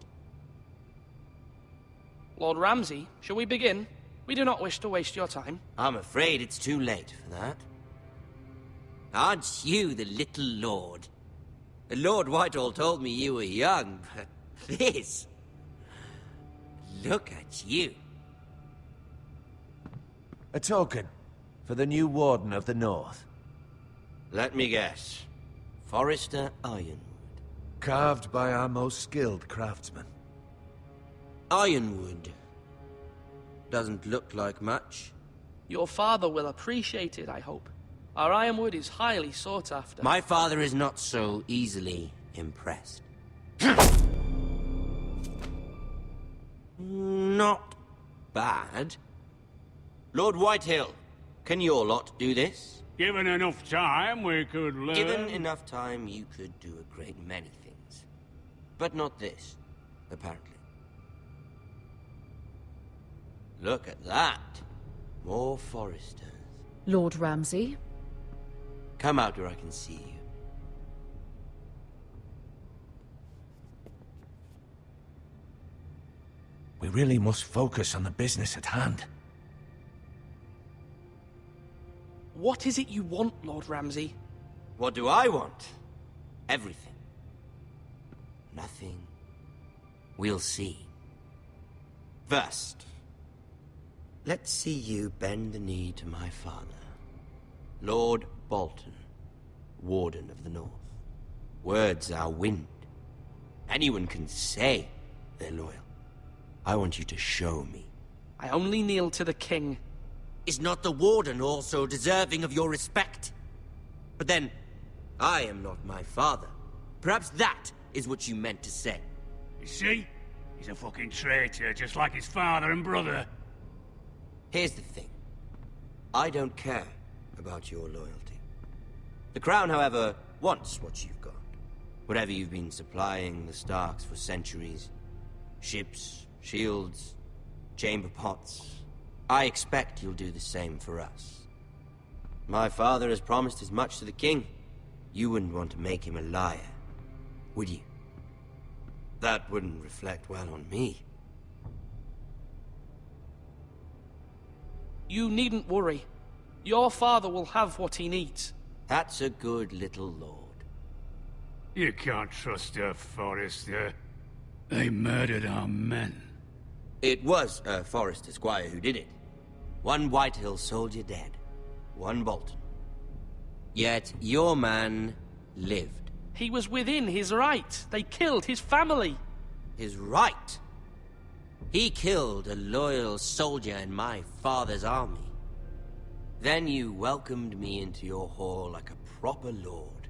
Speaker 13: Lord Ramsay, shall we begin? We do not wish to waste your time.
Speaker 20: I'm afraid it's too late for that. Aren't you the little lord? Lord Whitehall told me you were young, but this... Look at you.
Speaker 7: A token for the new Warden of the North.
Speaker 20: Let me guess. Forrester Ironwood.
Speaker 7: Carved by our most skilled craftsmen.
Speaker 20: Ironwood. Doesn't look like much.
Speaker 13: Your father will appreciate it, I hope. Our ironwood is highly sought after.
Speaker 20: My father is not so easily impressed. Not bad. Lord Whitehill, can your lot do this?
Speaker 3: Given enough time, we could learn...
Speaker 20: Given enough time, you could do a great many things. But not this, apparently. Look at that. More Forresters.
Speaker 10: Lord Ramsay?
Speaker 20: Come out where I can see you.
Speaker 7: We really must focus on the business at hand.
Speaker 13: What is it you want, Lord Ramsay?
Speaker 20: What do I want? Everything. Nothing. We'll see. First, let's see you bend the knee to my father, Lord Bolton, Warden of the North. Words are wind. Anyone can say they're loyal. I want you to show me.
Speaker 13: I only kneel to the king.
Speaker 20: Is not the Warden also deserving of your respect? But then, I am not my father. Perhaps that is what you meant to say.
Speaker 3: You see? He's a fucking traitor, just like his father and brother.
Speaker 20: Here's the thing. I don't care about your loyalty. The Crown, however, wants what you've got. Whatever you've been supplying the Starks for centuries. Ships, shields, chamber pots. I expect you'll do the same for us. My father has promised as much to the king. You wouldn't want to make him a liar, would you? That wouldn't reflect well on me.
Speaker 13: You needn't worry. Your father will have what he needs.
Speaker 20: That's a good little lord.
Speaker 3: You can't trust her, Forrester. They murdered our men.
Speaker 20: It was a Forrester squire who did it. One Whitehill soldier dead. One Bolton. Yet your man lived.
Speaker 13: He was within his right. They killed his family.
Speaker 20: His right? He killed a loyal soldier in my father's army. Then you welcomed me into your hall like a proper lord,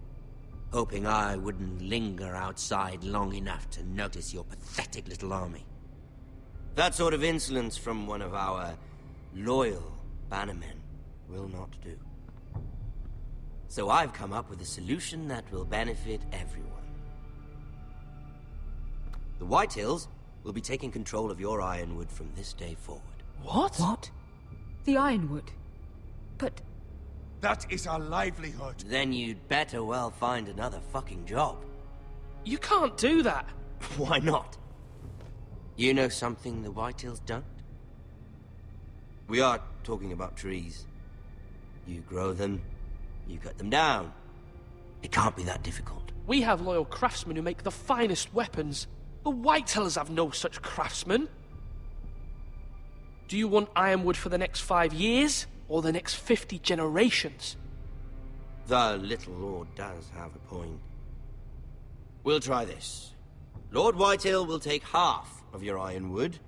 Speaker 20: hoping I wouldn't linger outside long enough to notice your pathetic little army. That sort of insolence from one of our loyal bannermen will not do. So I've come up with a solution that will benefit everyone. The Whitehills will be taking control of your Ironwood from this day forward.
Speaker 10: What? What? The Ironwood? But...
Speaker 7: That is our livelihood.
Speaker 20: Then you'd better well find another fucking job.
Speaker 13: You can't do that.
Speaker 20: Why not? You know something the Whitehills don't? We are talking about trees. You grow them, you cut them down. It can't be that difficult.
Speaker 13: We have loyal craftsmen who make the finest weapons. The Whitehills have no such craftsmen. Do you want Ironwood for the next 5 years, or the next 50 generations?
Speaker 20: The little lord does have a point. We'll try this. Lord Whitehill will take half of your Ironwood,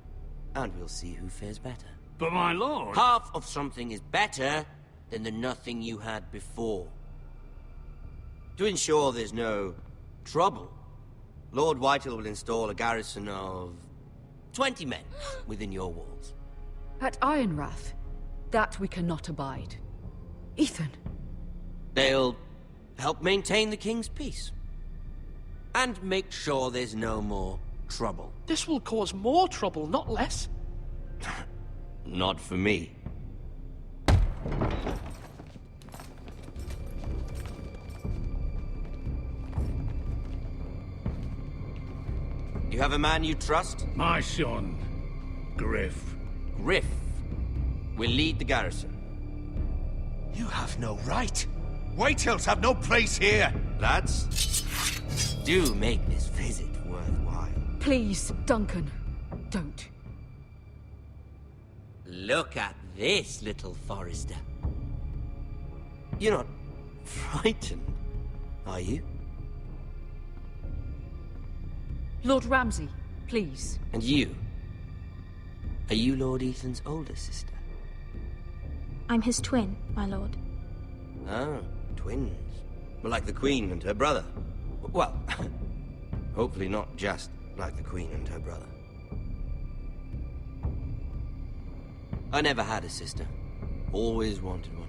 Speaker 20: and we'll see who fares better.
Speaker 3: But my lord...
Speaker 20: Half of something is better than the nothing you had before. To ensure there's no trouble, Lord Whitehill will install a garrison of 20 men within your walls.
Speaker 10: At Ironrath? That we cannot abide. Ethan.
Speaker 20: They'll help maintain the king's peace. And make sure there's no more trouble.
Speaker 13: This will cause more trouble, not less.
Speaker 20: Not for me. You have a man you trust?
Speaker 3: My son, Griff.
Speaker 20: Griff will lead the garrison.
Speaker 7: You have no right. Whitehills have no place here.
Speaker 20: Lads, do make this visit worthwhile.
Speaker 10: Please, Duncan, don't.
Speaker 20: Look at this, little Forrester. You're not frightened, are you?
Speaker 10: Lord Ramsay, please.
Speaker 20: And you? Are you Lord Ethan's older sister?
Speaker 11: I'm his twin, my lord.
Speaker 20: Oh, twins. Well, like the Queen and her brother. Well, hopefully not just like the Queen and her brother. I never had a sister. Always wanted one.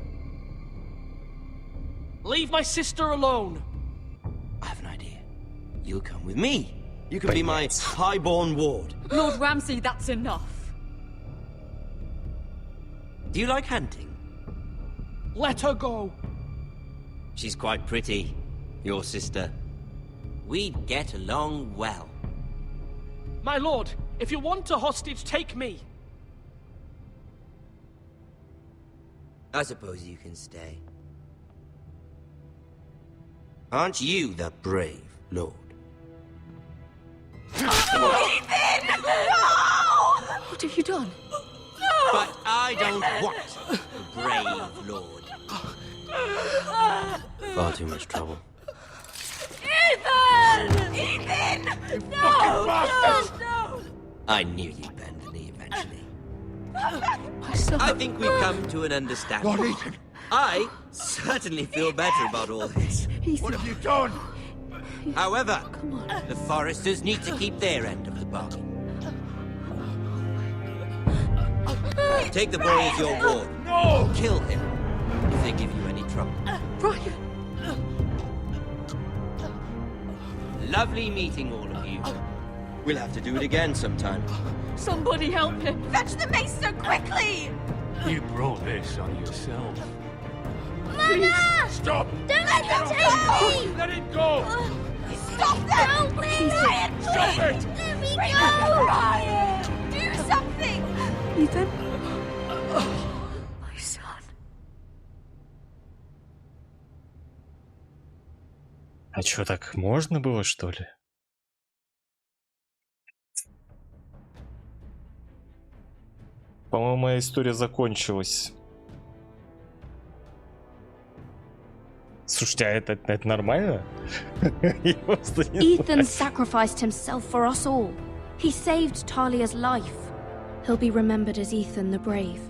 Speaker 13: Leave my sister alone!
Speaker 20: I have an idea. You'll come with me. You can be my highborn ward.
Speaker 10: Lord Ramsay, that's enough.
Speaker 20: Do you like hunting?
Speaker 13: Let her go.
Speaker 20: She's quite pretty, your sister. We'd get along well.
Speaker 13: My lord, if you want a hostage, take me.
Speaker 20: I suppose you can stay. Aren't you the brave lord?
Speaker 12: Ethan! No!
Speaker 10: What have you done?
Speaker 20: But I don't want a brave lord. Far too much trouble.
Speaker 12: Ethan! Ethan! No! No!
Speaker 20: I knew you'd bend the knee eventually.
Speaker 10: My son.
Speaker 20: I think we've come to an understanding.
Speaker 7: Lord Ethan!
Speaker 20: I certainly feel better about all this.
Speaker 10: Ethan.
Speaker 7: What have you done?
Speaker 20: However, the Forresters need to keep their end of the bargain. Take the boy as your ward.
Speaker 7: No!
Speaker 20: Kill him if they give you any trouble.
Speaker 10: Brian!
Speaker 20: Lovely meeting all of you. We'll have to do it again sometime.
Speaker 10: Somebody help him!
Speaker 12: Fetch the mace so quickly!
Speaker 3: You brought this on yourself.
Speaker 22: Mother!
Speaker 2: Stop!
Speaker 22: Don't let them take me!
Speaker 2: Let it go!
Speaker 22: Stop them! No, please! Ryan,
Speaker 2: Stop it!
Speaker 22: Let me go!
Speaker 12: Ryan! Do something!
Speaker 16: Ethan?
Speaker 12: My son.
Speaker 1: А чё, так можно было, что ли? По-моему, моя история закончилась. Слушайте, а это нормально?
Speaker 12: Ethan sacrificed himself for us all. He saved Talia's life. He'll be remembered as Ethan the Brave.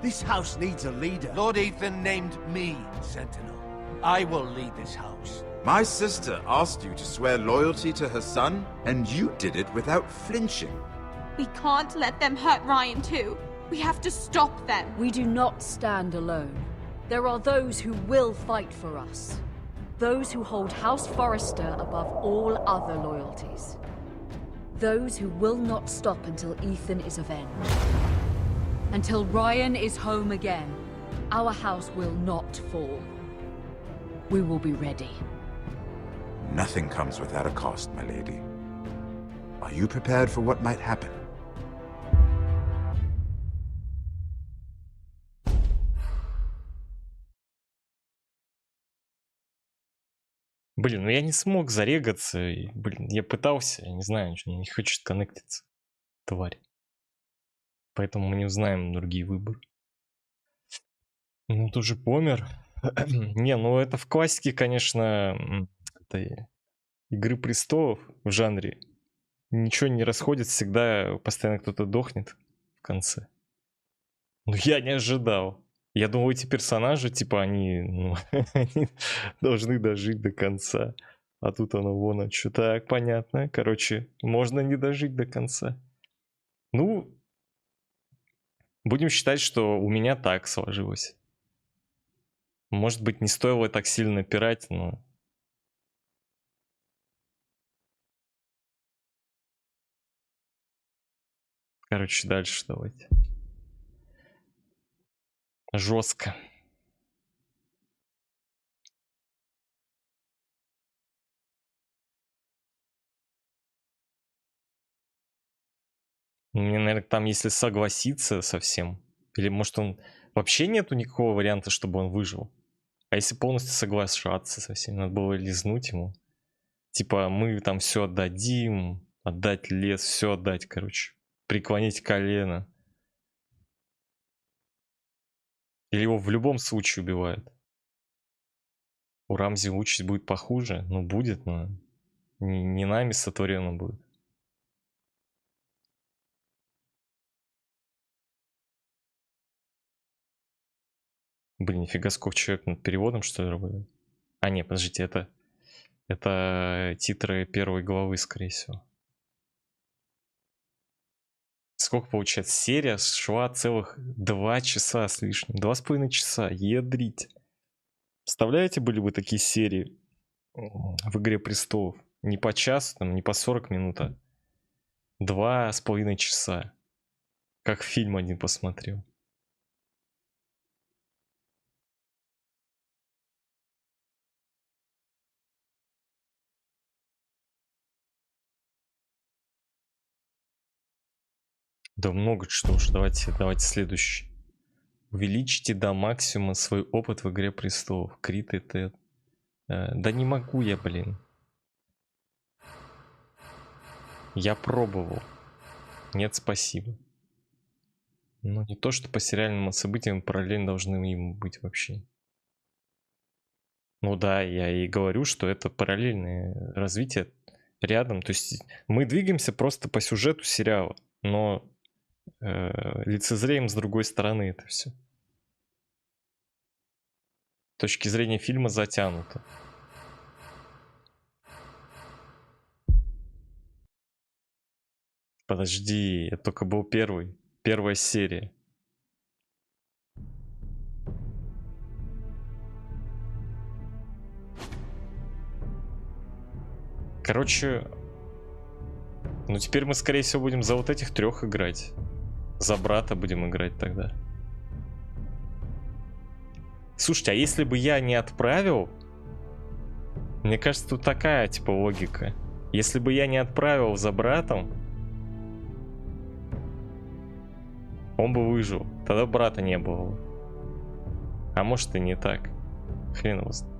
Speaker 7: This house needs a leader. Lord Ethan named me Sentinel. I will lead this house.
Speaker 17: My sister asked you to swear loyalty to her son, and you did it without flinching.
Speaker 4: We can't let them hurt Ryan too. We have to stop them.
Speaker 10: We do not stand alone. There are those who will fight for us. Those who hold House Forrester above all other loyalties. Those who will not stop until Ethan is avenged. Until Ryan is home again, our house will not fall. We will be ready.
Speaker 17: Nothing comes without a cost, my lady. Are you prepared for what might happen?
Speaker 1: Блин, ну я не смог зарегаться. Блин, я пытался, я не знаю, не хочет коннектиться. Тварь. Поэтому мы не узнаем другие выборы. Ну, тоже помер. Не, ну это в классике, конечно, это Игры престолов в жанре. Ничего не расходится, всегда постоянно кто-то дохнет в конце. Но я не ожидал. Я думал, эти персонажи, типа, они должны дожить до конца. А тут оно вон, а что так, понятно. Короче, можно не дожить до конца. Ну, будем считать, что у меня так сложилось. Может быть, не стоило так сильно напирать, но... Короче, дальше давайте. Жестко. Мне, наверное, там, если согласиться совсем, или может он вообще нету никакого варианта, чтобы он выжил. А если полностью соглашаться совсем, надо было лизнуть ему. Типа, мы там все отдадим, отдать лес, все отдать, короче. Преклонить колено. Или его в любом случае убивают. У Рамзи участь будет похуже. Ну, будет, но не нами сотворено будет. Блин, нифига сколько человек над переводом, что ли, работает? А, нет, подождите, это титры первой главы, скорее всего. Сколько получается? Серия шла целых 2 часа с лишним. 2,5 часа. Ядрить. Представляете, были бы такие серии в Игре престолов? Не по часу, там, не по 40 минут, а 2,5 часа. Как фильм один посмотрел. Да много что уж. Давайте следующий. Увеличьте до максимума свой опыт в Игре престолов. Крит и Тед. Да не могу я, блин. Я пробовал. Нет, спасибо. Ну, не то, что по сериальным событиям параллельно должны им быть вообще. Ну да, я и говорю, что это параллельное развитие рядом. То есть мы двигаемся просто по сюжету сериала, но лицезреем с другой стороны это все. С точки зрения фильма затянуто. Подожди, это только был первая серия. Короче, ну теперь мы, скорее всего, будем за вот этих 3 играть. За брата будем играть тогда. Слушайте, а если бы я не отправил... Мне кажется, тут такая, типа, логика. Если бы я не отправил за братом, он бы выжил. Тогда брата не было. А может и не так. Хрен его знает.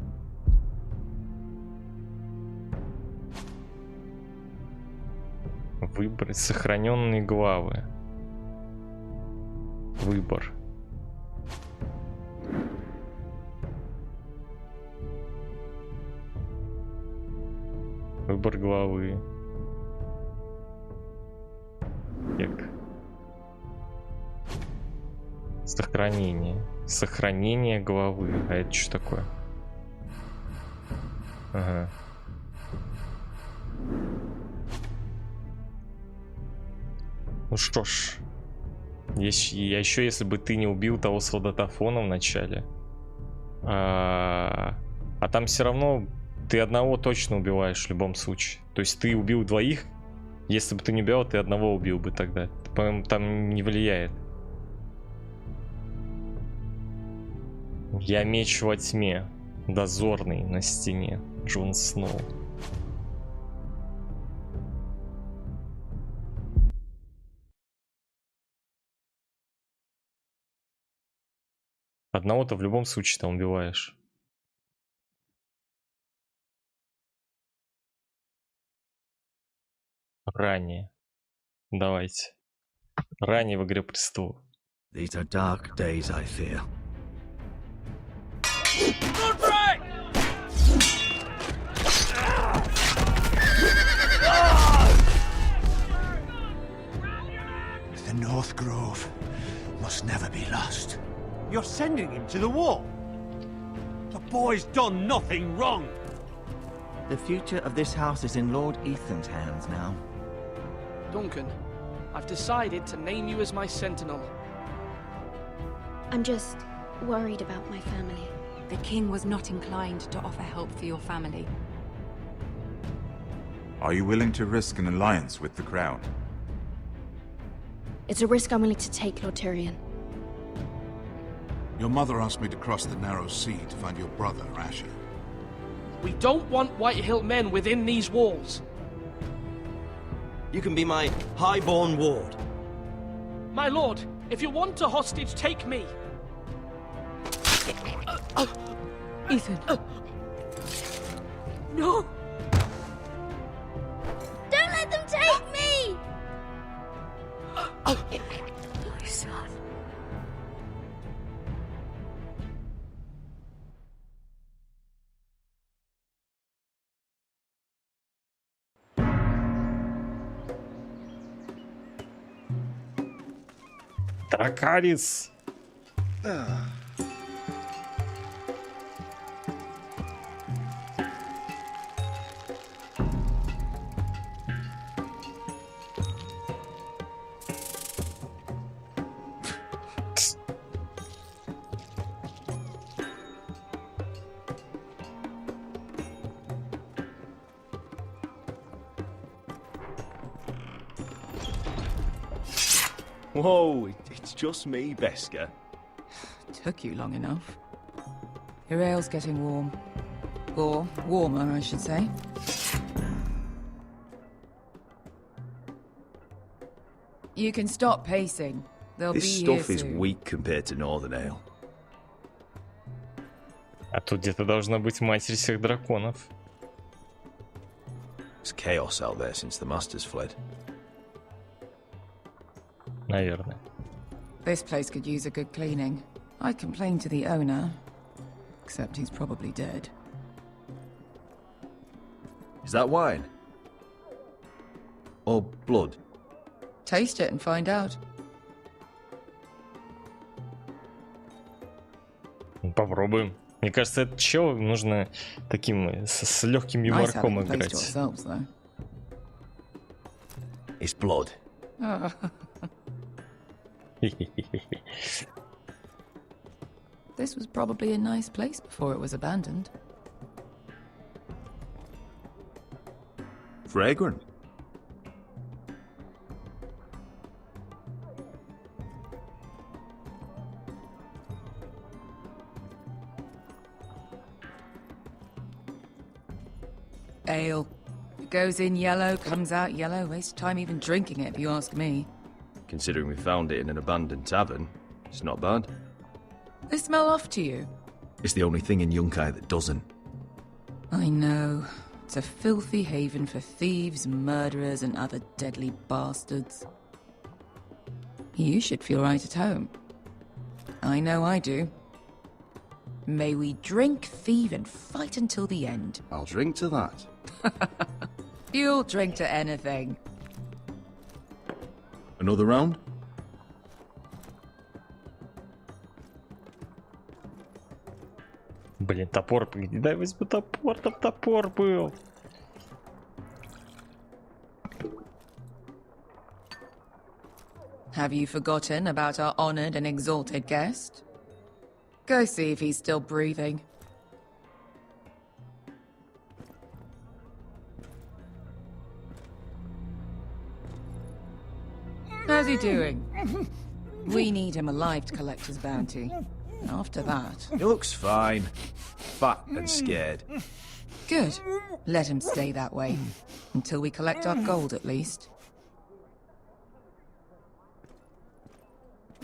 Speaker 1: Выбрать сохраненные главы. Выбор. Выбор главы. Так. Сохранение. Сохранение главы. А это что такое? Ага. Ну что ж. Еще если бы ты не убил того солдатофона в начале. А там все равно ты одного точно убиваешь в любом случае. То есть ты убил двоих. Если бы ты не убил, ты одного убил бы тогда. По-моему, там не влияет. Я меч во тьме. Дозорный на стене. Джон Сноу. Одного-то в любом случае там убиваешь. Ранее. Давайте. Ранее в Игре Престолов.
Speaker 9: These are dark days, I fear.
Speaker 7: The North Grove must never be lost.
Speaker 14: You're sending him to the wall? The boy's done nothing wrong.
Speaker 9: The future of this house is in Lord Ethan's hands now.
Speaker 13: Duncan, I've decided to name you as my sentinel.
Speaker 10: I'm just worried about my family.
Speaker 16: The king was not inclined to offer help for your family.
Speaker 17: Are you willing to risk an alliance with the crown?
Speaker 10: It's a risk I'm willing to take, Lord Tyrion.
Speaker 6: Your mother asked me to cross the narrow sea to find your brother, Asher.
Speaker 13: We don't want Whitehill men within these walls.
Speaker 20: You can be my highborn ward.
Speaker 13: My lord, if you want a hostage, take me.
Speaker 10: Ethan.
Speaker 13: No!
Speaker 22: Don't let them take me!
Speaker 10: My son.
Speaker 1: Дракарис.
Speaker 8: Whoa, it's just me, Beska.
Speaker 18: Took you long enough. Your ale's getting warm. Or warmer, I should say. You can stop pacing. They'll
Speaker 8: This
Speaker 18: be
Speaker 8: stuff
Speaker 18: here
Speaker 8: is
Speaker 18: soon.
Speaker 8: weak compared to Northern Ale.
Speaker 1: А тут где-то должна быть матерь всех драконов.
Speaker 8: It's chaos out there since the Masters fled.
Speaker 1: Наверное.
Speaker 18: This place could use a good cleaning. I complained to the owner, except he's probably dead.
Speaker 8: Is that wine? Or blood?
Speaker 18: Taste it and find out.
Speaker 1: Попробуем. Мне кажется, этот чел нужно таким с легким юморком играть.
Speaker 8: It's blood.
Speaker 18: This was probably a nice place before it was abandoned.
Speaker 8: Fragrant.
Speaker 18: Ale. It goes in yellow, comes out yellow. Waste time even drinking it, if you ask me.
Speaker 8: Considering we found it in an abandoned tavern, it's not bad.
Speaker 18: They smell off to you?
Speaker 8: It's the only thing in Yunkai that doesn't.
Speaker 18: I know. It's a filthy haven for thieves, murderers, and other deadly bastards. You should feel right at home. I know I do. May we drink, thieve, and fight until the end.
Speaker 8: I'll drink to that.
Speaker 18: You'll drink to anything.
Speaker 8: Another round?
Speaker 1: Блин, топор, дай возьму топор, там топор был.
Speaker 18: Have you forgotten about our honored and exalted guest? Go see if he's still breathing. How's he doing? We need him alive to collect his bounty. After that...
Speaker 8: He looks fine. Fat and scared.
Speaker 18: Good. Let him stay that way. Until we collect our gold, at least.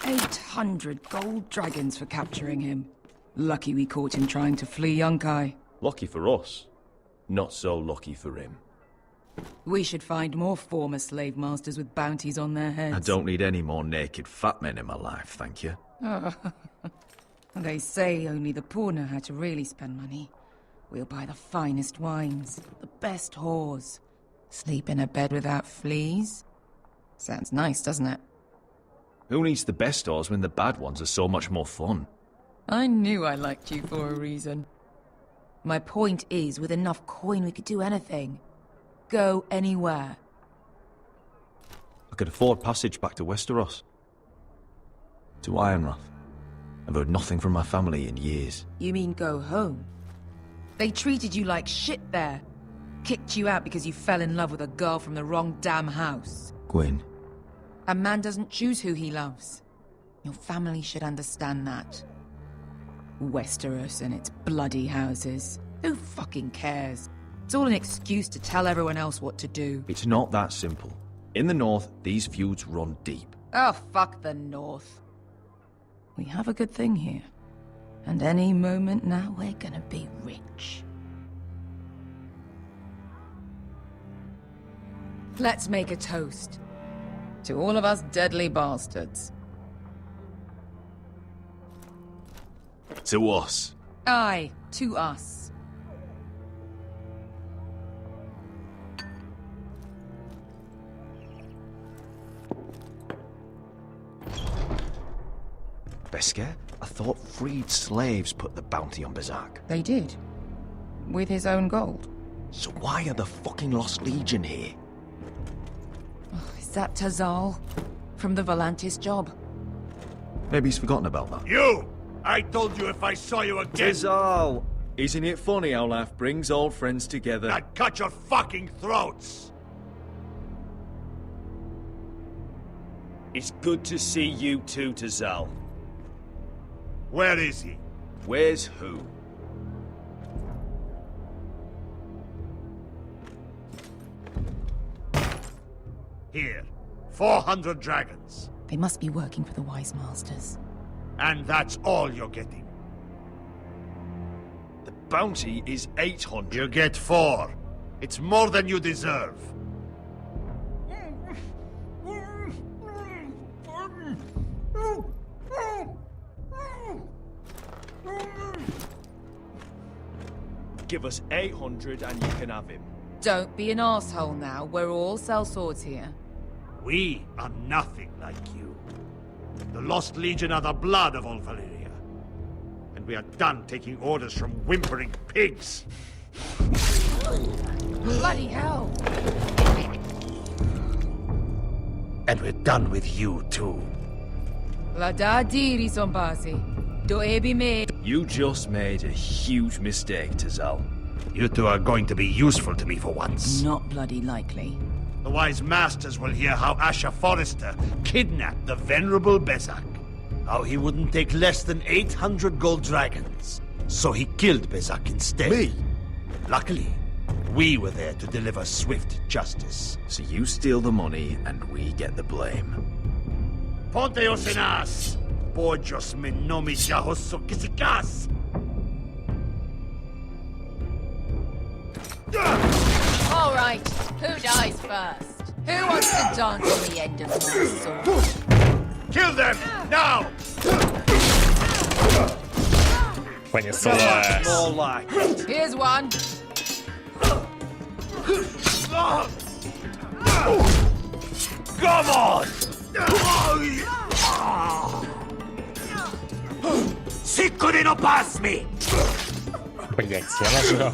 Speaker 18: 800 gold dragons for capturing him. Lucky we caught him trying to flee Yunkai.
Speaker 8: Lucky for us. Not so lucky for him.
Speaker 18: We should find more former slave masters with bounties on their heads.
Speaker 8: I don't need any more naked fat men in my life, thank you.
Speaker 18: They say only the poor know how to really spend money. We'll buy the finest wines, the best whores. Sleep in a bed without fleas. Sounds nice, doesn't it?
Speaker 8: Who needs the best whores when the bad ones are so much more fun?
Speaker 18: I knew I liked you for a reason. My point is, with enough coin we could do anything. Go anywhere.
Speaker 8: I could afford passage back to Westeros. To Ironrath. I've heard nothing from my family in years.
Speaker 18: You mean go home? They treated you like shit there. Kicked you out because you fell in love with a girl from the wrong damn house.
Speaker 8: Gwyn.
Speaker 18: A man doesn't choose who he loves. Your family should understand that. Westeros and its bloody houses. Who fucking cares? It's all an excuse to tell everyone else what to do.
Speaker 8: It's not that simple. In the north, these feuds run deep.
Speaker 18: Oh, fuck the north. We have a good thing here. And any moment now, we're gonna be rich. Let's make a toast. To all of us deadly bastards.
Speaker 8: To us.
Speaker 18: Aye, to us.
Speaker 8: Besker? I thought freed slaves put the bounty on Berserk.
Speaker 18: They did. With his own gold.
Speaker 8: So why are the fucking Lost Legion here?
Speaker 18: Oh, is that Tazal? From the Volantis job?
Speaker 8: Maybe he's forgotten about that.
Speaker 7: You! I told you if I saw you again...
Speaker 8: Tazal! Isn't it funny how life brings old friends together?
Speaker 7: I'd cut your fucking throats!
Speaker 8: It's good to see you too, Tazal.
Speaker 7: Where is he?
Speaker 8: Where's who?
Speaker 7: Here. 400 dragons.
Speaker 18: They must be working for the Wise Masters.
Speaker 7: And that's all you're getting.
Speaker 8: The bounty is 800.
Speaker 7: You get 4. It's more than you deserve.
Speaker 8: Give us 800 and you can have him.
Speaker 18: Don't be an asshole now. We're all sellswords here.
Speaker 7: We are nothing like you. The Lost Legion are the blood of all Valyria. And we are done taking orders from whimpering pigs.
Speaker 18: Bloody hell!
Speaker 7: And we're done with you too.
Speaker 18: Ladadiri Zombasi. Do ebi me.
Speaker 8: You just made a huge mistake, Tazal.
Speaker 7: You two are going to be useful to me for once.
Speaker 18: Not bloody likely.
Speaker 7: The Wise Masters will hear how Asher Forrester kidnapped the venerable Bezzak. How he wouldn't take less than 800 gold dragons. So he killed Bezzak instead.
Speaker 8: Me?
Speaker 7: Luckily,
Speaker 15: We were there to deliver swift justice.
Speaker 8: So you steal the money and we get the blame.
Speaker 15: Ponteos en as! Pollos me nomi jahoso kisikas!
Speaker 18: All right, who dies first? Who wants to dance on the end of my sword?
Speaker 15: Kill them now!
Speaker 1: Понеслась.
Speaker 15: More like it.
Speaker 18: Here's one.
Speaker 15: Come on! Sicuri no pass me!
Speaker 1: Блять, я нажал.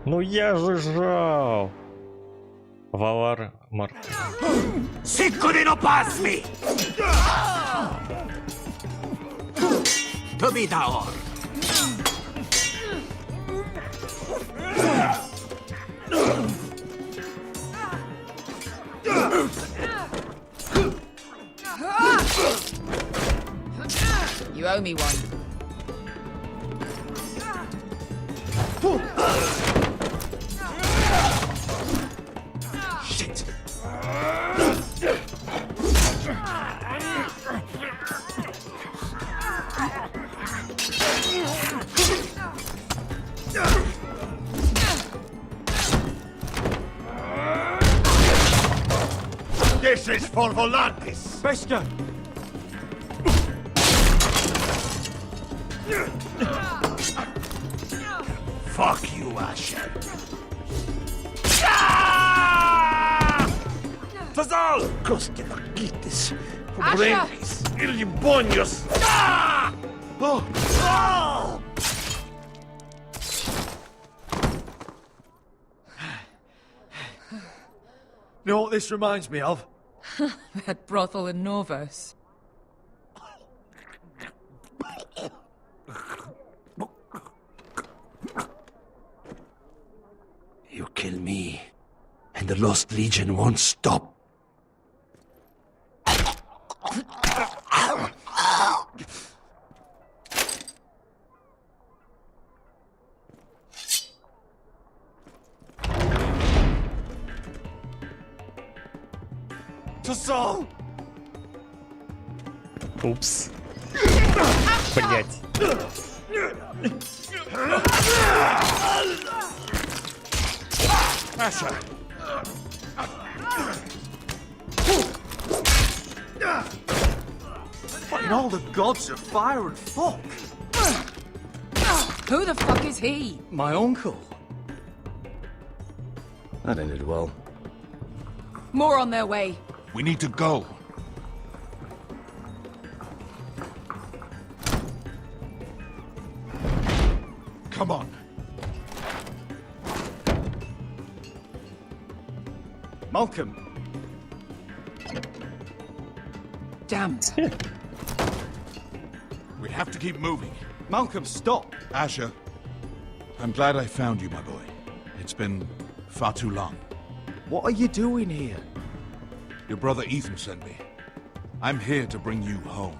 Speaker 1: Ну я же жал. Валар Марк.
Speaker 15: Sicuri no pass me! Domidaor!
Speaker 18: You owe me one.
Speaker 15: Shit! This is for Volantis!
Speaker 14: Bester!
Speaker 15: Fuck you, Asher! Tazal! Coste la quites! Brembis! Ilibonios! Oh! Oh!
Speaker 14: You know what this reminds me of?
Speaker 18: That brothel in Novos.
Speaker 15: You kill me, and the Lost Legion won't stop.
Speaker 14: Tassal!
Speaker 1: Упс. Блять.
Speaker 15: Asher!
Speaker 14: Fucking all the gods of fire and fuck!
Speaker 18: Who the fuck is he?
Speaker 14: My uncle.
Speaker 8: That ended well.
Speaker 18: More on their way.
Speaker 6: We need to go.
Speaker 15: Come on.
Speaker 14: Malcolm.
Speaker 18: Damn.
Speaker 6: We have to keep moving.
Speaker 14: Malcolm, stop!
Speaker 6: Asher, I'm glad I found you, my boy. It's been far too long.
Speaker 14: What are you doing here?
Speaker 6: Your brother Ethan sent me. I'm here to bring you home.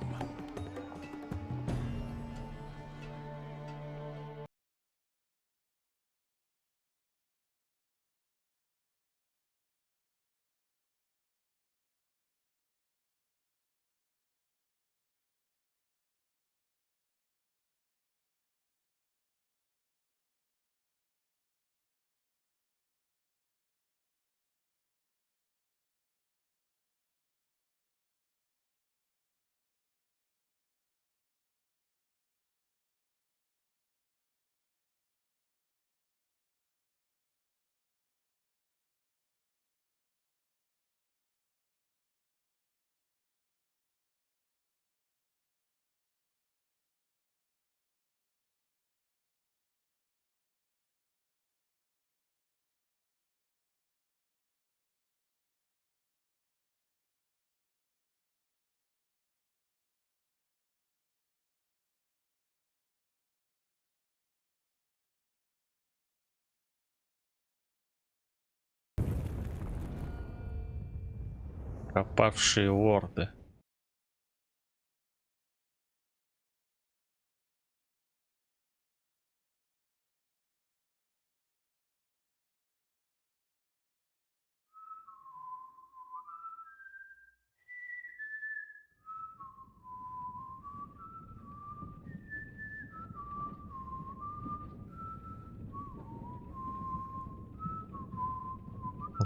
Speaker 1: Пропавшие лорды.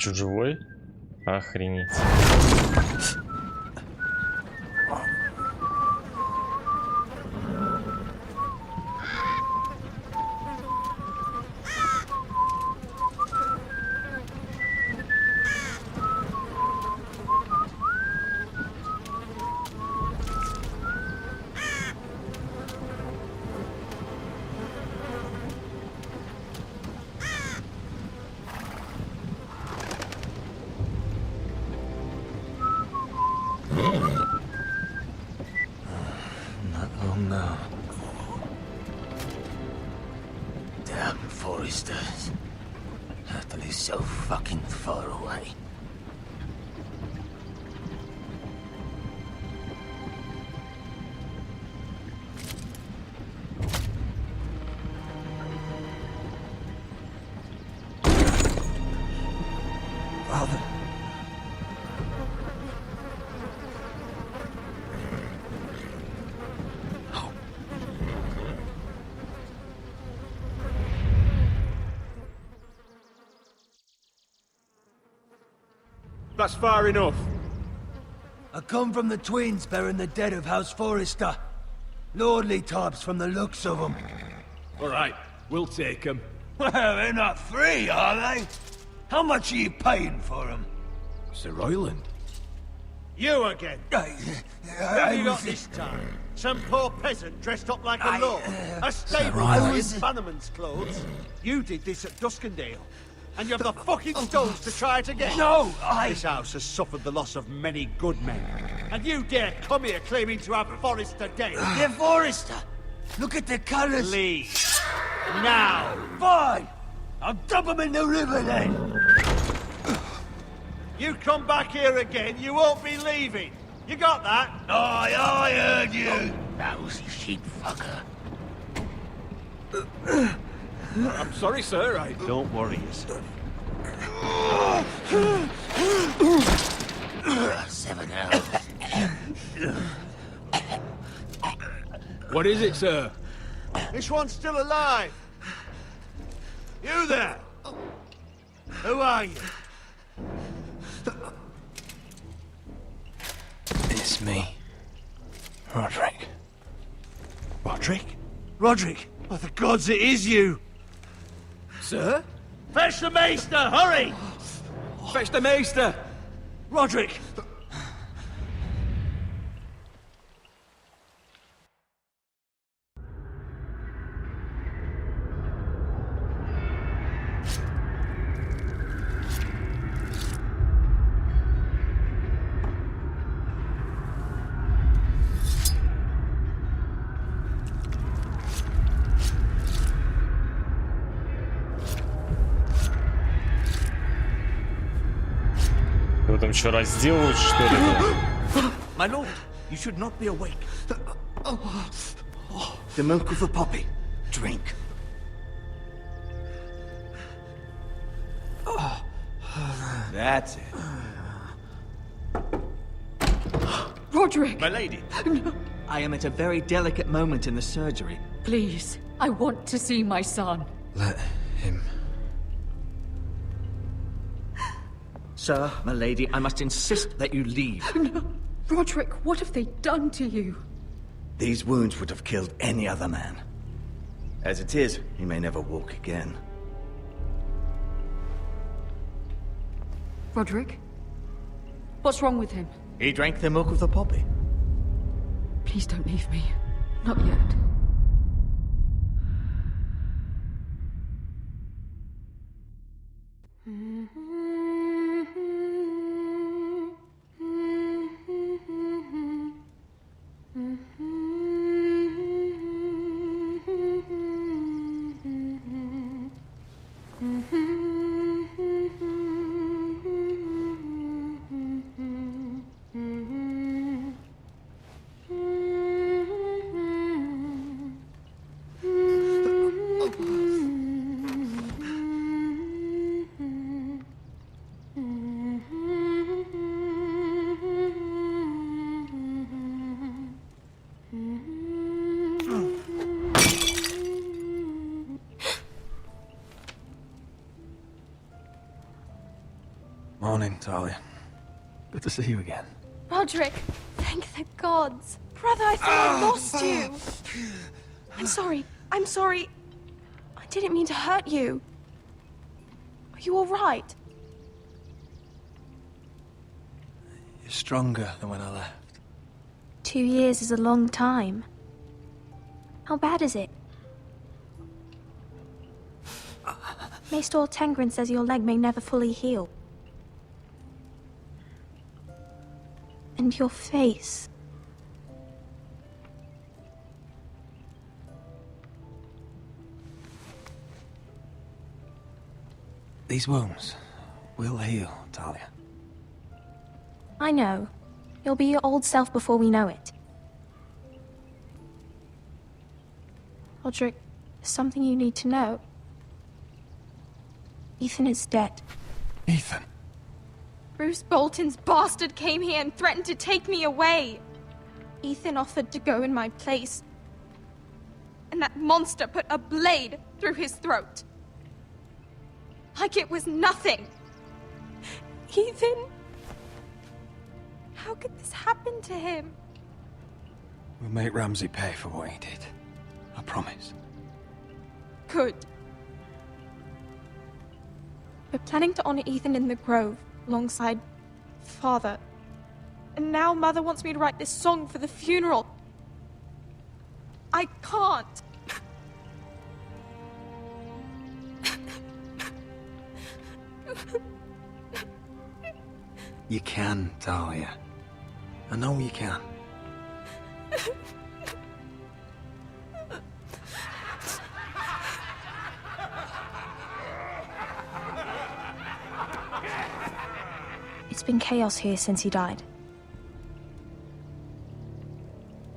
Speaker 1: что, живой? Охренеть.
Speaker 15: Forresters. Turtle is so fucking far away. Father.
Speaker 3: That's far enough.
Speaker 15: I come from the twins bearing the dead of House Forrester. Lordly types from the looks of them.
Speaker 3: All right, we'll take them.
Speaker 15: Well, they're not free, are they? How much are you paying for them?
Speaker 3: Sir Royland.
Speaker 14: You again? Who have you got this time? Some poor peasant dressed up like a lord? A stable boy in bannerman's clothes? You did this at Duskendale. And you have the fucking stones to try it again?
Speaker 15: No,
Speaker 14: This house has suffered the loss of many good men. And you dare come here claiming to have Forrester dead?
Speaker 15: They're Forrester. Look at the colours.
Speaker 14: Leave. Now.
Speaker 15: Fine. I'll dump them in the river then.
Speaker 14: You come back here again, you won't be leaving. You got that?
Speaker 15: Aye, I heard you. Lousy sheep fucker.
Speaker 3: I'm sorry, sir.
Speaker 14: Don't worry yourself.
Speaker 15: 7 hours.
Speaker 3: What is it, sir?
Speaker 14: This one's still alive. You there? Who are you?
Speaker 15: It's me. Roderick.
Speaker 14: Roderick? Roderick? By the gods, it is you!
Speaker 3: Sir?
Speaker 14: Fetch the maester, hurry!
Speaker 3: Fetch the maester!
Speaker 14: Roderick!
Speaker 1: Его там что, разделывают, что ли?
Speaker 9: My lord, you should not be awake. The milk of the poppy. Drink.
Speaker 5: That's it.
Speaker 10: Roderick!
Speaker 9: My lady.
Speaker 10: No.
Speaker 9: I am at a very delicate moment in the surgery.
Speaker 10: Please, I want to see my son.
Speaker 5: Let him.
Speaker 9: Sir, my lady, I must insist that you leave.
Speaker 10: No. Roderick, what have they done to you?
Speaker 9: These wounds would have killed any other man. As it is, he may never walk again.
Speaker 10: Roderick? What's wrong with him?
Speaker 9: He drank the milk of the poppy.
Speaker 10: Please don't leave me. Not yet.
Speaker 8: Talia. Good to see you again.
Speaker 11: Roderick, thank the gods. Brother, I thought I lost you. I'm sorry. I'm sorry. I didn't mean to hurt you. Are you all right?
Speaker 8: You're stronger than when I left.
Speaker 11: 2 years is a long time. How bad is it? Maester Tengrin says your leg may never fully heal. And your face.
Speaker 8: These wounds will heal, Talia.
Speaker 11: I know. You'll be your old self before we know it. Roderick, there's something you need to know. Ethan is dead.
Speaker 8: Ethan?
Speaker 4: Bruce Bolton's bastard came here and threatened to take me away. Ethan offered to go in my place. And that monster put a blade through his throat. Like it was nothing. Ethan? How could this happen to him?
Speaker 8: We'll make Ramsay pay for what he did. I promise.
Speaker 4: Good. We're planning to honor Ethan in the Grove, alongside Father. And now Mother wants me to write this song for the funeral. I can't.
Speaker 8: You can, Talia. I know you can.
Speaker 11: It's been chaos here since he died.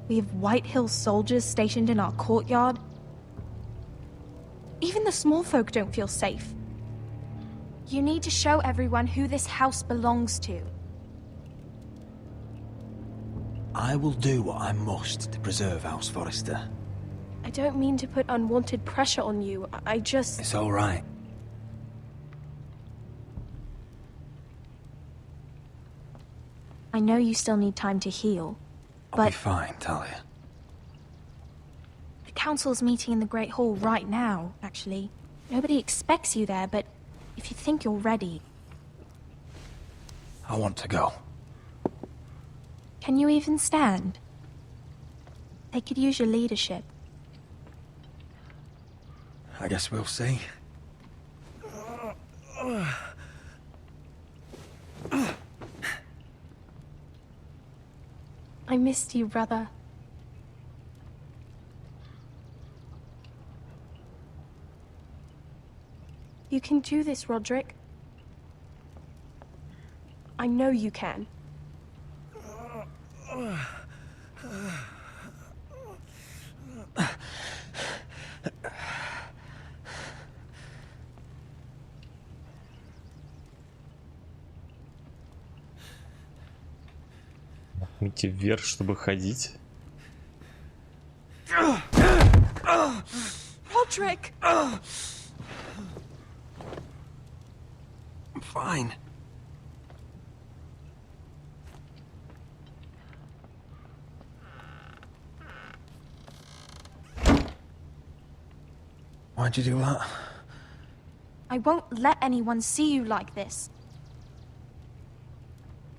Speaker 11: We have White Hill soldiers stationed in our courtyard. Even the small folk don't feel safe. You need to show everyone who this house belongs to.
Speaker 8: I will do what I must to preserve House Forrester.
Speaker 11: I don't mean to put unwanted pressure on you. I just...
Speaker 8: It's all right.
Speaker 11: I know you still need time to heal,
Speaker 8: I'll
Speaker 11: but...
Speaker 8: be fine, Talia.
Speaker 11: The council's meeting in the Great Hall right now, actually. Nobody expects you there, but if you think you're ready...
Speaker 8: I want to go.
Speaker 11: Can you even stand? They could use your leadership.
Speaker 8: I guess we'll see.
Speaker 11: I missed you, brother. You can do this, Roderick. I know you can.
Speaker 1: Идти вверх, чтобы ходить.
Speaker 4: Roderick!
Speaker 8: I'm fine. Why'd you do that?
Speaker 11: I won't let anyone see you like this.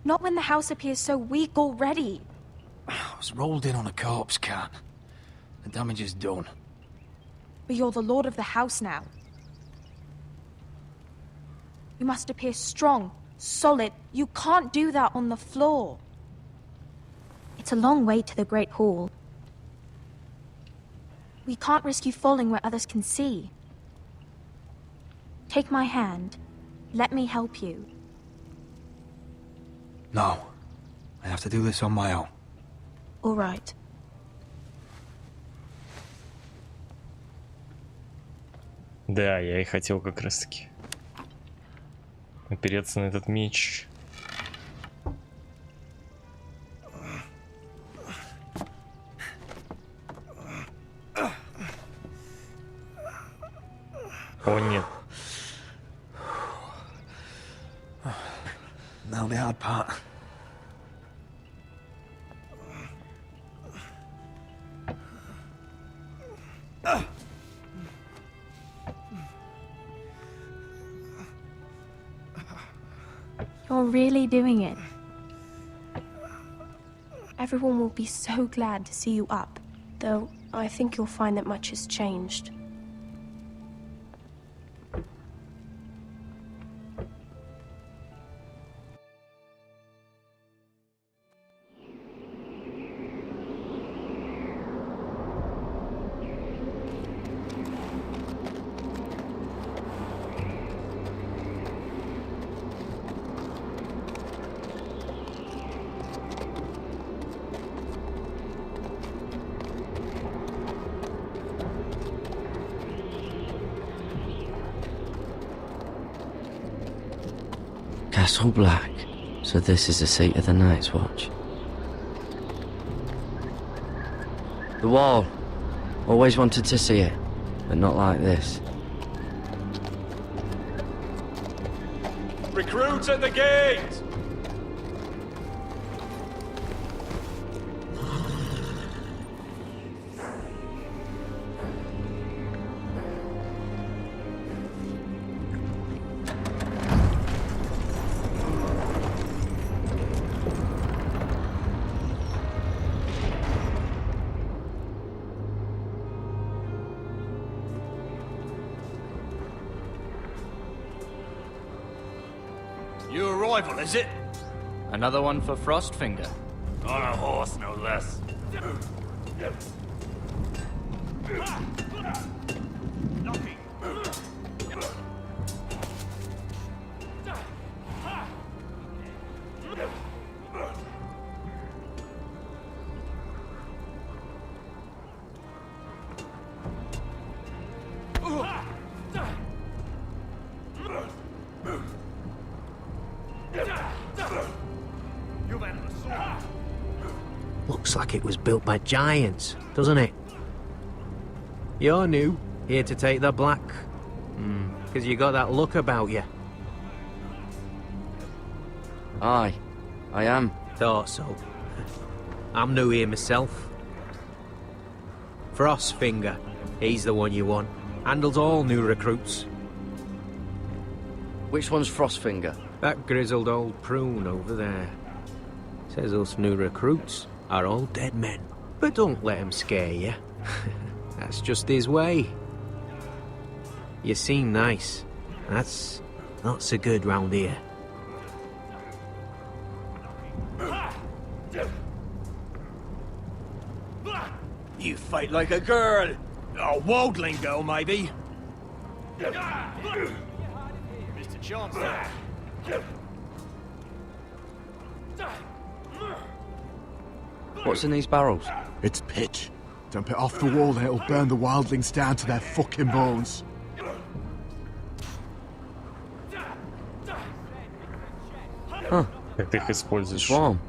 Speaker 11: Not when the house appears so weak already.
Speaker 8: I was rolled in on a corpse cart. The damage is done.
Speaker 11: But you're the lord of the house now. You must appear strong, solid. You can't do that on the floor. It's a long way to the Great Hall. We can't risk you falling where others can see. Take my hand. Let me help you.
Speaker 8: No. I have to do this on my own.
Speaker 11: All right.
Speaker 1: Да, я и хотел как раз таки опереться на этот меч. О, нет.
Speaker 15: Now the hard part.
Speaker 11: You're really doing it. Everyone will be so glad to see you up, though I think you'll find that much has changed.
Speaker 19: Castle Black. So this is the seat of the Night's Watch. The wall. Always wanted to see it, but not like this.
Speaker 2: Recruits at the gate!
Speaker 3: New arrival, is it?
Speaker 21: Another one for Frostfinger.
Speaker 3: On a horse, no less.
Speaker 23: Looks like it was built by giants, doesn't it? You're new, here to take the black. Because you got that look about you.
Speaker 19: Aye, I am.
Speaker 23: Thought so. I'm new here myself. Frostfinger, he's the one you want. Handles all new recruits.
Speaker 19: Which one's Frostfinger?
Speaker 23: That grizzled old prune over there. Says us new recruits are all dead men. But don't let him scare you. That's just his way. You seem nice. That's not so good round here.
Speaker 3: You fight like a girl. A wildling girl, maybe. Mr. Chancellor.
Speaker 19: What's in these barrels?
Speaker 24: It's pitch. Dump it off the wall and it'll burn the wildlings down to their fucking bones.
Speaker 19: Huh.
Speaker 1: Как ты их используешь?
Speaker 19: Swarm.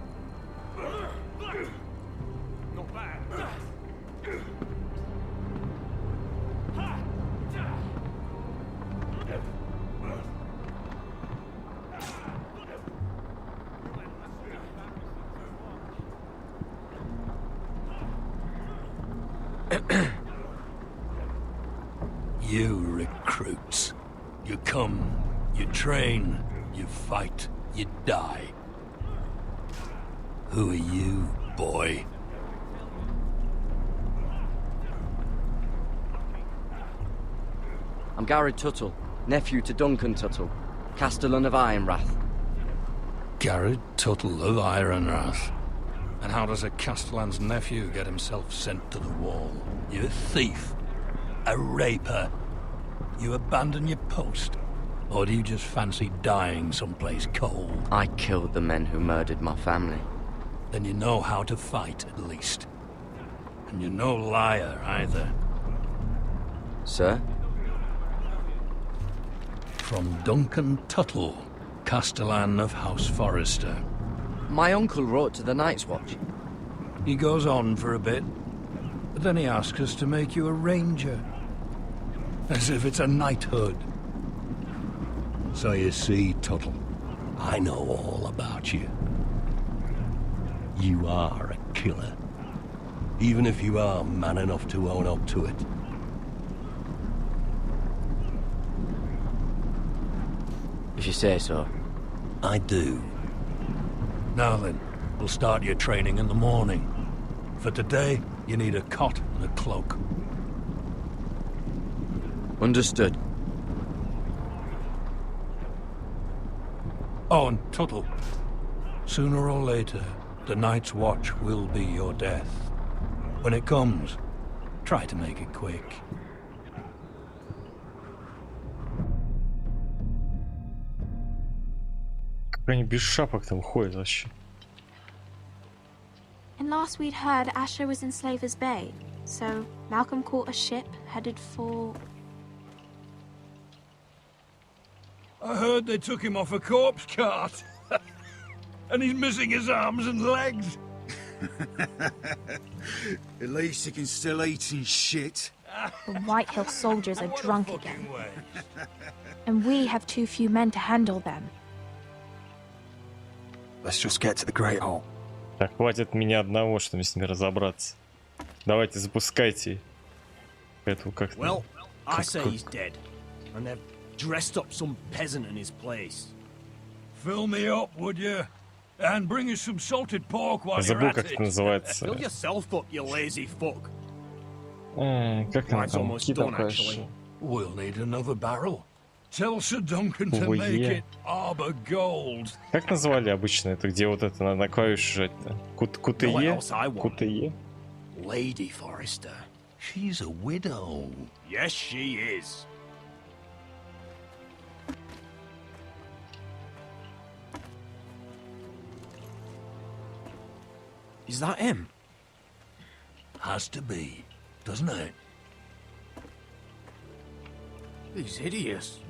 Speaker 3: You recruits. You come, you train, you fight, you die. Who are you, boy?
Speaker 19: I'm Gary Tuttle, nephew to Duncan Tuttle, Castellan of Ironrath.
Speaker 3: Garrett Tuttle of Ironrath. And how does a Castellan's nephew get himself sent to the wall? You a thief? A raper? You abandon your post? Or do you just fancy dying someplace cold?
Speaker 19: I killed the men who murdered my family.
Speaker 3: Then you know how to fight, at least. And you're no liar, either.
Speaker 19: Sir?
Speaker 3: From Duncan Tuttle, Castellan of House Forrester.
Speaker 19: My uncle wrote to the Night's Watch.
Speaker 3: He goes on for a bit, but then he asks us to make you a ranger. As if it's a knighthood. So you see, Tuttle,
Speaker 12: I know all about you. You are a killer. Even if you are man enough to own up to it.
Speaker 19: If you say so.
Speaker 12: I do. Now then, we'll start your training in the morning. For today, you need a cot and a cloak.
Speaker 19: Understood.
Speaker 12: Oh, and Tuttle. Sooner or later, the Night's Watch will be your death. When it comes, try to make it quick.
Speaker 1: Как они без шапок там ходят вообще?
Speaker 11: And last we'd heard Asher was in Slaver's Bay, so Malcolm caught a ship headed for...
Speaker 24: I heard they took him off a corpse cart. And he's missing his arms and legs.
Speaker 15: At least he can still eat and shit.
Speaker 11: The White Hill soldiers are drunk again. And we have too few men to handle them.
Speaker 24: Let's just get to the Great Hall.
Speaker 1: Так, хватит меня одного, чтобы с ними разобраться. Давайте, запускайте эту как-то...
Speaker 16: Well, I say he's dead. And they've dressed up some peasant in his place.
Speaker 24: Fill me up, would you? And bring us some salted pork while you're
Speaker 1: Забыл,
Speaker 24: at
Speaker 1: как
Speaker 24: it.
Speaker 1: это называется.
Speaker 16: Fill yourself up, you lazy fuck.
Speaker 1: Как она
Speaker 16: Mine's
Speaker 1: там?
Speaker 16: almost
Speaker 1: Какие там
Speaker 16: done, actually.
Speaker 1: конечно?
Speaker 24: We'll need another barrel. Tell Sir Duncan to
Speaker 1: Ой,
Speaker 24: make
Speaker 1: е.
Speaker 24: it arbor gold.
Speaker 1: Как называли обычно это, где вот это на клавише жать-то?
Speaker 16: Know what
Speaker 1: Кутые?
Speaker 16: else I want?
Speaker 1: Кутые?
Speaker 16: Lady Forrester.
Speaker 12: She's a widow.
Speaker 16: Yes, she is. Is that him?
Speaker 12: Has to be, doesn't it?
Speaker 16: He's hideous.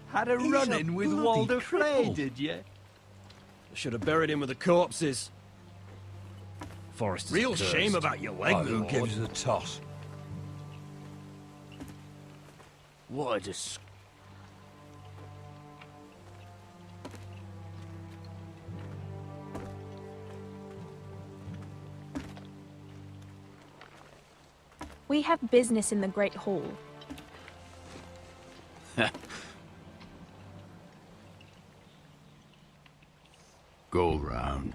Speaker 14: Had a
Speaker 16: He's
Speaker 14: run-in
Speaker 16: a
Speaker 14: with
Speaker 16: bloody
Speaker 14: Walder Frey,
Speaker 16: cripple.
Speaker 14: did you?
Speaker 16: I should have buried him with the corpses. Forrester's
Speaker 14: Real
Speaker 16: cursed.
Speaker 14: shame about your leg,
Speaker 12: Oh, who
Speaker 14: Lord.
Speaker 12: gives a toss?
Speaker 16: What a dis...
Speaker 11: We have business in the Great Hall.
Speaker 12: Go round.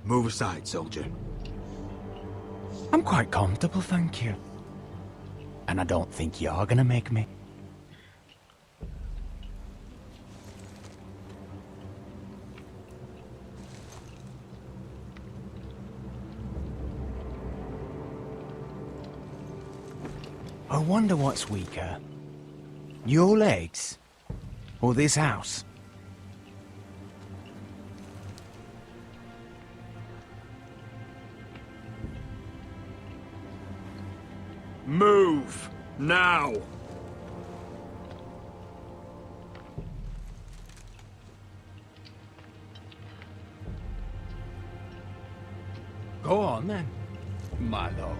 Speaker 14: Move aside, soldier.
Speaker 17: I'm quite comfortable, thank you. And I don't think you're gonna make me. I wonder what's weaker. Your legs? Or this house?
Speaker 16: Move! Now!
Speaker 17: Go on then, my lord.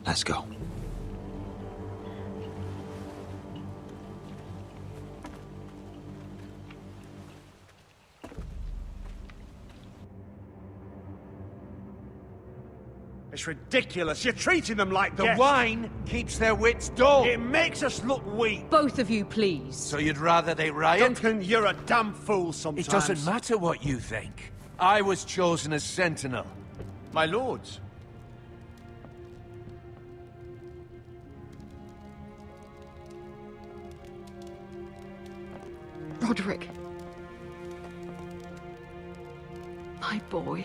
Speaker 14: Let's go. It's ridiculous. You're treating them like
Speaker 7: The
Speaker 14: guests.
Speaker 7: wine keeps their wits dull.
Speaker 14: It makes us look weak.
Speaker 20: Both of you, please.
Speaker 7: So you'd rather they riot?
Speaker 14: Duncan, you're a damn fool sometimes.
Speaker 7: It doesn't matter what you think. I was chosen as sentinel. My lords.
Speaker 10: Roderick. My boy.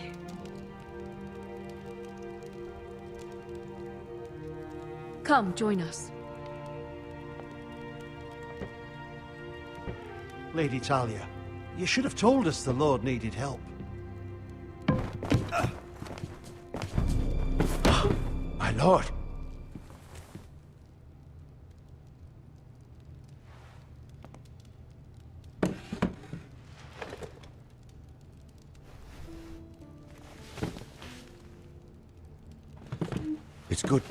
Speaker 10: Come, join us.
Speaker 14: Lady Talia, you should have told us the Lord needed help.
Speaker 7: My lord. good...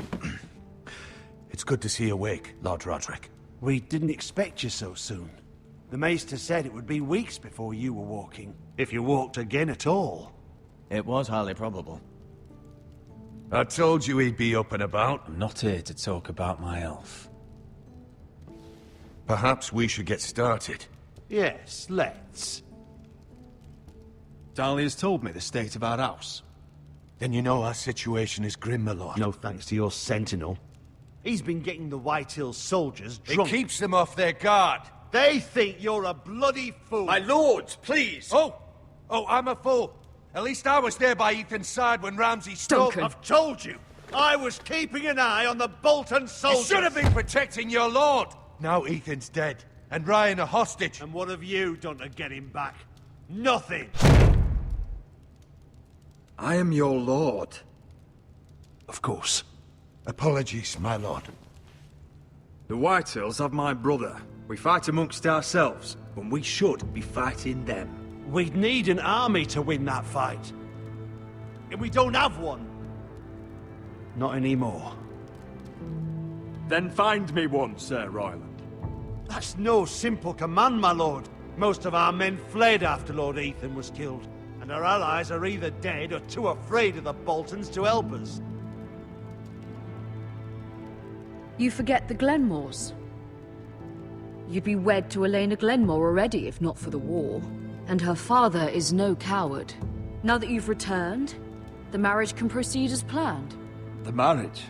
Speaker 7: It's good to see you awake, Lord Roderick.
Speaker 14: We didn't expect you so soon. The Maester said it would be weeks before you were walking, if you walked again at all.
Speaker 9: It was highly probable.
Speaker 7: I told you he'd be up and about.
Speaker 17: I'm not here to talk about my elf.
Speaker 7: Perhaps we should get started.
Speaker 14: Yes, let's.
Speaker 8: Dahlia's told me the state of our house.
Speaker 7: Then you know our situation is grim, my lord.
Speaker 14: No thanks to your sentinel. He's been getting the White Hills soldiers drunk.
Speaker 7: It keeps them off their guard.
Speaker 14: They think you're a bloody fool.
Speaker 7: My lords, please! Oh, I'm a fool. At least I was there by Ethan's side when Ramsay stole...
Speaker 10: Duncan.
Speaker 14: I've told you. I was keeping an eye on the Bolton soldiers.
Speaker 7: You should have been protecting your lord. Now Ethan's dead, and Ryan a hostage.
Speaker 14: And what have you done to get him back? Nothing.
Speaker 13: I am your lord.
Speaker 7: Of course. Apologies, my lord.
Speaker 13: The Whitehills have my brother. We fight amongst ourselves, when we should be fighting them.
Speaker 14: We'd need an army to win that fight. And we don't have one. Not anymore.
Speaker 13: Then find me one, Sir Royland.
Speaker 14: That's no simple command, my lord. Most of our men fled after Lord Ethan was killed, and our allies are either dead or too afraid of the Boltons to help us.
Speaker 10: You forget the Glenmores. You'd be wed to Elena Glenmore already if not for the war. And her father is no coward. Now that you've returned, the marriage can proceed as planned.
Speaker 13: The marriage?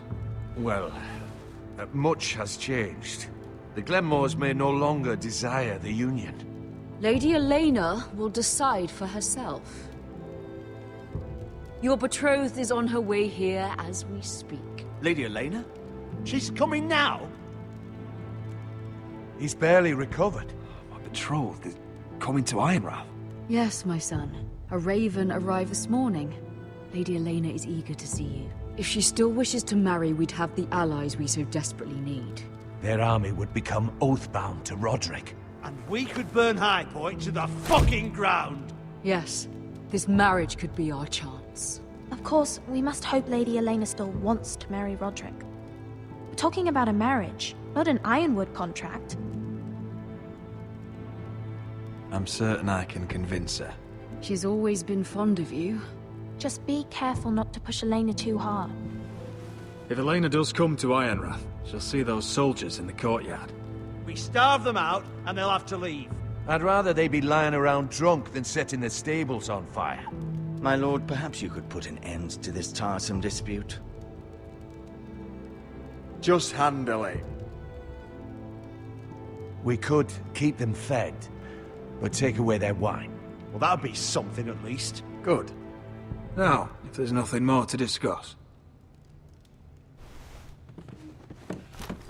Speaker 7: Well, much has changed. The Glenmores may no longer desire the union.
Speaker 10: Lady Elena will decide for herself. Your betrothed is on her way here as we speak.
Speaker 9: Lady Elena?
Speaker 14: She's coming now?
Speaker 7: He's barely recovered.
Speaker 13: My betrothed is coming to Ironrath.
Speaker 10: Yes, my son. A raven arrived this morning. Lady Elena is eager to see you. If she still wishes to marry, we'd have the allies we so desperately need.
Speaker 7: Their army would become oath-bound to Roderick.
Speaker 14: And we could burn High Point to the fucking ground!
Speaker 10: Yes, this marriage could be our chance.
Speaker 11: Of course, we must hope Lady Elena still wants to marry Roderick. We're talking about a marriage, not an Ironwood contract.
Speaker 13: I'm certain I can convince her.
Speaker 10: She's always been fond of you.
Speaker 11: Just be careful not to push Elena too hard.
Speaker 13: If Elena does come to Ironrath, she'll see those soldiers in the courtyard.
Speaker 14: We starve them out, and they'll have to leave.
Speaker 7: I'd rather they be lying around drunk than setting the stables on fire.
Speaker 9: My lord, perhaps you could put an end to this tiresome dispute.
Speaker 13: Just handily.
Speaker 7: We could keep them fed, but take away their wine.
Speaker 14: Well, that'd be something at least.
Speaker 13: Good. Now, if there's nothing more to discuss.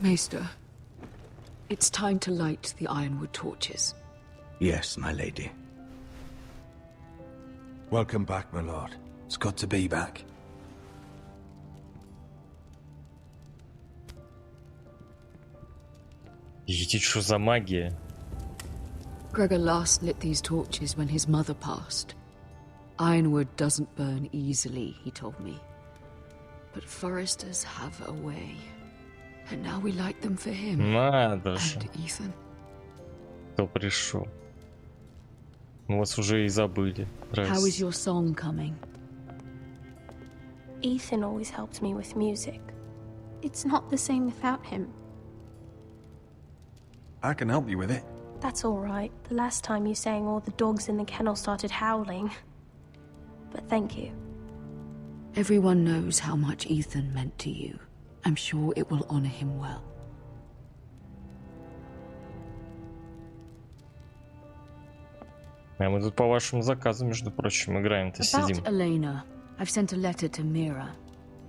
Speaker 10: Maester, it's time to light the Ironwood torches.
Speaker 9: Yes, my lady.
Speaker 7: Welcome back, my lord.
Speaker 13: It's good to be back.
Speaker 1: Видите, что за магия?
Speaker 10: Gregor last lit these torches when his mother passed. Ironwood doesn't burn easily, he told me. But Forresters have a way. And now we light them for him.
Speaker 1: Надо же.
Speaker 10: And Ethan.
Speaker 1: Кто пришел? Мы вас уже и забыли.
Speaker 10: How is your song coming?
Speaker 11: Ethan always helped me with music. It's not the same without him.
Speaker 13: I can help you with it.
Speaker 11: That's all right. The last time you sang, all the dogs in the kennel started howling. But thank you.
Speaker 10: Everyone knows how much Ethan meant to you. I'm sure it will honor him well.
Speaker 1: А мы тут по вашему заказу, между прочим, играем-то, сидим.
Speaker 10: About Elena, I've sent a letter to Mira.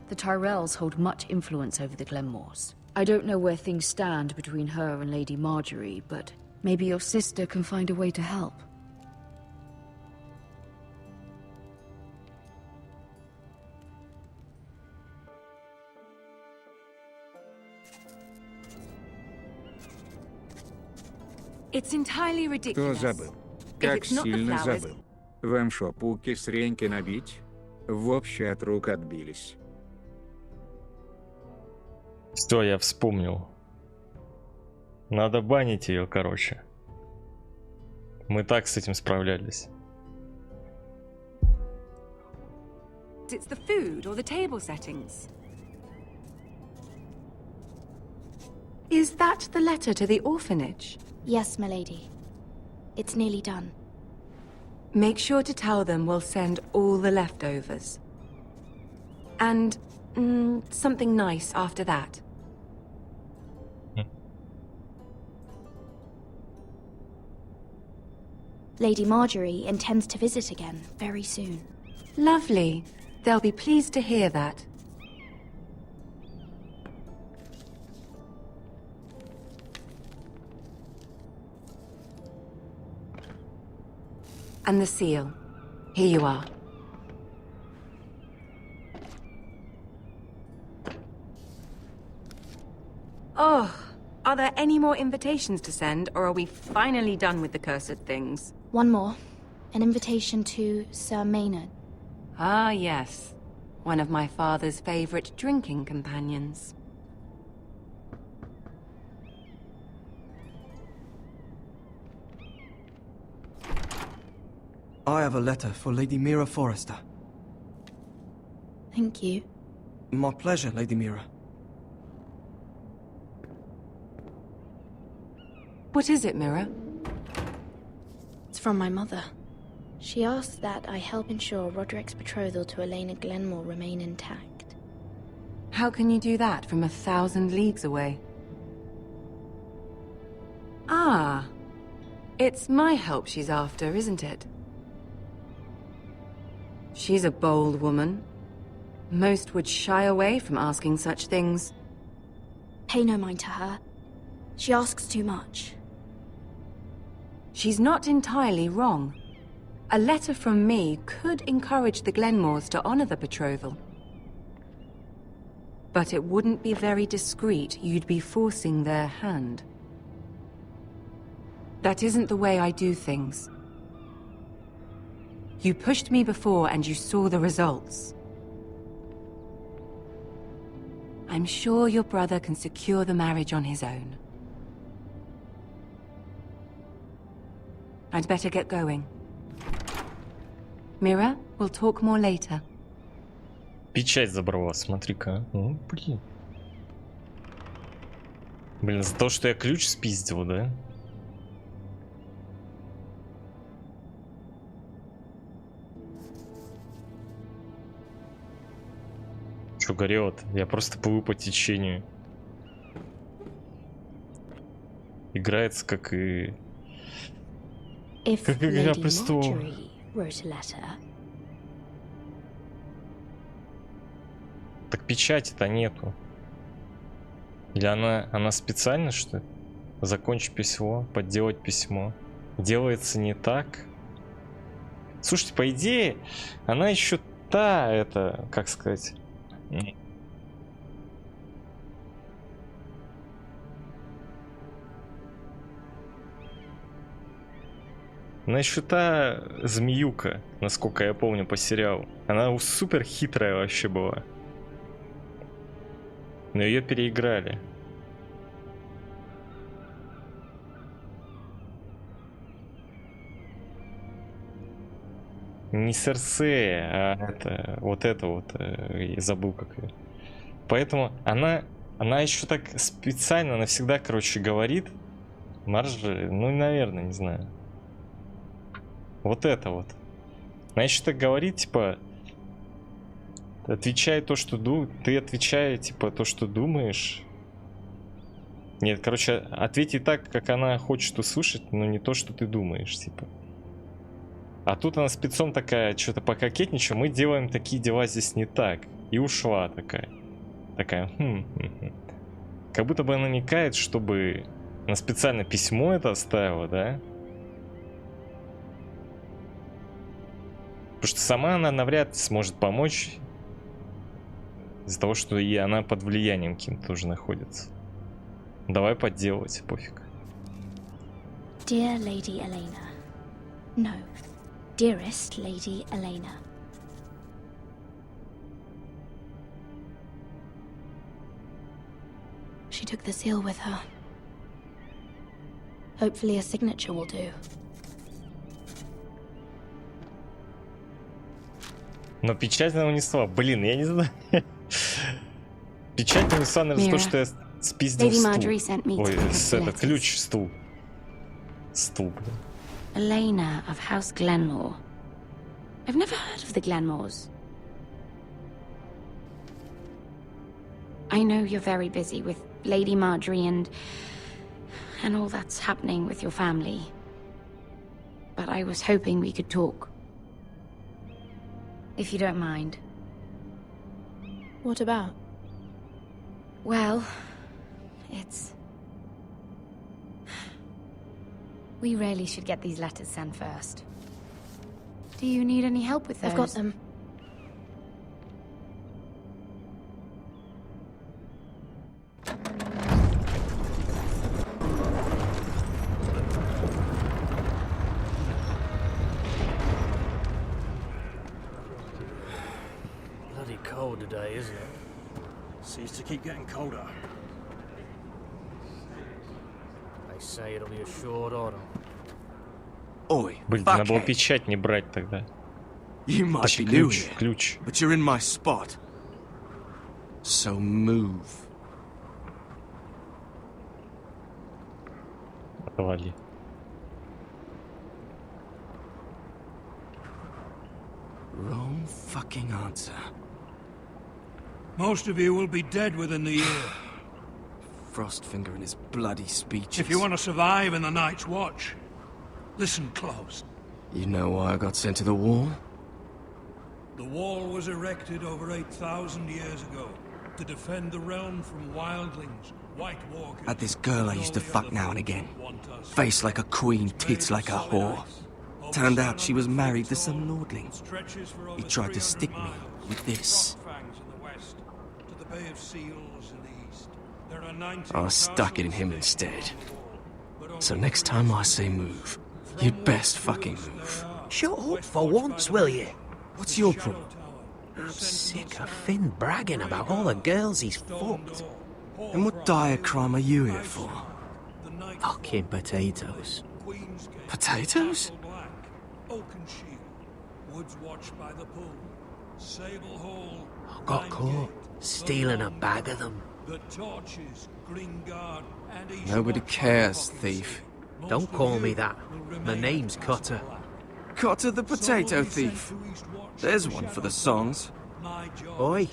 Speaker 10: The Tyrells hold much influence over the Glenmores. I don't know where things stand between her and Lady Marjorie, but maybe your sister can find a way to help.
Speaker 18: It's entirely ridiculous.
Speaker 20: Кто забыл? Как сильно забыл. Вам шо, пуки с реньки набить? В общий от рук отбились.
Speaker 1: Все, я вспомнил. Надо банить ее, короче. Мы так с этим справлялись.
Speaker 18: It's the food or the table settings. Is that the letter to the orphanage?
Speaker 4: Yes, milady. It's nearly done.
Speaker 18: Make sure to tell them we'll send all the leftovers. And something nice after that.
Speaker 4: Lady Marjorie intends to visit again very soon.
Speaker 18: Lovely. They'll be pleased to hear that. And the seal. Here you are. Oh, are there any more invitations to send, or are we finally done with the cursed things?
Speaker 4: One more. An invitation to Sir Maynard.
Speaker 18: Ah, yes. One of my father's favorite drinking companions.
Speaker 5: I have a letter for Lady Mira Forrester.
Speaker 4: Thank you.
Speaker 5: My pleasure, Lady Mira.
Speaker 18: What is it, Mira?
Speaker 4: It's from my mother. She asks that I help ensure Roderick's betrothal to Elena Glenmore remain intact.
Speaker 18: How can you do that from 1,000 leagues away? Ah, it's my help she's after, isn't it? She's a bold woman. Most would shy away from asking such things.
Speaker 4: Pay no mind to her. She asks too much.
Speaker 18: She's not entirely wrong. A letter from me could encourage the Glenmores to honor the betrothal. But it wouldn't be very discreet. You'd be forcing their hand. That isn't the way I do things. You pushed me before and you saw the results. I'm sure your brother can secure the marriage on his own. I'd better get going. Mira, we'll talk more later.
Speaker 1: Печать забрала, смотри-ка. Ну, блин. Блин, за то, что я ключ спиздил, да? Что горет? Я просто плыву по течению. Играется как и... Как Игра престолов. Так печати-то нету. Или она специально, что ли? Закончить письмо, подделать письмо. Делается не так. Слушайте, по идее, она еще та, это, как сказать... Она еще та змеюка, насколько я помню по сериалу. Она супер хитрая вообще была. Но ее переиграли. Не Серсея, а это вот, я забыл как ее. Поэтому она еще так специально, она всегда, короче, говорит. Маржи, ну, наверное, не знаю. Вот это вот. Она еще так говорит, типа, отвечай то, что ты отвечай, типа, то, что думаешь. Нет, короче, ответь так, как она хочет услышать, но не то, что ты думаешь, типа. А тут она спецом такая, что-то пококетничаем, мы делаем такие дела здесь не так. И ушла такая. Как будто бы она намекает, чтобы она специально письмо это оставила, да? Потому что сама она навряд ли сможет помочь. Из-за того, что и она под влиянием каким-то тоже находится. Давай подделывать, пофиг.
Speaker 4: Dear Lady Elena. No. Dearest Lady Elena. she took the seal with her. Hopefully a signature will do.
Speaker 1: Но печать она унесла. Блин, я не знаю. Печать унесла, наверное, за то, что я спиздил стул. Ой, этот ключ, стул. Стул, блин.
Speaker 2: Elena of House Glenmore. I've never heard of the Glenmores. I know you're very busy with Lady Marjorie and all that's happening with your family. But I was hoping we could talk. If you don't mind.
Speaker 4: What about?
Speaker 2: Well, it's... We really should get these letters sent first. Do you need any help with those?
Speaker 4: I've got them.
Speaker 16: Bloody cold today, isn't it? Seems to keep getting colder. They say it'll be a short autumn.
Speaker 5: Oi,
Speaker 1: блин, надо было печать не брать тогда.
Speaker 5: You might be new here,
Speaker 1: ключ.
Speaker 5: but you're in my spot. So move.
Speaker 1: Отвали.
Speaker 5: Wrong fucking answer.
Speaker 12: Most of you will be dead within the year.
Speaker 5: Frostfinger and his bloody speeches.
Speaker 12: If you want to survive in the Night's Watch, listen close.
Speaker 5: You know why I got sent to the wall?
Speaker 12: The wall was erected over 8,000 years ago to defend the realm from wildlings, White Walkers...
Speaker 5: Had this girl I used to fuck now and again. Face like a queen, tits like a whore. Turned out she was married to some lordling. He tried to stick me with this. I stuck it in him instead. So next time I say move, you'd best fucking move.
Speaker 23: Shut up for once, will you?
Speaker 5: What's your problem?
Speaker 23: I'm sick of Finn bragging about all the girls he's fucked.
Speaker 5: And what dire crime are you here for?
Speaker 23: Fucking potatoes.
Speaker 5: Potatoes?
Speaker 23: Got caught stealing a bag of them.
Speaker 5: Nobody cares, thief.
Speaker 23: Don't call me that. My name's Cutter.
Speaker 5: Cotter the potato thief. There's one for the songs.
Speaker 23: Oi,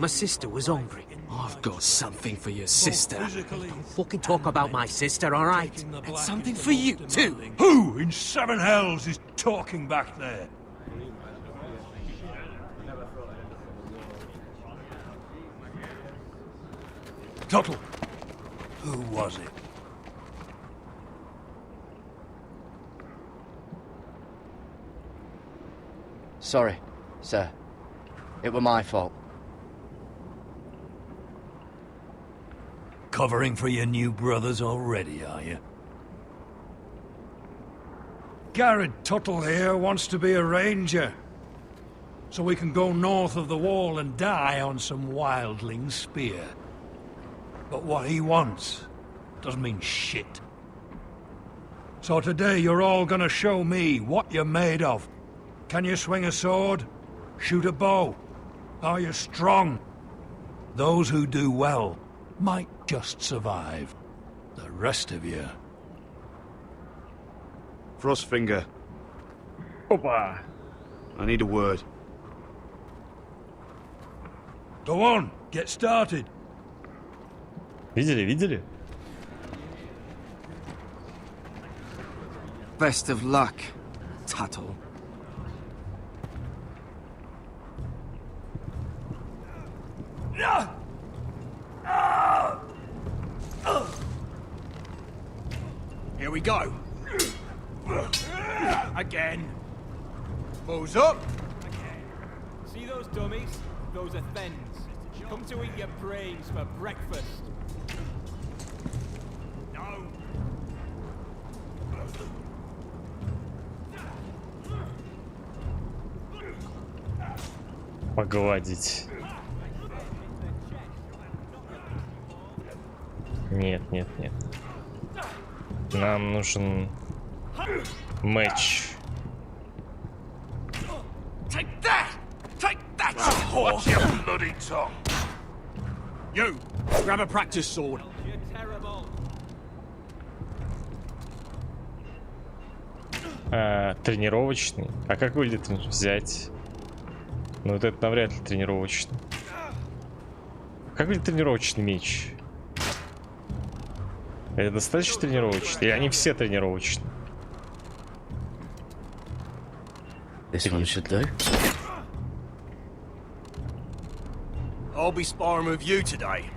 Speaker 23: my sister was hungry.
Speaker 5: I've got something for your sister.
Speaker 23: Don't fucking talk about my sister, alright?
Speaker 5: And something for you, too.
Speaker 12: Who in seven hells is talking back there? Tuttle, who was it?
Speaker 19: Sorry, sir. It were my fault.
Speaker 12: Covering for your new brothers already, are you? Garrett Tuttle here wants to be a ranger. So we can go north of the wall and die on some wildling spear. But what he wants doesn't mean shit. So today you're all gonna show me what you're made of. Can you swing a sword? Shoot a bow? Are you strong? Those who do well might just survive. The rest of you...
Speaker 13: Frostfinger.
Speaker 1: Опа!
Speaker 13: I need a word.
Speaker 12: Go on, get started.
Speaker 1: Видели?
Speaker 5: Best of luck, Tuttle.
Speaker 7: Here we go. Again. Moves up.
Speaker 6: See those dummies? Those are thens. Come to eat your brains for breakfast. No.
Speaker 1: Погладить. Нет, нет, нет. Нам нужен матч.
Speaker 12: Take that! Take that, you whore! Watch your bloody tongue! You, grab a practice sword.
Speaker 6: You're terrible.
Speaker 1: Тренировочный. А как выглядит взять? Ну вот это навряд ли тренировочный. Как выглядит тренировочный меч? Это достаточно тренировочный? Или они все тренировочные?
Speaker 19: This one should do.
Speaker 16: I'll be sparring with you today.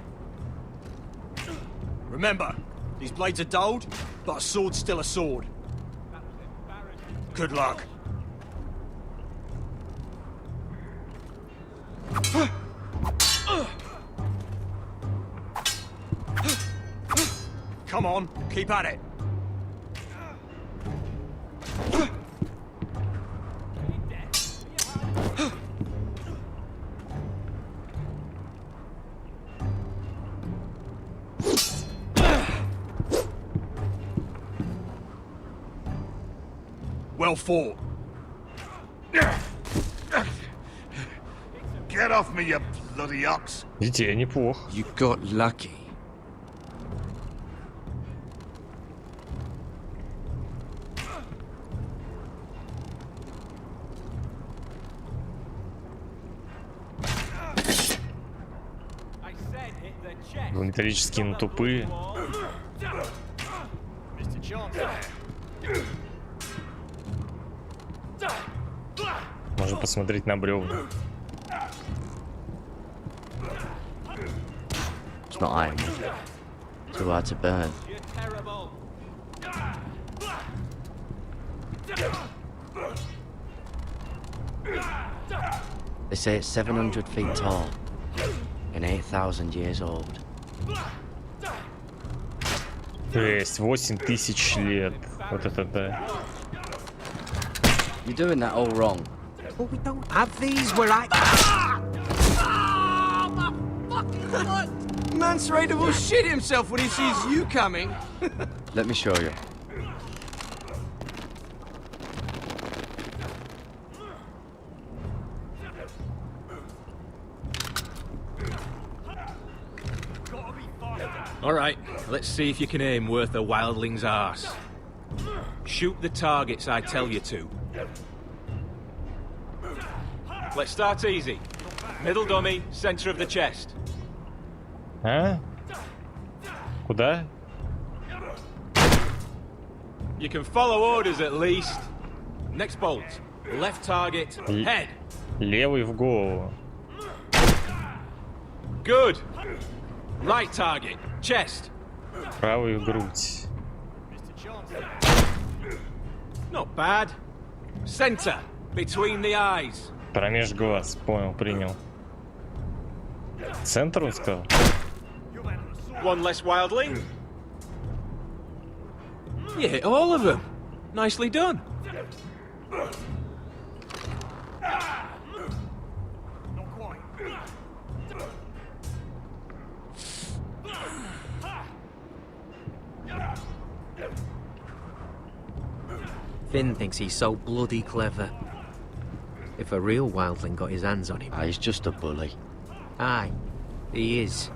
Speaker 16: Remember, these blades are dulled, but a sword's still a sword. Good luck. Come on, keep at it. Well fought.
Speaker 12: Get off me, you bloody ox.
Speaker 1: Идея неплохо.
Speaker 5: You got lucky.
Speaker 1: Металлические, но тупые. Можно посмотреть на бревна.
Speaker 19: It's not iron. Too hard to burn. They say it's 700 feet tall and 8,000 years old.
Speaker 1: Есть 8000 лет. Вот это да.
Speaker 19: You're doing that all wrong.
Speaker 23: Well, we don't have these where I...
Speaker 5: Mance Raider will shit himself when he sees you coming.
Speaker 19: Let me show you.
Speaker 3: All right, let's see if you can aim worth a wildling's arse. Shoot the targets I tell you to. Let's start easy. Middle dummy, center of the chest.
Speaker 1: А? Куда?
Speaker 3: You can follow orders at least. Next bolt. Left target, head.
Speaker 1: Левый в голову.
Speaker 3: Good. Right target, chest.
Speaker 1: Правый в грудь.
Speaker 3: Not bad. Center, between the eyes.
Speaker 1: Промеж глаз. Понял, принял. Центр он сказал?
Speaker 3: One less wildling. You hit all of them. Nicely done.
Speaker 23: Finn thinks he's so bloody clever. If a real wildling got his hands on him...
Speaker 19: He's just a bully.
Speaker 23: Aye, he is.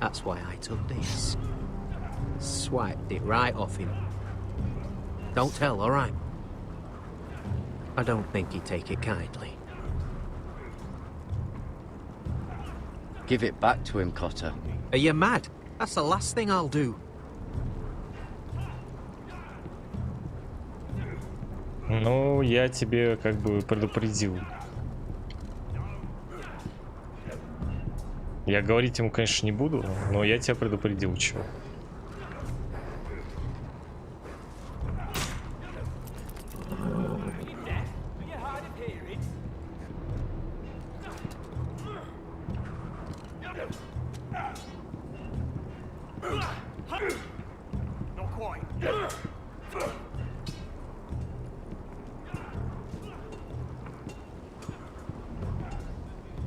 Speaker 23: That's why I took this. Swiped it right off him. Don't tell, all right? I don't think he'd take it kindly.
Speaker 19: Give it back to him, Cotter.
Speaker 23: Are you mad? That's the last thing I'll do.
Speaker 1: Ну, я тебе как бы предупредил. Я говорить ему, конечно, не буду, но я тебя предупредил, чего.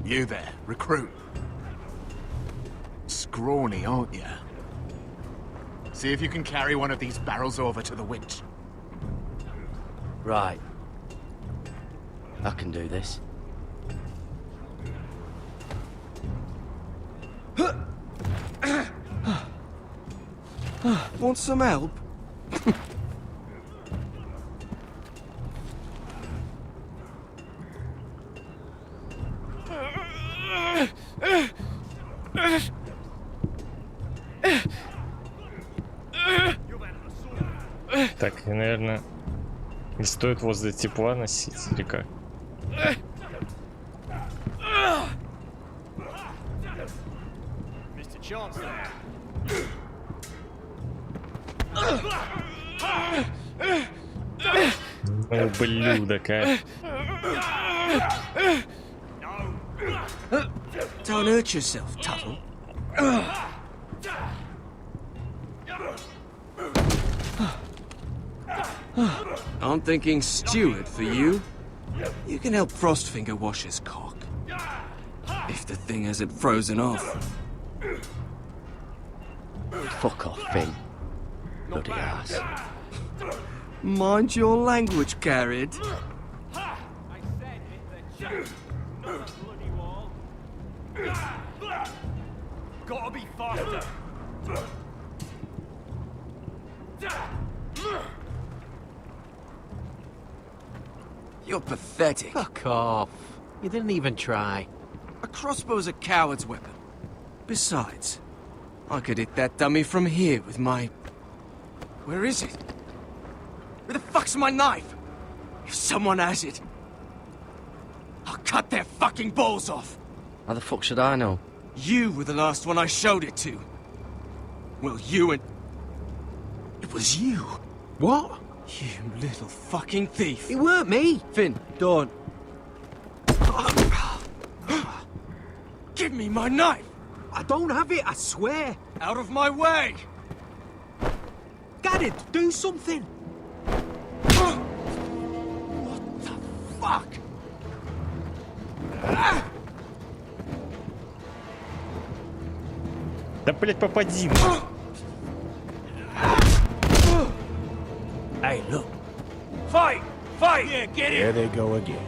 Speaker 7: You there, recruit. Scrawny, aren't you?
Speaker 15: See if you can carry one of these barrels over to the winch.
Speaker 19: Right. I can do this.
Speaker 5: Want some help?
Speaker 1: Так, и, наверное, не стоит возле тепла носить, или как? Ублюдок, а.
Speaker 5: Don't hurt yourself, Tuttle. I'm thinking steward for you. You can help Frostfinger wash his cock. If the thing hasn't frozen off.
Speaker 19: Fuck off, Finn. Bloody ass.
Speaker 5: Mind your language, Garrett.
Speaker 6: Gotta be faster.
Speaker 5: You're pathetic.
Speaker 23: Fuck off. You didn't even try.
Speaker 5: A crossbow's a coward's weapon. Besides, I could hit that dummy from here with my... Where is it? Where the fuck's my knife? If someone has it, I'll cut their fucking balls off.
Speaker 19: How the fuck should I know?
Speaker 5: You were the last one I showed it to. Well, you and... It was you.
Speaker 23: What?
Speaker 5: You little fucking thief.
Speaker 23: It weren't me.
Speaker 5: Finn, don't. Give me my knife.
Speaker 23: I don't have it, I swear.
Speaker 5: Out of my way.
Speaker 23: Garrett, do something.
Speaker 5: What the fuck?
Speaker 1: Да, блять, попади.
Speaker 23: Hey, look.
Speaker 12: Fight! Fight! Yeah, get
Speaker 17: There
Speaker 12: it!
Speaker 17: they go again.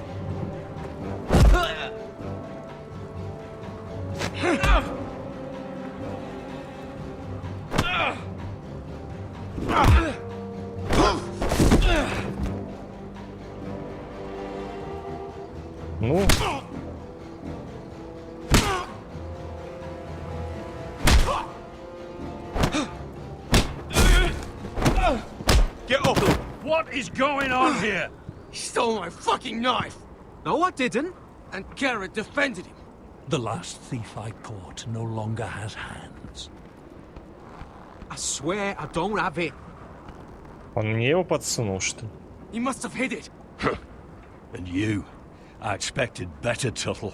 Speaker 1: Ну.
Speaker 12: Get up! What is going on here?
Speaker 5: He stole my fucking knife.
Speaker 23: No, I didn't.
Speaker 5: And Garrett defended him.
Speaker 12: The last thief I caught no longer has hands.
Speaker 23: I swear I don't have it.
Speaker 1: Он мне его подсунул, что ли?
Speaker 5: He must have hid it.
Speaker 12: And you, I expected better, Tuttle.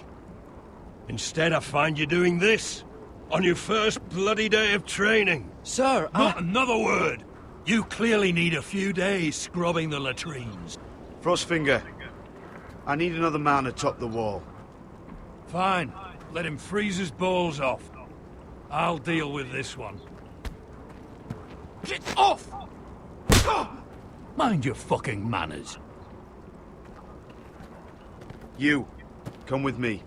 Speaker 12: Instead, I find you doing this on your first bloody day of training.
Speaker 5: Sir,
Speaker 12: Not another word. You clearly need a few days scrubbing the latrines.
Speaker 14: Frostfinger, I need another man atop the wall.
Speaker 12: Fine. Let him freeze his balls off. I'll deal with this one.
Speaker 5: Get off!
Speaker 12: Mind your fucking manners.
Speaker 14: You, come with me.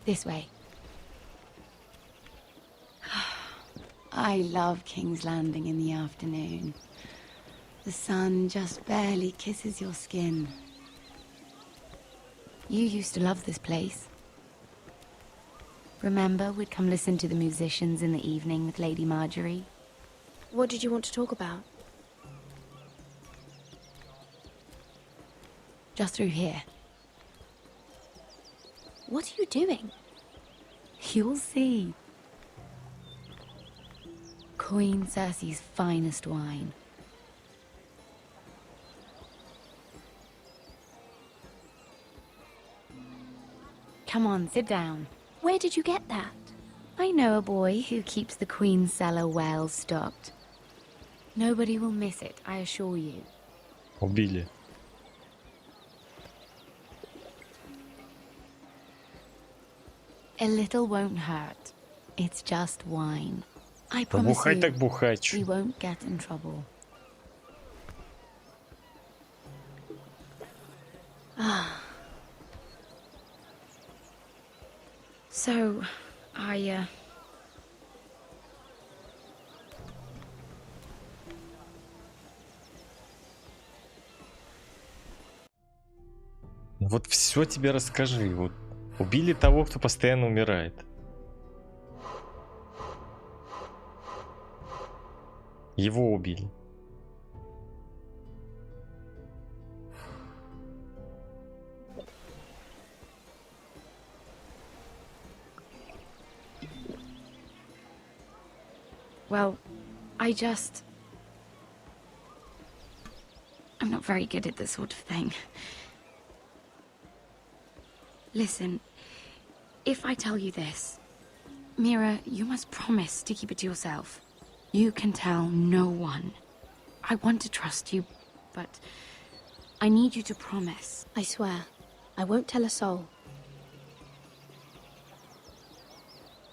Speaker 2: This way. I love King's Landing in the afternoon. The sun just barely kisses your skin. You used to love this place. Remember, we'd come listen to the musicians in the evening with Lady Marjorie?
Speaker 4: What did you want to talk about?
Speaker 2: Just through here.
Speaker 4: What are you doing?
Speaker 2: You'll see. Queen Cersei's finest wine. come on, sit down.
Speaker 4: Where did you get that?
Speaker 2: I know a boy who keeps the Queen's cellar well stocked. Nobody will miss it, I assure you.
Speaker 1: Убили.
Speaker 2: A little won't hurt. It's just wine. I promise
Speaker 1: Бухать
Speaker 2: you,
Speaker 1: так бухать.
Speaker 2: we won't get in trouble. So,
Speaker 1: Вот все тебе расскажи. Вот убили того, кто постоянно умирает. Его убили.
Speaker 2: well, I'm not very good at this sort of thing. Listen, if I tell you this, Mira, you must promise to keep it to yourself. You can tell no one. I want to trust you, but I need you to promise.
Speaker 4: I swear, I won't tell a soul.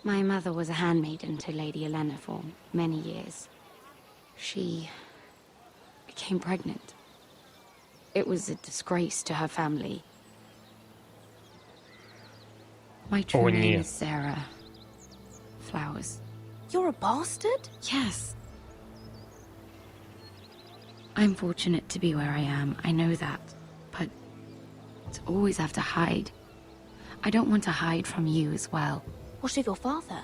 Speaker 2: My mother was a handmaiden to Lady Elena for many years. She became pregnant. It was a disgrace to her family. My true name is Sarah Flowers.
Speaker 4: You're a bastard?
Speaker 2: Yes. I'm fortunate to be where I am, I know that. But to always have to hide. I don't want to hide from you as well.
Speaker 4: What of your father?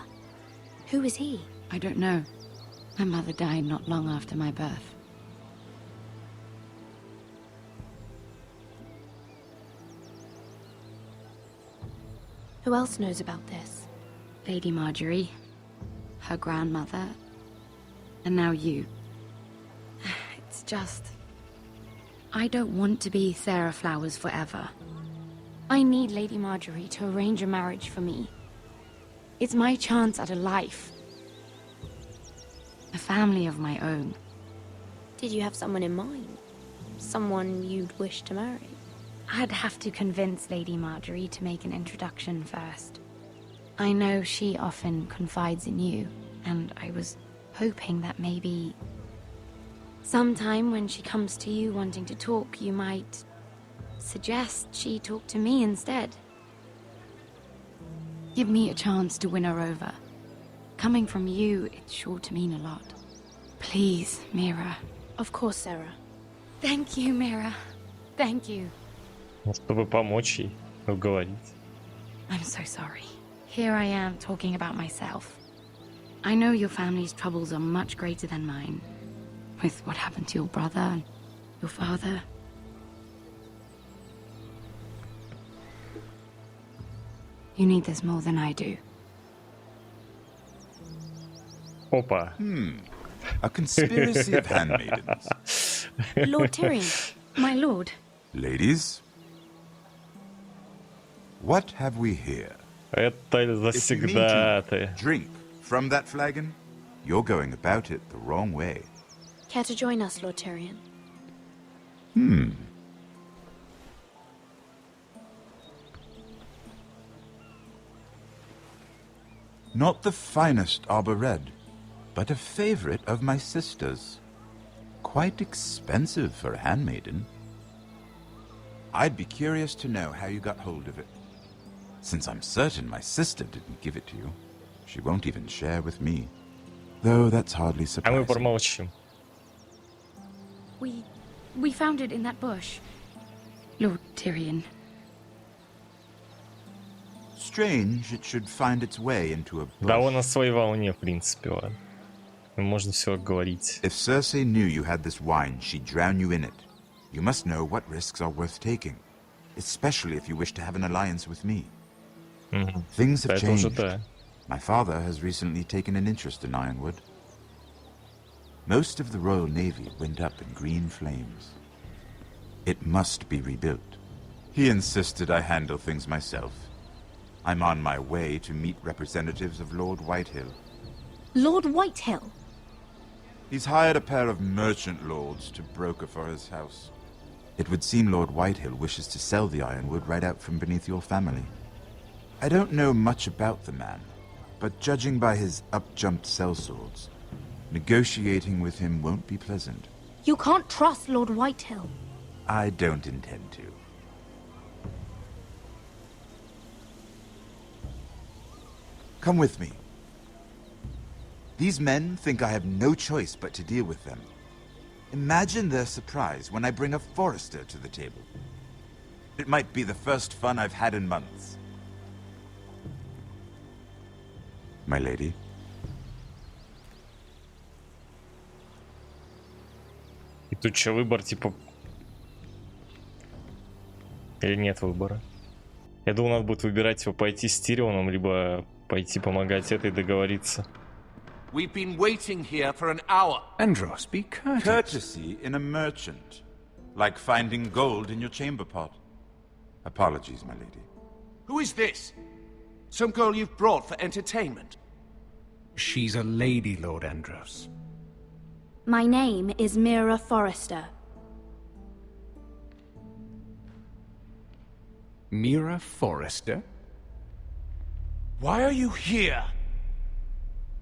Speaker 4: Who is he?
Speaker 2: I don't know. My mother died not long after my birth.
Speaker 4: Who else knows about this?
Speaker 2: Lady Marjorie, her grandmother, and now you. It's just... I don't want to be Sarah Flowers forever. I need Lady Marjorie to arrange a marriage for me. It's my chance at a life. A family of my own.
Speaker 4: Did you have someone in mind? Someone you'd wish to marry?
Speaker 2: I'd have to convince Lady Marjorie to make an introduction first. I know she often confides in you, and I was hoping that maybe sometime when she comes to you wanting to talk, you might suggest she talk to me instead. Give me a chance to win her over. Coming from you, it's sure to mean a lot. Please, Mira.
Speaker 4: Of course, Sarah.
Speaker 2: Thank you, Mira. Thank you.
Speaker 1: Чтобы помочь ей уговорить.
Speaker 2: I'm so sorry. Here I am talking about myself. I know your family's troubles are much greater than mine. With what happened to your brother and your father. You need this more than I do.
Speaker 1: Опа.
Speaker 8: A conspiracy of handmaidens.
Speaker 2: Lord Tyrion, my lord.
Speaker 8: Ladies, what have we here?
Speaker 1: Это завсегдатые.
Speaker 8: Drink from that flagon, you're going about it the wrong way.
Speaker 4: Care to join us, Lord Tyrion?
Speaker 8: Not the finest arbor red, but a favorite of my sister's. Quite expensive for a handmaiden. I'd be curious to know how you got hold of it. Since I'm certain my sister didn't give it to you, she won't even share with me. Though that's hardly
Speaker 1: А мы
Speaker 8: surprising.
Speaker 1: промолчим.
Speaker 2: We found it in that bush. Lord Tyrion.
Speaker 8: Strange it should find its way into a
Speaker 1: Да,
Speaker 8: bush.
Speaker 1: он на своей волне, в принципе, ладно. Можно все говорить.
Speaker 8: If Cersei knew you had this wine, she'd drown you in it. You must know what risks are worth taking, especially if you wish to have an alliance with me. Things have
Speaker 1: Это уже
Speaker 8: changed.
Speaker 1: да.
Speaker 8: My father has recently taken an interest in Ironwood. Most of the Royal Navy went up in green flames. It must be rebuilt. He insisted I handle things myself. I'm on my way to meet representatives of Lord Whitehill.
Speaker 11: Lord Whitehill?
Speaker 8: He's hired a pair of merchant lords to broker for his house. It would seem Lord Whitehill wishes to sell the ironwood right out from beneath your family. I don't know much about the man, but judging by his up-jumped sellswords, negotiating with him won't be pleasant.
Speaker 11: You can't trust Lord Whitehill.
Speaker 8: I don't intend to. Come with me. These men think I have no choice but to deal with them. Imagine their surprise when I bring a Forrester to the table. It might be the first fun I've had in months. My lady?
Speaker 1: И тут что, выбор типа... Или нет выбора? Я думал, надо будет выбирать его пойти с Тирионом, либо пойти помогать этой договориться.
Speaker 7: We've been waiting here for an hour.
Speaker 8: Andros, be courteous. Courtesy in a merchant. Like finding gold in your chamber pot. Apologies, my lady.
Speaker 7: Who is this? Some girl you've brought for entertainment?
Speaker 17: She's a lady, Lord Andros.
Speaker 11: My name is Mira Forrester.
Speaker 17: Mira Forrester?
Speaker 7: Why are you here?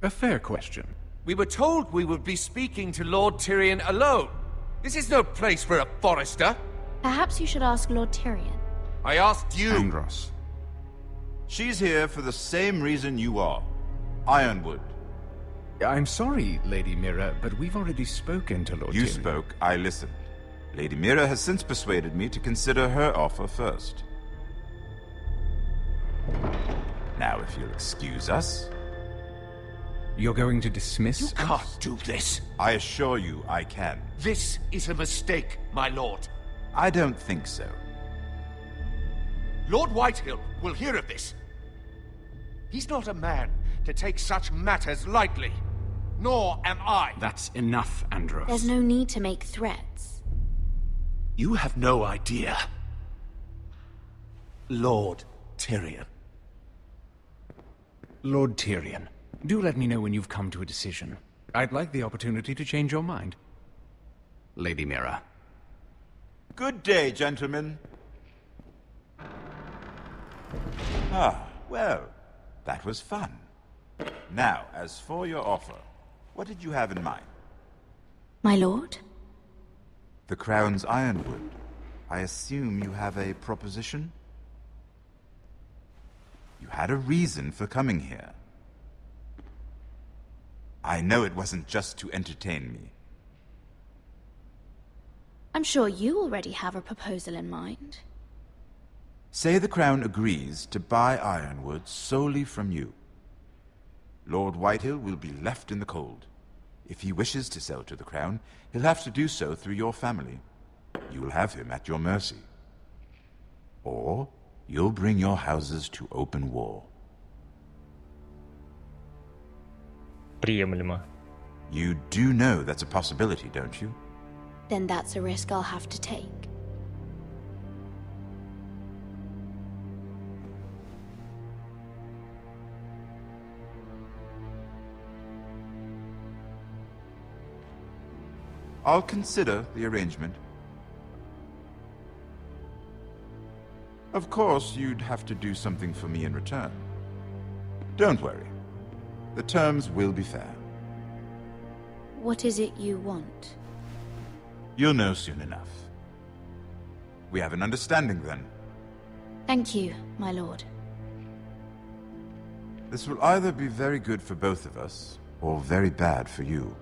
Speaker 17: A fair question.
Speaker 7: We were told we would be speaking to Lord Tyrion alone. This is no place for a Forrester.
Speaker 11: Perhaps you should ask Lord Tyrion.
Speaker 7: I asked you.
Speaker 8: Andros. She's here for the same reason you are. Ironwood.
Speaker 17: I'm sorry, Lady Mira, but we've already spoken to Lord Tyrion.
Speaker 8: You spoke, I listened. Lady Mira has since persuaded me to consider her offer first. Now, if you'll excuse us...
Speaker 17: You're going to dismiss
Speaker 7: You
Speaker 17: us?
Speaker 7: can't do this.
Speaker 8: I assure you I can.
Speaker 7: This is a mistake, my lord.
Speaker 8: I don't think so.
Speaker 7: Lord Whitehill will hear of this. He's not a man to take such matters lightly. Nor am I.
Speaker 17: That's enough, Andros.
Speaker 11: There's no need to make threats.
Speaker 7: You have no idea. Lord Tyrion.
Speaker 17: Lord Tyrion, do let me know when you've come to a decision. I'd like the opportunity to change your mind. Lady Mira.
Speaker 8: Good day, gentlemen. Ah, well, that was fun. Now, as for your offer, what did you have in mind?
Speaker 11: My lord?
Speaker 8: The Crown's ironwood. I assume you have a proposition? You had a reason for coming here. I know it wasn't just to entertain me.
Speaker 11: I'm sure you already have a proposal in mind.
Speaker 8: Say the Crown agrees to buy ironwood solely from you. Lord Whitehill will be left in the cold. If he wishes to sell to the Crown, he'll have to do so through your family. You'll have him at your mercy. Or you'll bring your houses to open war.
Speaker 1: Приемлемо.
Speaker 8: You do know that's a possibility, don't you?
Speaker 11: Then that's a risk I'll have to take.
Speaker 8: I'll consider the arrangement. Of course, you'd have to do something for me in return. Don't worry. The terms will be fair.
Speaker 11: What is it you want?
Speaker 8: You'll know soon enough. We have an understanding then.
Speaker 11: Thank you, my lord.
Speaker 8: This will either be very good for both of us, or very bad for you.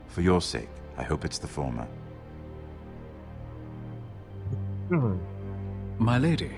Speaker 8: For your sake, I hope it's the former.
Speaker 17: My lady.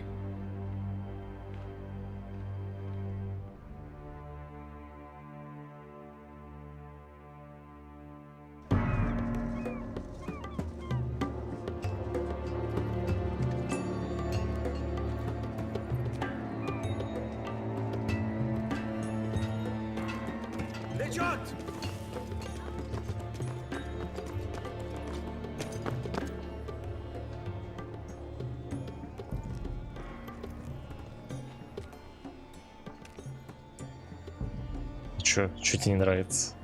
Speaker 1: Чё тебе не нравится?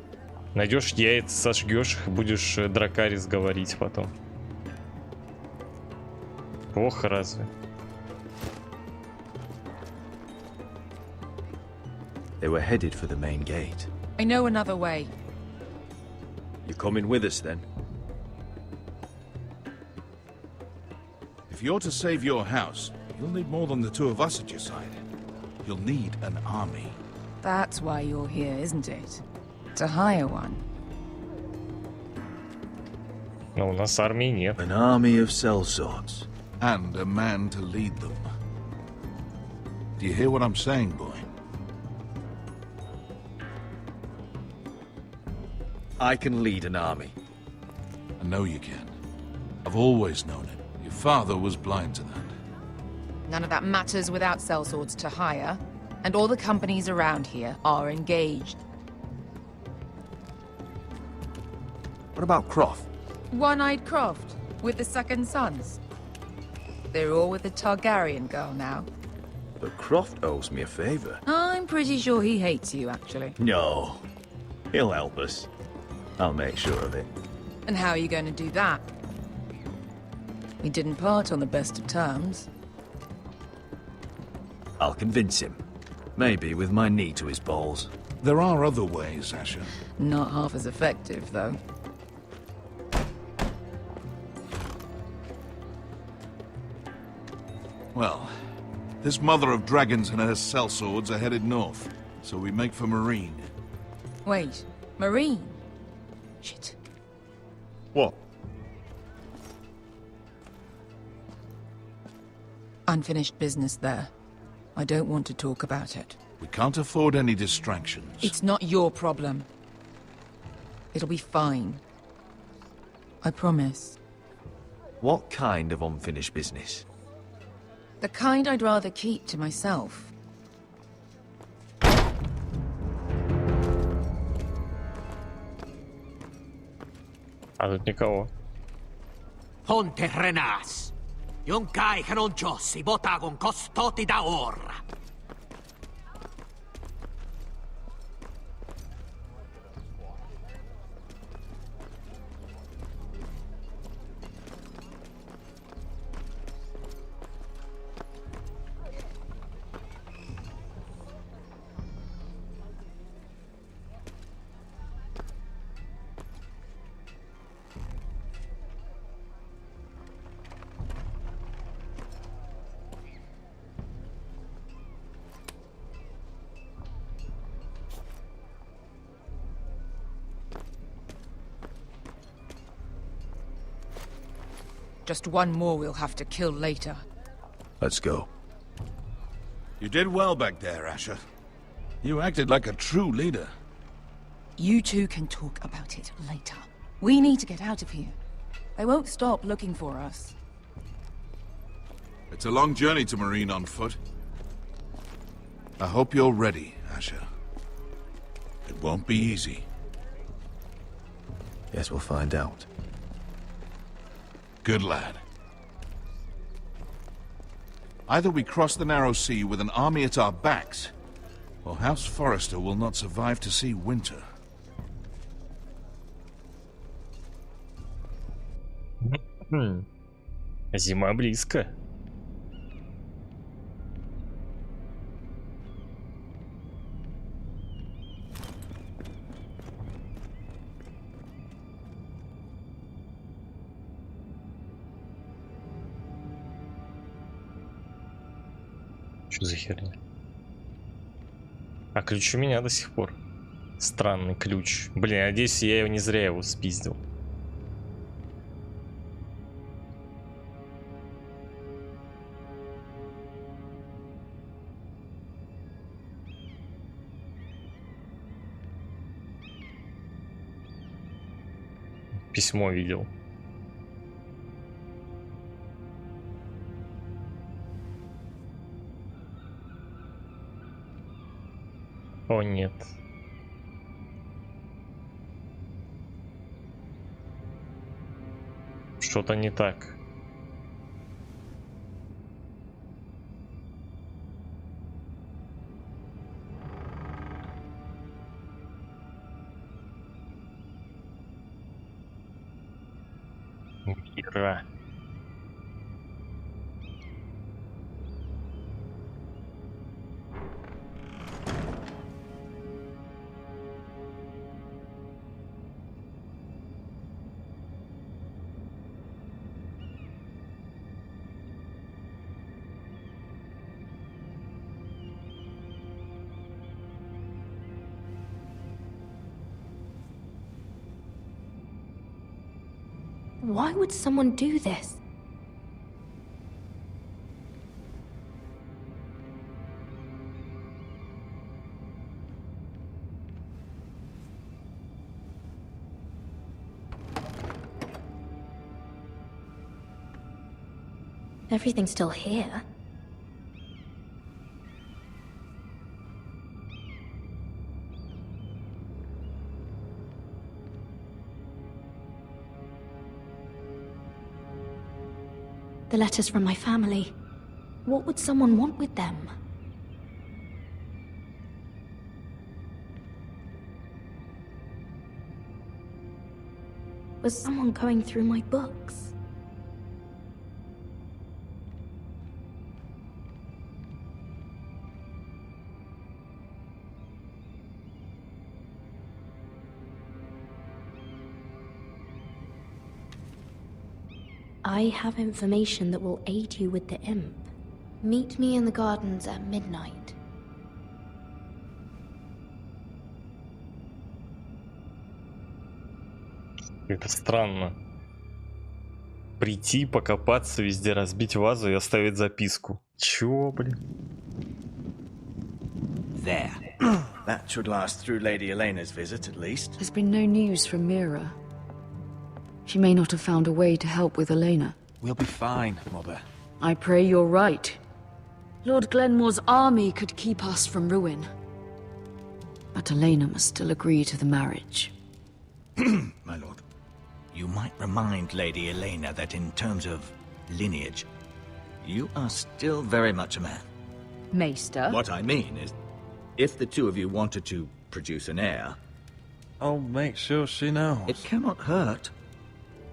Speaker 1: Найдешь яйца, сожгешь их и будешь дракарис говорить потом. Плохо разве?
Speaker 9: They were headed for the main gate.
Speaker 21: I know another way.
Speaker 9: You're coming with us then?
Speaker 7: If you're to save your house, you'll need more than the two of us at your side. You'll need an army.
Speaker 21: That's why you're here, isn't it? To hire one.
Speaker 1: Но у нас армии нет.
Speaker 9: An army of sellswords.
Speaker 7: And a man to lead them. Do you hear what I'm saying, boy?
Speaker 9: I can lead an army.
Speaker 7: I know you can. I've always known it. Your father was blind to that.
Speaker 21: None of that matters without sellswords to hire, and all the companies around here are engaged.
Speaker 9: What about Croft?
Speaker 21: One-eyed Croft, with the second sons. They're all with the Targaryen girl now.
Speaker 9: But Croft owes me a favor.
Speaker 21: I'm pretty sure he hates you, actually.
Speaker 9: No. He'll help us. I'll make sure of it.
Speaker 21: And how are you going to do that? We didn't part on the best of terms.
Speaker 9: I'll convince him. Maybe with my knee to his balls.
Speaker 7: There are other ways, Asher.
Speaker 21: Not half as effective, though.
Speaker 7: Well, this mother of dragons and her sellswords are headed north, so we make for Marine.
Speaker 21: Wait, Marine? Shit.
Speaker 9: What?
Speaker 21: Unfinished business there. I don't want to talk about it.
Speaker 7: We can't afford any distractions.
Speaker 21: It's not your problem. It'll be fine. I promise.
Speaker 9: What kind of unfinished business?
Speaker 21: The kind I'd rather keep to myself.
Speaker 1: А тут никого.
Speaker 22: Ponte renas. Yon kai canonchos botagon costoti da orra.
Speaker 21: Just one more we'll have to kill later.
Speaker 9: Let's go.
Speaker 7: You did well back there, Asher. You acted like a true leader.
Speaker 21: You two can talk about it later. We need to get out of here. They won't stop looking for us.
Speaker 7: It's a long journey to Marine on foot. I hope you're ready, Asher. It won't be easy.
Speaker 9: Guess we'll find out.
Speaker 7: Good lad. Either we cross the narrow sea with an army at our backs, or House Forrester will not survive to see winter.
Speaker 1: Зима близко. Что за херня? А ключ у меня до сих пор. Странный ключ. Блин, надеюсь, я его не зря его спиздил. Письмо видел. О, нет. Что-то не так. Мира.
Speaker 4: Why would someone do this? Everything's still here. The letters from my family. What would someone want with them? Was someone going through my books? I have information that will aid you with the imp. Meet me in the gardens at midnight.
Speaker 1: Это странно. Прийти, покопаться, везде разбить вазу и оставить записку. Чего, блин?
Speaker 9: There. That should last through Lady Elena's visit, at least.
Speaker 21: There's been no news from Mira. She may not have found a way to help with Elena.
Speaker 17: We'll be fine, Mother.
Speaker 21: I pray you're right. Lord Glenmore's army could keep us from ruin. But Elena must still agree to the marriage.
Speaker 9: My lord, you might remind Lady Elena that in terms of lineage, you are still very much a man.
Speaker 21: Maester?
Speaker 9: What I mean is, if the two of you wanted to produce an heir...
Speaker 17: I'll make sure she knows.
Speaker 9: It cannot hurt.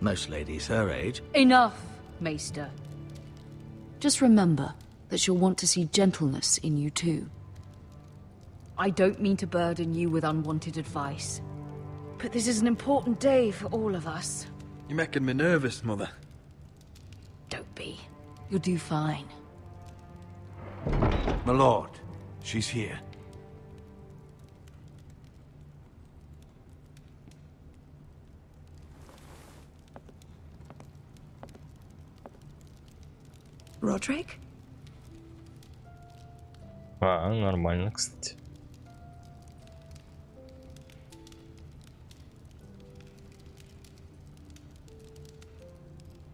Speaker 9: Most ladies her age.
Speaker 21: Enough, Maester. Just remember that she'll want to see gentleness in you too. I don't mean to burden you with unwanted advice, but this is an important day for all of us.
Speaker 17: You're making me nervous, Mother.
Speaker 21: Don't be. You'll do fine.
Speaker 12: My lord, she's here.
Speaker 21: Roderick?
Speaker 1: Нормально, кстати.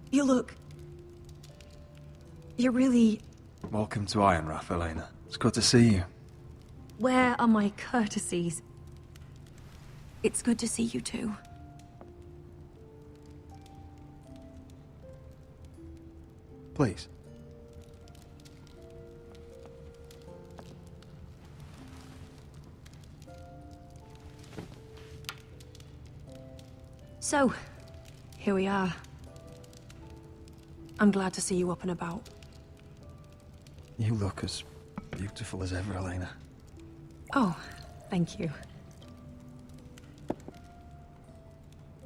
Speaker 21: You look... You're really...
Speaker 17: Welcome to Ironrath, Elena. It's good to see you.
Speaker 21: Where are my courtesies? It's good to see you too.
Speaker 17: Please.
Speaker 21: So, here we are. I'm glad to see you up and about.
Speaker 17: You look as beautiful as ever, Elena.
Speaker 21: Oh, thank you.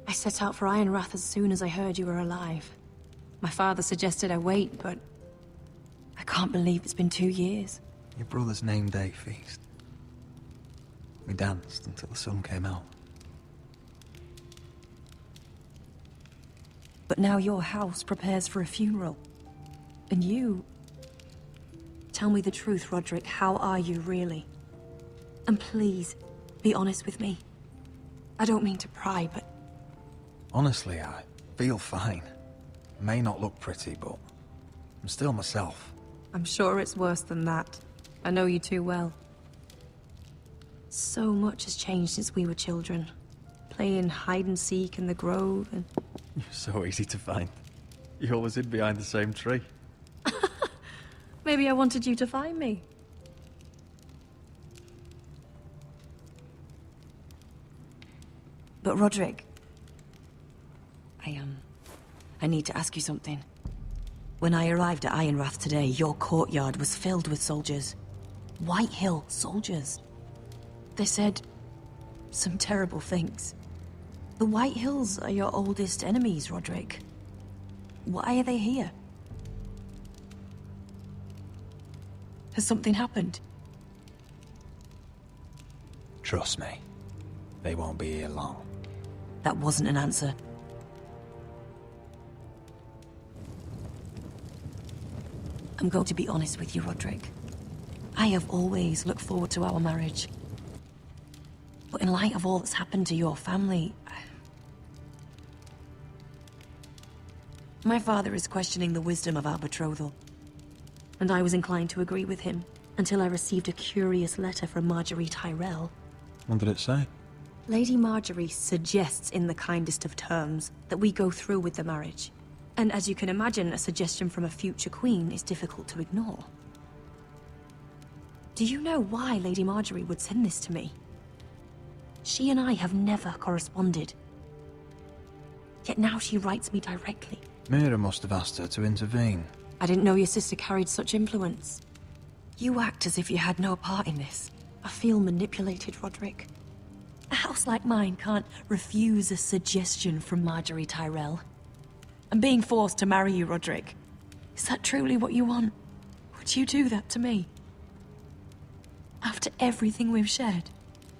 Speaker 21: I set out for Ironrath as soon as I heard you were alive. My father suggested I wait, but I can't believe it's been 2 years.
Speaker 17: Your brother's name day feast. We danced until the sun came out.
Speaker 21: But now your house prepares for a funeral. And you... Tell me the truth, Roderick. How are you, really? And please, be honest with me. I don't mean to pry, but...
Speaker 17: Honestly, I feel fine. May not look pretty, but I'm still myself.
Speaker 21: I'm sure it's worse than that. I know you too well. So much has changed since we were children. Playing hide-and-seek in the grove and...
Speaker 17: You're so easy to find. You always hid behind the same tree.
Speaker 21: Maybe I wanted you to find me. But Roderick...
Speaker 10: I need to ask you something. When I arrived at Ironrath today, your courtyard was filled with soldiers. White Hill soldiers. They said some terrible things. The White Hills are your oldest enemies, Roderick. Why are they here? Has something happened?
Speaker 18: Trust me, they won't be here long.
Speaker 10: That wasn't an answer. I'm going to be honest with you, Roderick. I have always looked forward to our marriage. But in light of all that's happened to your family... My father is questioning the wisdom of our betrothal. And I was inclined to agree with him, until I received a curious letter from Marjorie Tyrell.
Speaker 18: What did it say?
Speaker 10: Lady Marjorie suggests in the kindest of terms that we go through with the marriage. And as you can imagine, a suggestion from a future queen is difficult to ignore. Do you know why Lady Marjorie would send this to me? She and I have never corresponded. Yet now she writes me directly.
Speaker 18: Mira must have asked her to intervene.
Speaker 10: I didn't know your sister carried such influence. You act as if you had no part in this. I feel manipulated, Roderick. A house like mine can't refuse a suggestion from Marjorie Tyrell. I'm being forced to marry you, Roderick. Is that truly what you want? Would you do that to me? After everything we've shared?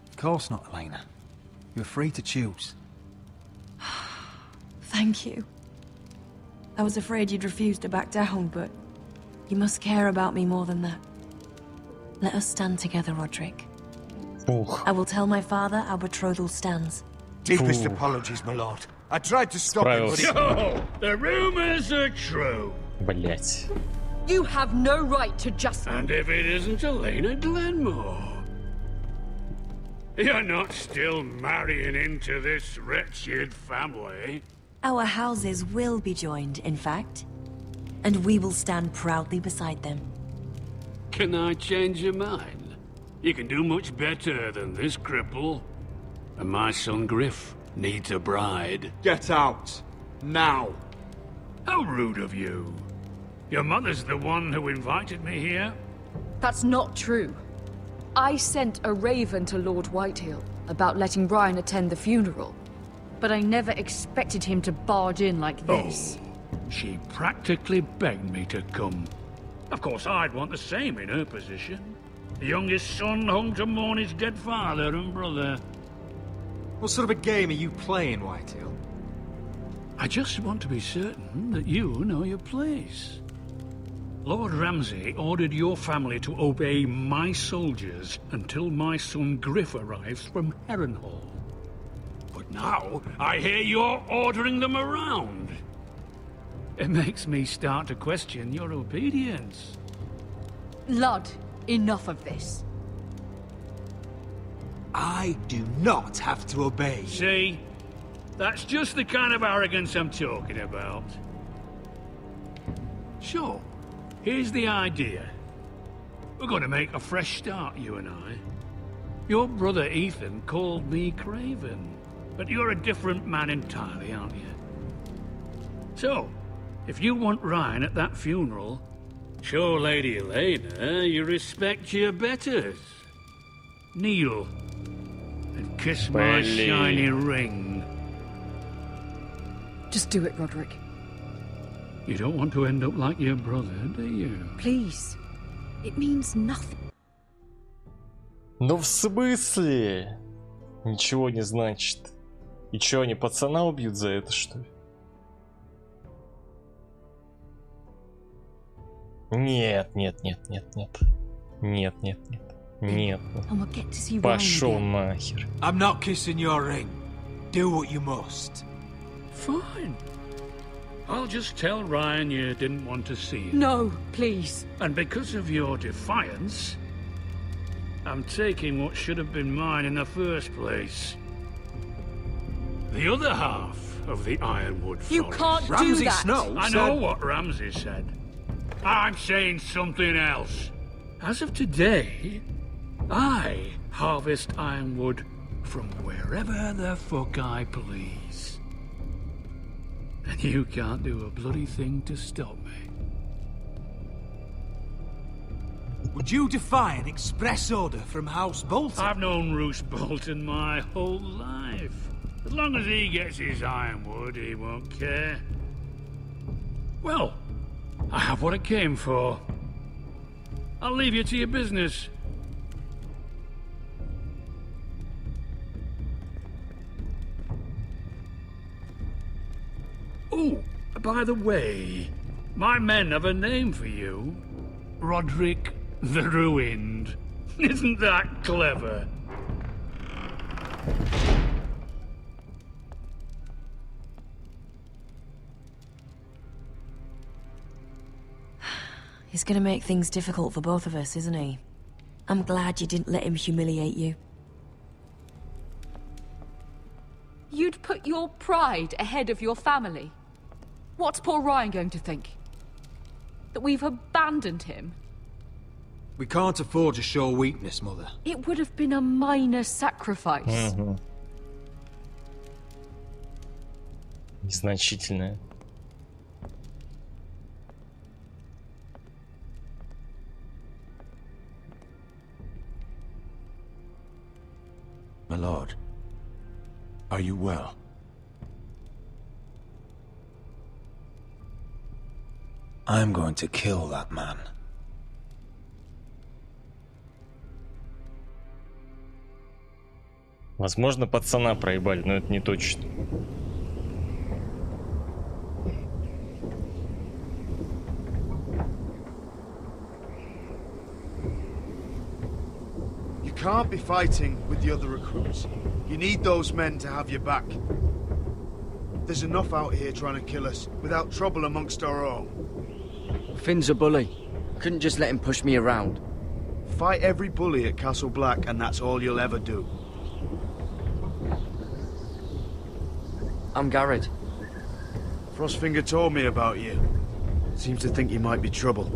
Speaker 18: Of course not, Elena. You're free to choose.
Speaker 10: Thank you. I was afraid you'd refuse to back down, but you must care about me more than that. Let us stand together, Roderick. I will tell my father our betrothal stands.
Speaker 7: Deepest apologies, my lord. I tried to stop him, but...
Speaker 12: So, the rumors are true.
Speaker 1: Блять.
Speaker 21: You have no right to just...
Speaker 12: And if it isn't Elena Glenmore? You're not still marrying into this wretched family?
Speaker 10: Our houses will be joined, in fact. And we will stand proudly beside them.
Speaker 12: Can I change your mind? You can do much better than this cripple. And my son Griff needs a bride.
Speaker 13: Get out. Now.
Speaker 12: How rude of you. Your mother's the one who invited me here?
Speaker 21: That's not true. I sent a raven to Lord Whitehill about letting Brian attend the funeral. But I never expected him to barge in like this.
Speaker 12: Oh, she practically begged me to come. Of course, I'd want the same in her position. The youngest son home to mourn his dead father and brother.
Speaker 13: What sort of a game are you playing, Whitehill?
Speaker 12: I just want to be certain that you know your place. Lord Ramsay ordered your family to obey my soldiers until my son Griff arrives from Harrenhal. But now, I hear you're ordering them around. It makes me start to question your obedience.
Speaker 21: Lud, enough of this.
Speaker 13: I do not have to obey.
Speaker 12: See? That's just the kind of arrogance I'm talking about. So, here's the idea. We're going to make a fresh start, you and I. Your brother Ethan called me Craven, but you're a different man entirely, aren't you? So, if you want Ryan at that funeral, show Lady Elena you respect your betters. Kneel and kiss my shiny ring.
Speaker 21: Just do it, Roderick.
Speaker 12: You don't want to end up like your brother, do you?
Speaker 21: Please. It means nothing.
Speaker 1: Ну в смысле? Ничего не значит. И чё, они пацана убьют за это, что ли? Нет, нет, нет, нет, нет. Нет, нет, нет. Нет. Пошел нахер.
Speaker 5: I'm not kissing your ring. Do what you must.
Speaker 12: Fine. I'll just tell Ryan you didn't want to see him.
Speaker 21: No, please.
Speaker 12: And because of your defiance, I'm taking what should have been mine in the first place. The other half of the Ironwood Forest.
Speaker 21: You can't do
Speaker 12: Ramsay
Speaker 21: that.
Speaker 12: Snow I know what Ramsay said. I'm saying something else. As of today, I harvest ironwood from wherever the fuck I please. And you can't do a bloody thing to stop me.
Speaker 13: Would you defy an express order from House Bolton?
Speaker 12: I've known Roose Bolton my whole life. As long as he gets his ironwood, he won't care. Well, I have what I came for. I'll leave you to your business. Oh, by the way, my men have a name for you. Roderick the Ruined. Isn't that clever?
Speaker 10: He's gonna make things difficult for both of us, isn't he? I'm glad you didn't let him humiliate you.
Speaker 21: You'd put your pride ahead of your family. What's poor Ryan going to think? That we've abandoned him?
Speaker 13: We can't afford to show weakness, Mother.
Speaker 21: It would have been a minor sacrifice.
Speaker 1: Незначительное.
Speaker 8: My lord, are you well?
Speaker 3: I'm going to kill that man.
Speaker 1: Возможно, пацана проебали, но это не точно.
Speaker 16: You can't be fighting with the other recruits. You need those men to have your back. There's enough out here trying to kill us without trouble amongst our own.
Speaker 19: Finn's a bully. Couldn't just let him push me around.
Speaker 16: Fight every bully at Castle Black and that's all you'll ever do.
Speaker 19: I'm Garrett.
Speaker 16: Frostfinger told me about you. Seems to think you might be trouble.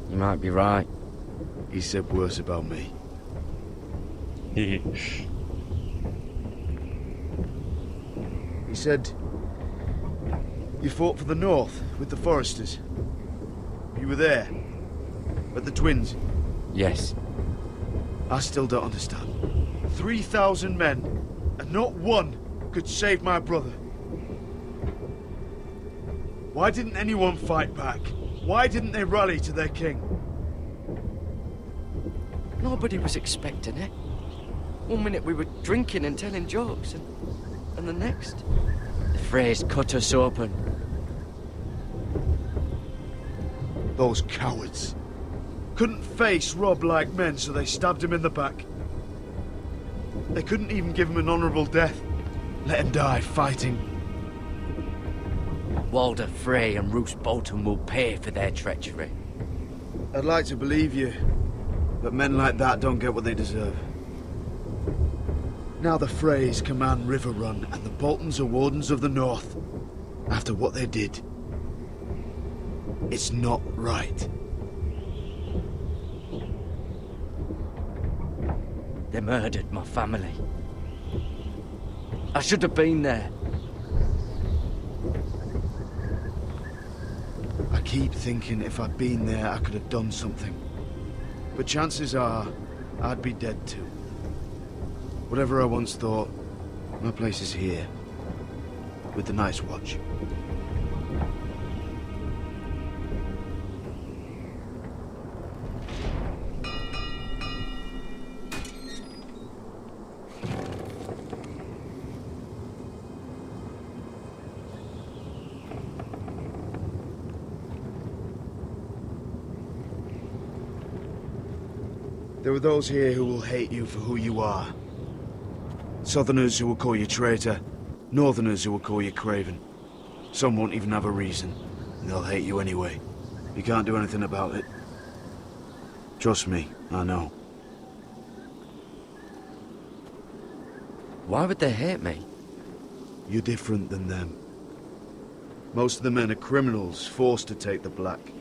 Speaker 19: You might be right.
Speaker 16: He said worse about me. He said you fought for the North with the Forresters. You were there. At the Twins.
Speaker 19: Yes.
Speaker 16: I still don't understand. 3,000 men, and not one could save my brother. Why didn't anyone fight back? Why didn't they rally to their king?
Speaker 19: Nobody was expecting it. One minute we were drinking and telling jokes, and the next, the Freys cut us open.
Speaker 16: Those cowards. Couldn't face Rob like men, so they stabbed him in the back. They couldn't even give him an honorable death. Let him die fighting.
Speaker 19: Walder Frey and Roose Bolton will pay for their treachery.
Speaker 16: I'd like to believe you, but men like that don't get what they deserve. Now the Freys command River Run, and the Boltons are Wardens of the North. After what they did. It's not right.
Speaker 19: They murdered my family. I should have been there.
Speaker 16: I keep thinking if I'd been there, I could have done something. But chances are, I'd be dead too. Whatever I once thought, my place is here. With the Night's Watch. There are those here who will hate you for who you are. Southerners who will call you traitor. Northerners who will call you craven. Some won't even have a reason, and they'll hate you anyway. You can't do anything about it. Trust me, I know.
Speaker 19: Why would they hate me?
Speaker 16: You're different than them. Most of the men are criminals, forced to take the black.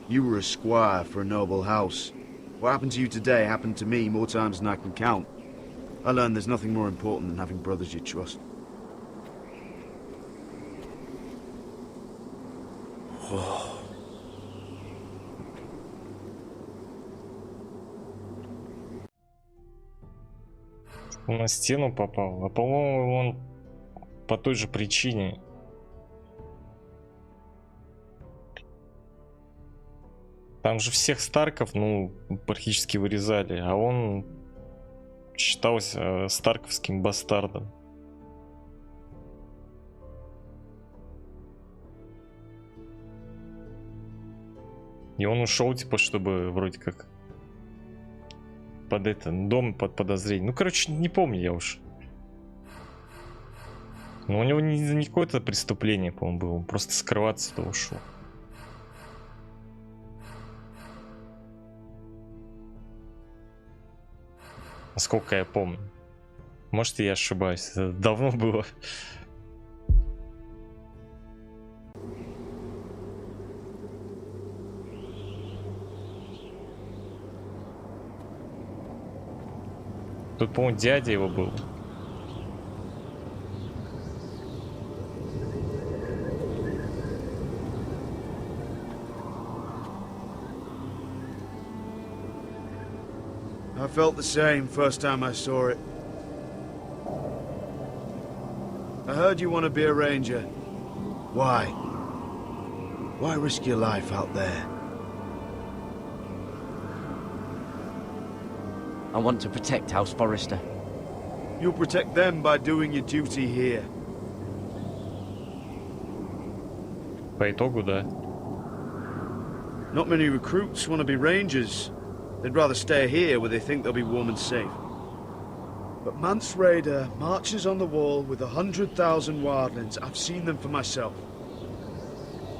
Speaker 16: You were a squire for a noble house. What happened to you today happened to me more times than I can count. I learned there's nothing more important than having brothers you trust.
Speaker 1: На стену попал, а по-моему он по той же причине. Там же всех Старков, ну, практически вырезали, а он считался старковским бастардом. И он ушел, типа, чтобы вроде как под дом под подозрение. Ну, короче, не помню я уж. Но у него не какое-то преступление, по-моему, было. Он просто скрываться-то ушел. Насколько я помню. Может, я ошибаюсь. Это давно было. Тут, по-моему, дядя его был.
Speaker 16: I felt the same first time I saw it. I heard you want to be a ranger. Why? Why risk your life out there?
Speaker 19: I want to protect House Forrester.
Speaker 16: You'll protect them by doing your duty here.
Speaker 1: По итогу, да.
Speaker 16: Not many recruits want to be rangers. They'd rather stay here where they think they'll be warm and safe. But Mance Raider marches on the wall with 100,000 wildlings. I've seen them for myself.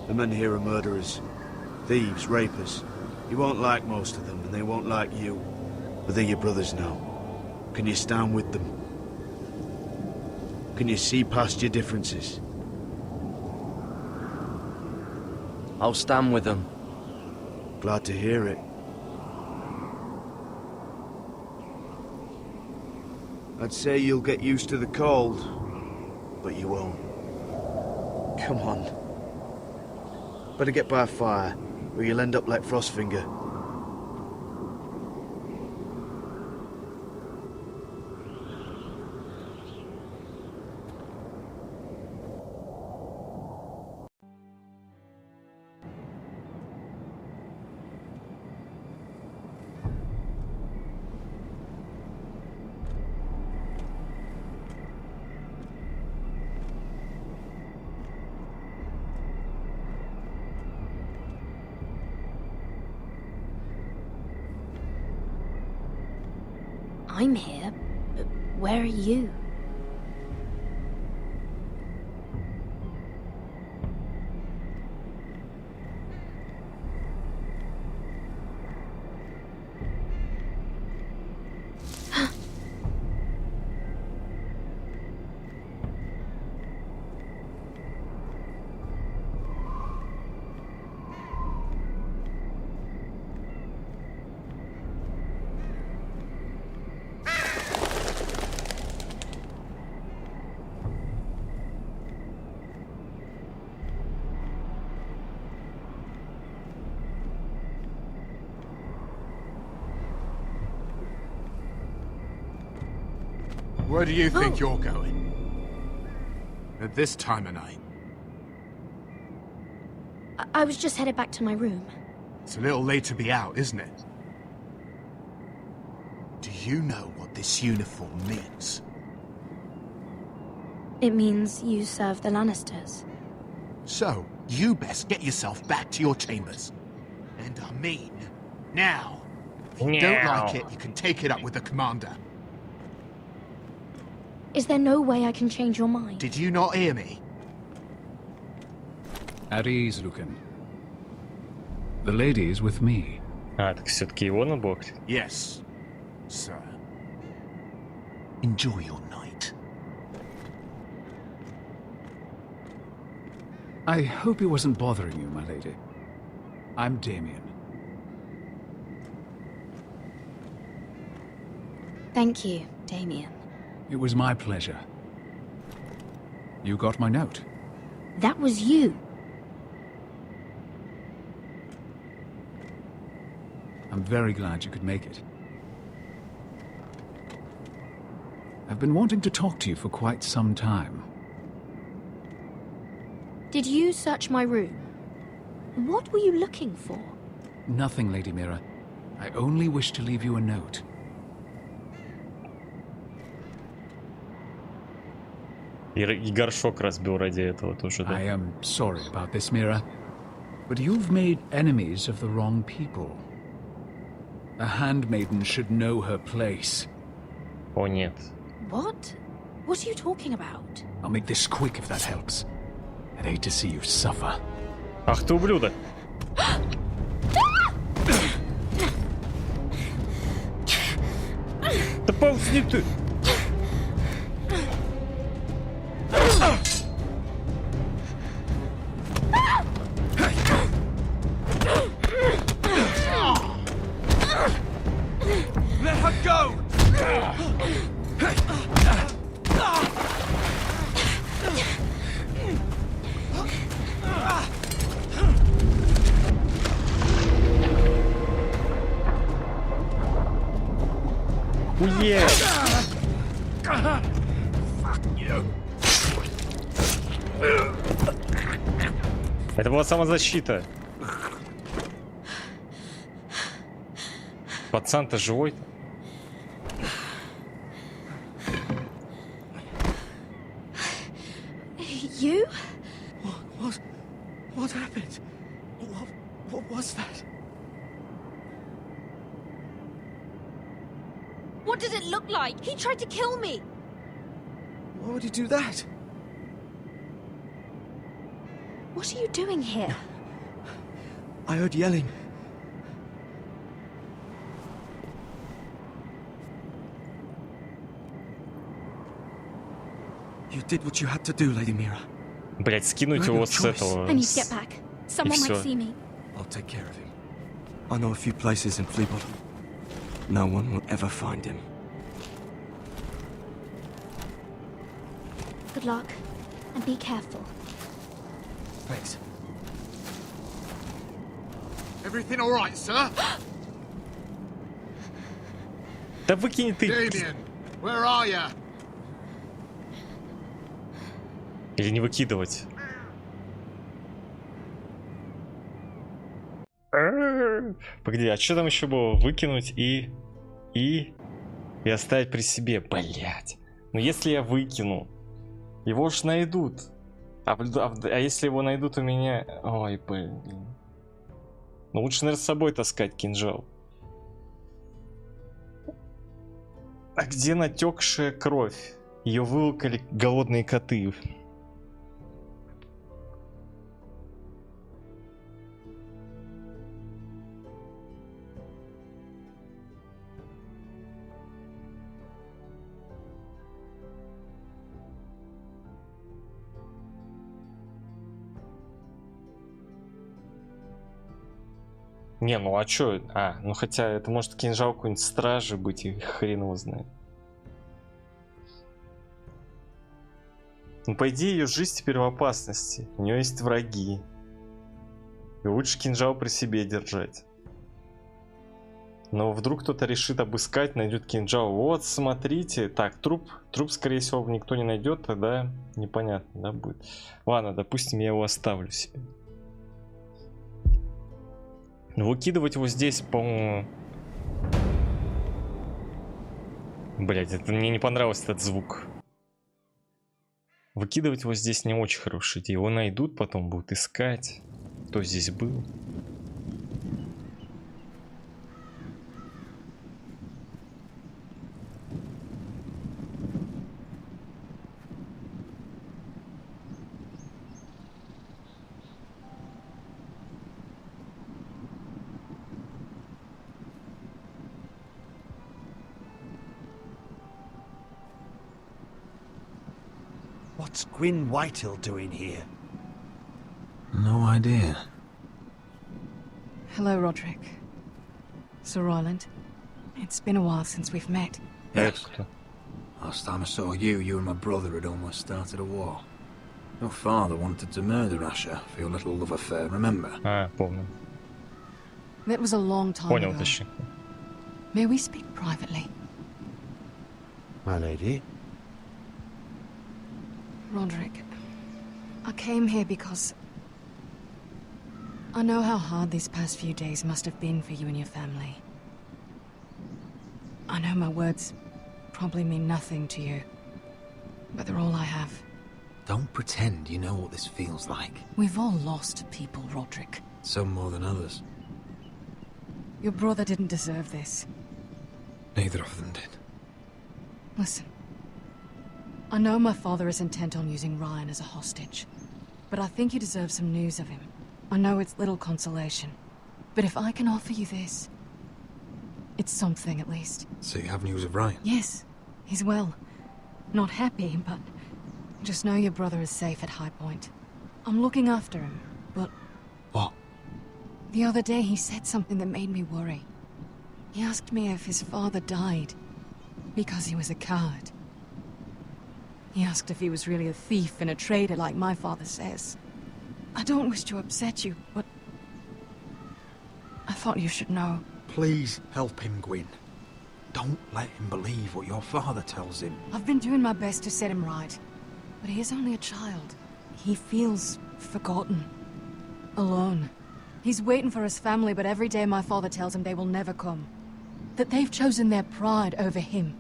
Speaker 16: The men here are murderers, thieves, rapers. You won't like most of them, and they won't like you. But they're your brothers now. Can you stand with them? Can you see past your differences?
Speaker 19: I'll stand with them.
Speaker 16: Glad to hear it. I'd say you'll get used to the cold, but you won't. Come on. Better get by a fire, or you'll end up like Frostfinger.
Speaker 4: I'm here, but where are you?
Speaker 7: Where do you think you're going? At this time of night?
Speaker 4: I was just headed back to my room.
Speaker 7: It's a little late to be out, isn't it? Do you know what this uniform means?
Speaker 4: It means you serve the Lannisters.
Speaker 7: So, you best get yourself back to your chambers. And I mean, now. If you don't like it, you can take it up with the commander.
Speaker 4: Is there no way I can change your mind?
Speaker 7: Did you not hear me?
Speaker 12: At ease, Lucan. The lady is with me.
Speaker 1: А, так все-таки его набор.
Speaker 7: Yes, sir. Enjoy your night.
Speaker 12: I hope he wasn't bothering you, my lady. I'm Damien.
Speaker 4: Thank you, Damien.
Speaker 17: It was my pleasure. You got my note.
Speaker 4: That was you.
Speaker 17: I'm very glad you could make it. I've been wanting to talk to you for quite some time.
Speaker 4: Did you search my room? What were you looking for?
Speaker 17: Nothing, Lady Mira. I only wish to leave you a note.
Speaker 1: И горшок разбил ради этого тоже, да?
Speaker 17: I am sorry about this, Mira, but you've made enemies of the wrong people. A handmaiden should know her place.
Speaker 1: О, нет.
Speaker 4: What? What are you talking about?
Speaker 17: I'll make this quick if that helps. I'd hate to see you suffer.
Speaker 1: Ах ты ублюдок! Да ползни ты!
Speaker 5: Let her go!
Speaker 1: Уе! Это была самозащита. Пацан-то живой?
Speaker 4: You?
Speaker 5: What happened? What was that?
Speaker 4: What did it look like? He tried to kill me!
Speaker 5: Why would he do that?
Speaker 4: What are you doing here?
Speaker 5: I heard yelling. You did what you had to do, Lady Mira.
Speaker 1: Блять, скинуть его с этого.
Speaker 4: I need to get back. Someone might see me.
Speaker 5: I'll take care of him. I know a few places in Fleabottom. No one will ever find him.
Speaker 4: Good luck, and be careful.
Speaker 5: Thanks.
Speaker 7: Everything all right, sir?
Speaker 1: Да выкини ты.
Speaker 7: Damien, where are you?
Speaker 1: Или не выкидывать. Погоди, а что там еще было? Выкинуть и оставить при себе. Блять. Ну если я выкину, его ж найдут. А если его найдут у меня... Ой, блин. Ну лучше, наверное, с собой таскать кинжал. А где натекшая кровь? Ее вылокали голодные коты. Не, ну а чё? Ну хотя это может кинжал какой-нибудь стражи быть, и хрен его знает. Ну по идее ее жизнь теперь в опасности. У нее есть враги. И лучше кинжал при себе держать. Но вдруг кто-то решит обыскать, найдет кинжал. Вот, смотрите. Так, труп скорее всего никто не найдет, тогда непонятно, да, будет. Ладно, допустим, я его оставлю себе. Выкидывать его здесь, по-моему... Блять, это мне не понравился этот звук. Выкидывать его здесь не очень хорошая идея. Его найдут, потом будут искать, кто здесь был.
Speaker 14: What's Gwyn Whitehill doing here?
Speaker 3: No idea.
Speaker 10: Hello, Roderick. Sir Roland. It's been a while since we've met.
Speaker 1: Это кто?
Speaker 3: Last time I saw you, you and my brother had almost started a war. Your father wanted to murder Asher for your little love affair, remember?
Speaker 1: Помню.
Speaker 21: That was a long time
Speaker 1: Понял,
Speaker 21: ago.
Speaker 1: точнее.
Speaker 21: May we speak privately?
Speaker 14: My lady?
Speaker 21: Roderick, I came here because I know how hard these past few days must have been for you and your family. I know my words probably mean nothing to you, but they're all I have.
Speaker 3: Don't pretend you know what this feels like.
Speaker 21: We've all lost people, Roderick.
Speaker 3: Some more than others.
Speaker 21: Your brother didn't deserve this.
Speaker 3: Neither of them did.
Speaker 21: Listen. I know my father is intent on using Ryan as a hostage, but I think you deserve some news of him. I know it's little consolation, but if I can offer you this, it's something at least.
Speaker 3: So you have news of Ryan?
Speaker 21: Yes, he's well. Not happy, but just know your brother is safe at High Point. I'm looking after him, but...
Speaker 3: What?
Speaker 21: The other day he said something that made me worry. He asked me if his father died because he was a coward. He asked if he was really a thief and a traitor like my father says. I don't wish to upset you, but I thought you should know.
Speaker 3: Please help him, Gwyn. Don't let him believe what your father tells him.
Speaker 21: I've been doing my best to set him right, but he is only a child. He feels forgotten, alone. He's waiting for his family, but every day my father tells him they will never come. That they've chosen their pride over him.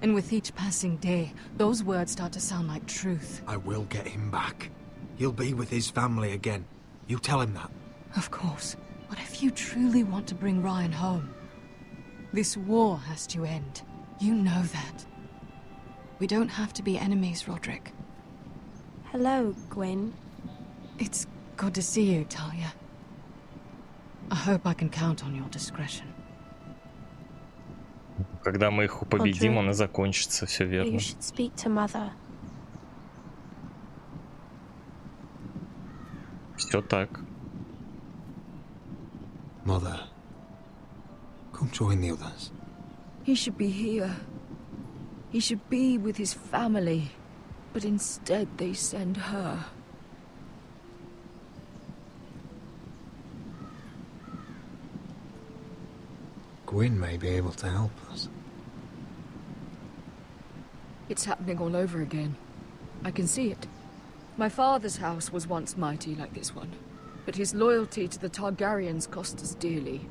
Speaker 21: And with each passing day, those words start to sound like truth.
Speaker 3: I will get him back. He'll be with his family again. You tell him that.
Speaker 21: Of course. But if you truly want to bring Ryan home, this war has to end. You know that. We don't have to be enemies, Roderick.
Speaker 11: Hello, Gwyn.
Speaker 21: It's good to see you, Talia. I hope I can count on your discretion.
Speaker 1: Когда мы их победим, он и закончится, все верно.
Speaker 11: You should speak to Mother.
Speaker 1: Все так.
Speaker 3: Mother, come join the others.
Speaker 21: He should be here. He should be with his family. But instead they send her.
Speaker 3: Gwyn may be able to help us.
Speaker 21: It's happening all over again. I can see it. My father's house was once mighty like this one, but his loyalty to the Targaryens cost us dearly.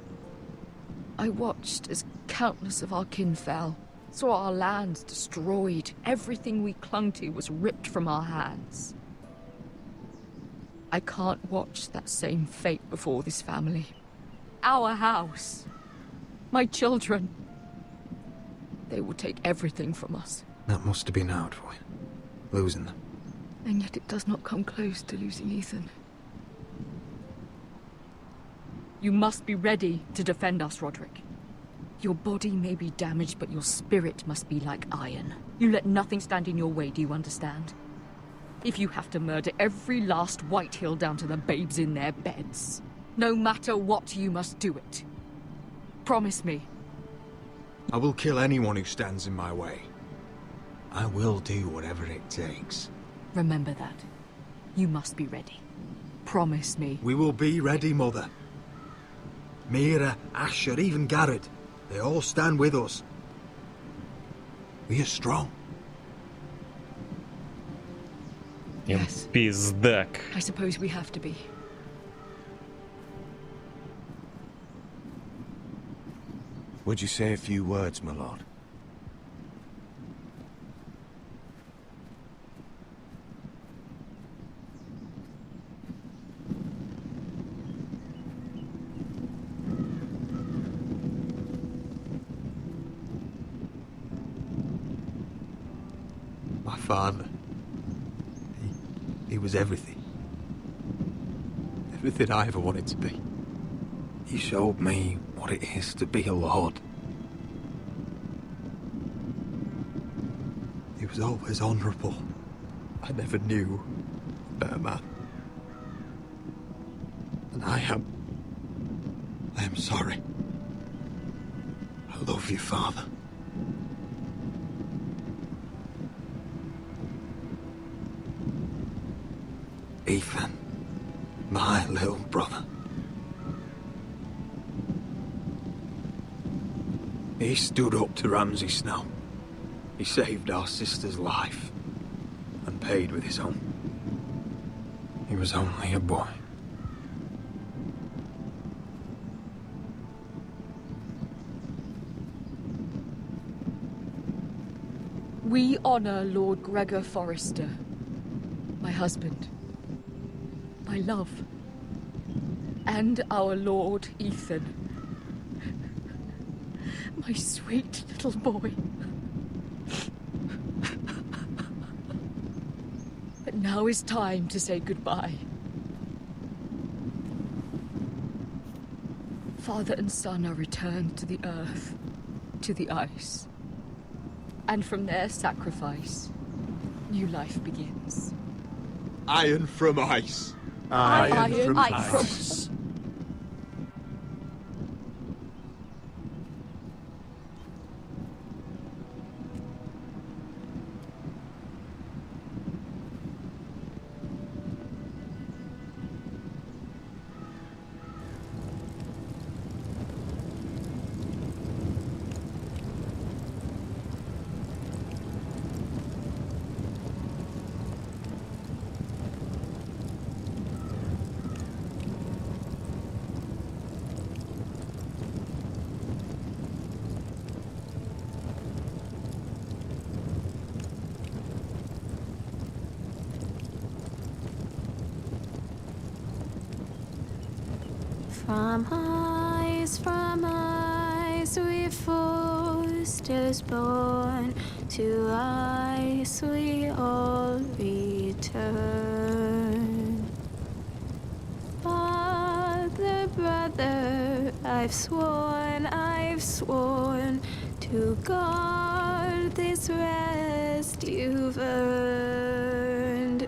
Speaker 21: I watched as countless of our kin fell, saw our lands destroyed, everything we clung to was ripped from our hands. I can't watch that same fate before this family. Our house. My children. They will take everything from us.
Speaker 3: That must have been hard for you, losing them.
Speaker 21: And yet it does not come close to losing Ethan. You must be ready to defend us, Roderick. Your body may be damaged, but your spirit must be like iron. You let nothing stand in your way, do you understand? If you have to murder every last Whitehill down to the babes in their beds, no matter what, you must do it. Promise me.
Speaker 3: I will kill anyone who stands in my way. I will do whatever it takes.
Speaker 21: Remember that. You must be ready. Promise me.
Speaker 3: We will be ready, Mother. Mira, Asher, even Garrett. They all stand with us. We are strong.
Speaker 21: Yes.
Speaker 1: Пиздак.
Speaker 21: I suppose we have to be.
Speaker 14: Would you say a few words, my lord?
Speaker 3: My father. He was everything. Everything I ever wanted to be. He showed me what it is to be a lord. He was always honourable. I never knew a better man. And I am sorry. I love you, Father. Ethan, my little brother. He stood up to Ramsay Snow. He saved our sister's life and paid with his own. He was only a boy.
Speaker 21: We honor Lord Gregor Forrester, my husband, my love, and our Lord Ethan, my sweet little boy. But now is time to say goodbye. Father and son are returned to the earth, to the ice. And from their sacrifice, new life begins.
Speaker 7: Iron from ice.
Speaker 21: Iron from ice.
Speaker 2: From ice we Forresters born, to ice we all return. Father, brother, I've sworn to guard this rest you've earned.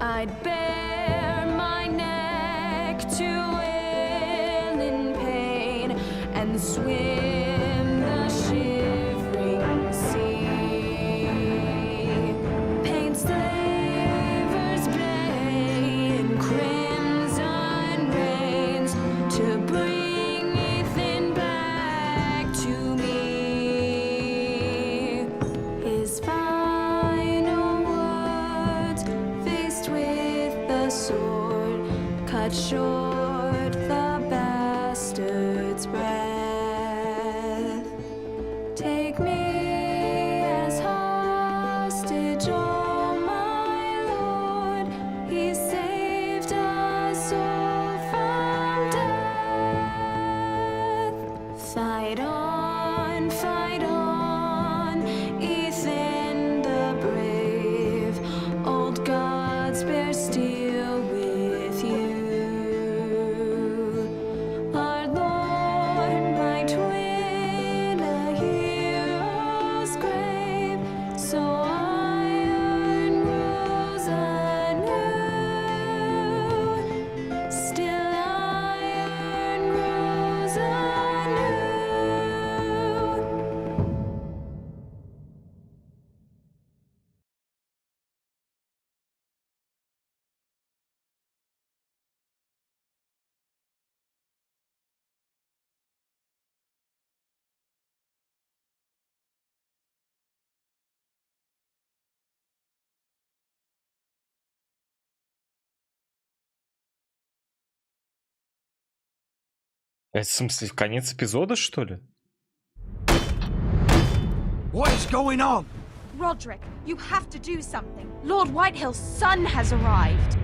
Speaker 2: I'd bare my neck to and swim the shivering sea. Paint slavers bay in crimson rains to bring Ethan back to me. His final words, faced with the sword, cut short the bastard's breath. Take me as hostage, oh my Lord. He saved us all from death. Fight on, Ethan the brave. Old gods bear steel with you. Our Lord might win a hero's grave, so iron rose anew. Still iron rose anew.
Speaker 1: Это, в смысле, конец эпизода, что ли?
Speaker 3: What is going on?
Speaker 11: Roderick, you have to do something. Lord Whitehill's son has arrived.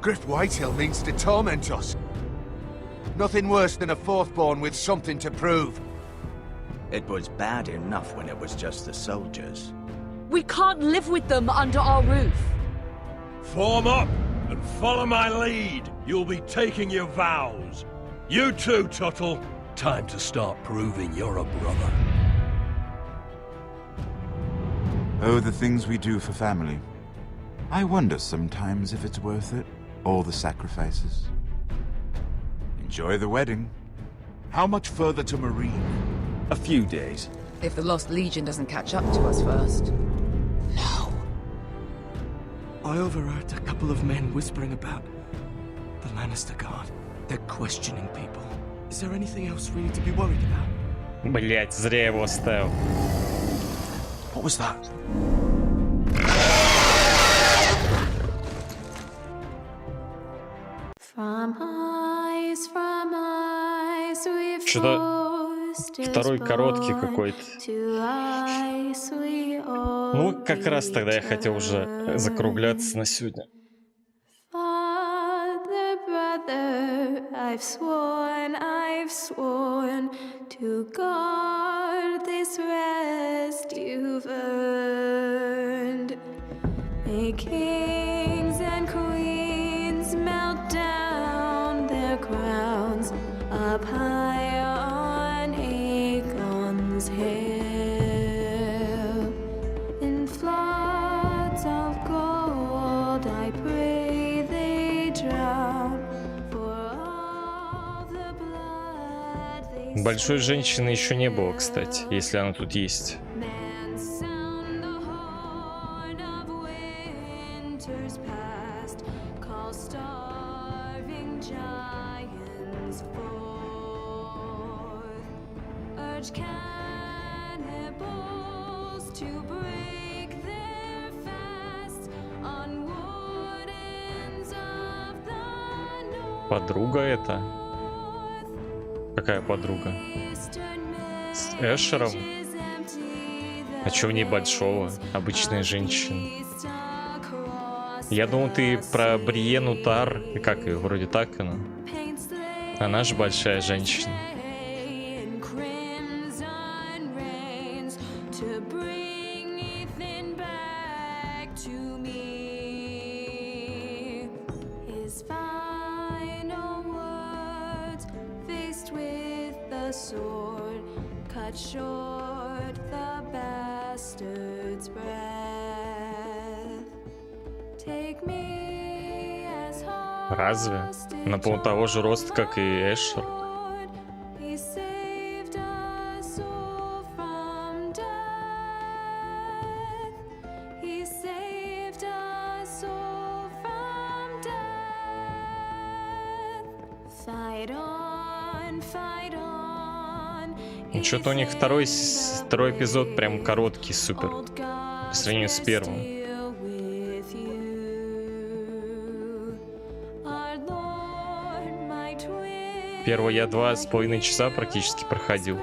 Speaker 7: Griff Whitehill means to torment us. Nothing worse than a fourth-born with something to prove.
Speaker 9: It was bad enough when it was just the soldiers.
Speaker 21: We can't live with them under our roof.
Speaker 12: Form up and follow my lead. You'll be taking your vows. You too, Tuttle. Time to start proving you're a brother.
Speaker 8: Oh, the things we do for family. I wonder sometimes if it's worth it, all the sacrifices. Enjoy the wedding.
Speaker 16: How much further to Marine?
Speaker 6: A few days.
Speaker 15: If the Lost Legion doesn't catch up to us first.
Speaker 5: I overheard a couple of men whispering about the Lannister Guard. They're questioning people. Is there anything else really to be worried about?
Speaker 1: Блять, зря его оставил.
Speaker 5: What was that?
Speaker 1: Что-то второй короткий какой-то. Ну, как раз тогда я хотел уже закругляться на сегодня.
Speaker 15: I've sworn to guard this rest you've earned. May kings and queens melt down their crowns up high on Aegon's hill. In floods of gold I pray they drown.
Speaker 1: Большой женщины еще не было, кстати, если она тут есть. Подруга это? Какая подруга? С Эшером? А чё в ней большого? Обычная женщина. Я думал, ты про Бриену Тар. И как ее? Вроде так она. Она же большая женщина. Разве? На пол того же роста, как и Эшер. Что-то у них второй эпизод прям короткий, супер. По сравнению с первым. Первый я 2,5 часа практически проходил.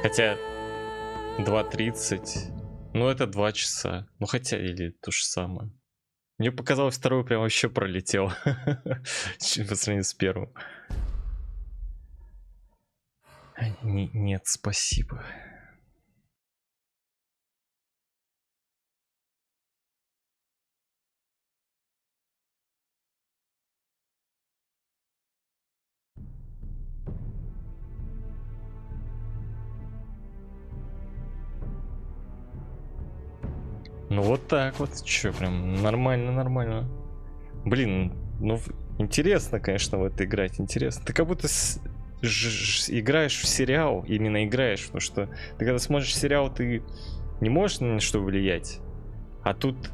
Speaker 1: Хотя 2:30, ну это 2 часа. Ну хотя или то же самое. Мне показалось, второй прям вообще пролетел. По сравнению с первым. Нет, спасибо. Ну вот так вот, чё, прям нормально. Блин, ну интересно, конечно, в это играть, интересно. Ты как будто играешь в сериал, именно играешь, потому что ты когда смотришь сериал, ты не можешь на что влиять. А тут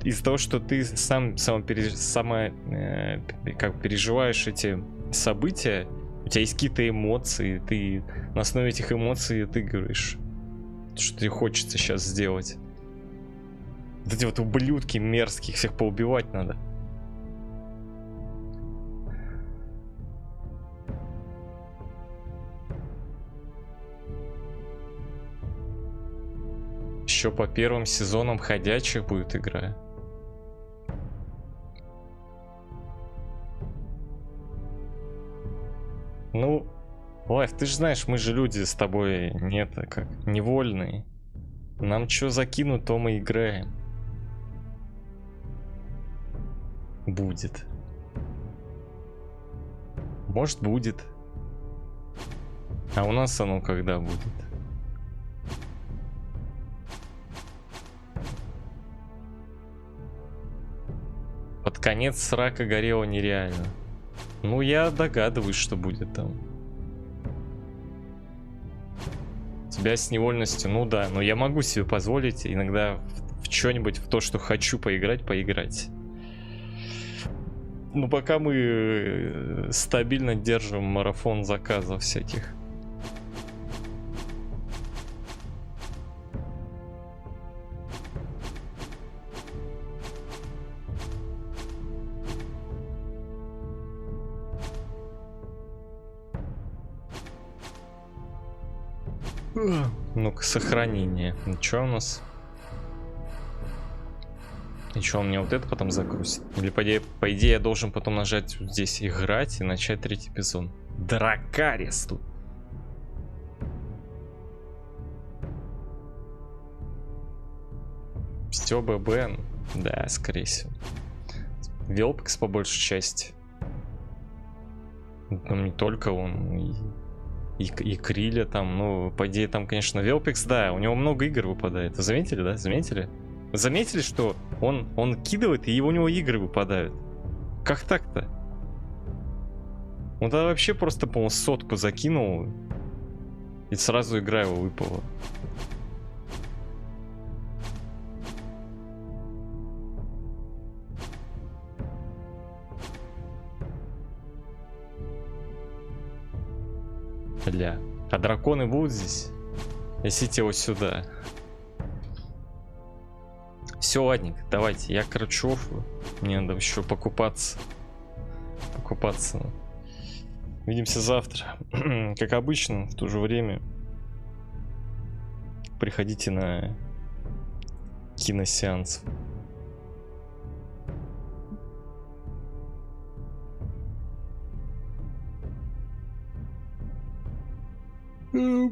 Speaker 1: из-за того, что ты сам переживаешь эти события, у тебя есть какие-то эмоции, ты на основе этих эмоций отыгрываешь, что тебе хочется сейчас сделать. Вот эти вот ублюдки мерзких, всех поубивать надо. Еще по первым сезонам ходячих будет игра. Ну, Лайф, ты же знаешь, мы же люди с тобой как невольные. Нам что закинут, то мы играем. Будет. Может, будет. А у нас оно когда будет? Под конец срака горело нереально. Ну, я догадываюсь, что будет там. Тебя с невольностью, ну да, но я могу себе позволить иногда в что-нибудь, в то, что хочу поиграть. Ну, пока мы стабильно держим марафон заказов всяких. Ну-ка, сохранение. Ничего у нас? И что, он мне вот это потом загрузит? Или по идее я должен потом нажать вот здесь играть и начать третий эпизод? Дракарис тут. Все ББ. Да, скорее всего. Велпекс по большей части. Ну, не только он. И Криля там, ну, по идее, там, конечно, Велпекс, да, у него много игр выпадает. Вы заметили, да? Заметили? Вы заметили, что он кидывает, и у него игры выпадают? Как так-то? Он тогда вообще просто, по-моему, сотку закинул, и сразу игра его выпала. Бля. А драконы будут здесь? Несите его сюда. Все, ладненько, давайте. Я короче мне надо еще покупаться. Увидимся завтра. Как обычно, в то же время. Приходите на киносеанс.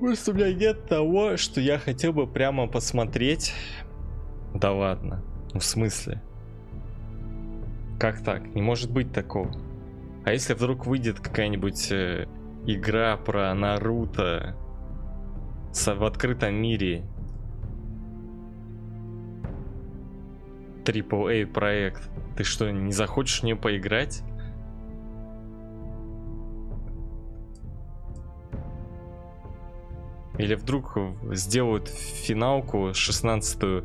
Speaker 1: Просто у меня нет того, что я хотел бы прямо посмотреть. Да ладно. Ну в смысле? Как так? Не может быть такого. А если вдруг выйдет какая-нибудь игра про Наруто в открытом мире? AAA проект. Ты что, не захочешь в нее поиграть? Или вдруг сделают финалку 16-ю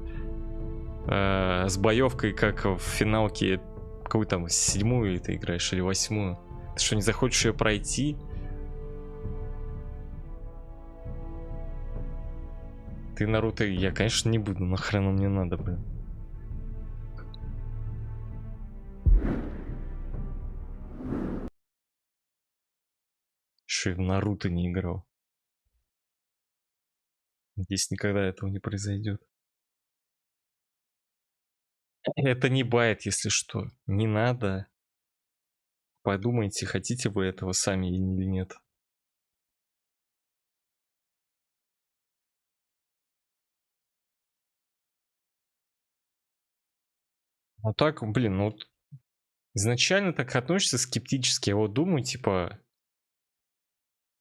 Speaker 1: с боевкой, как в финалке, какую там, 7-ю ты играешь или 8-ю? Ты что, не захочешь ее пройти? Ты, Наруто, я, конечно, не буду, нахрена мне надо, блин. Что я в Наруто не играл? Здесь никогда этого не произойдет. Это не байт, если что. Не надо. Подумайте, хотите вы этого сами или нет. Ну так, блин, ну вот изначально так относишься скептически. Я вот думаю, типа...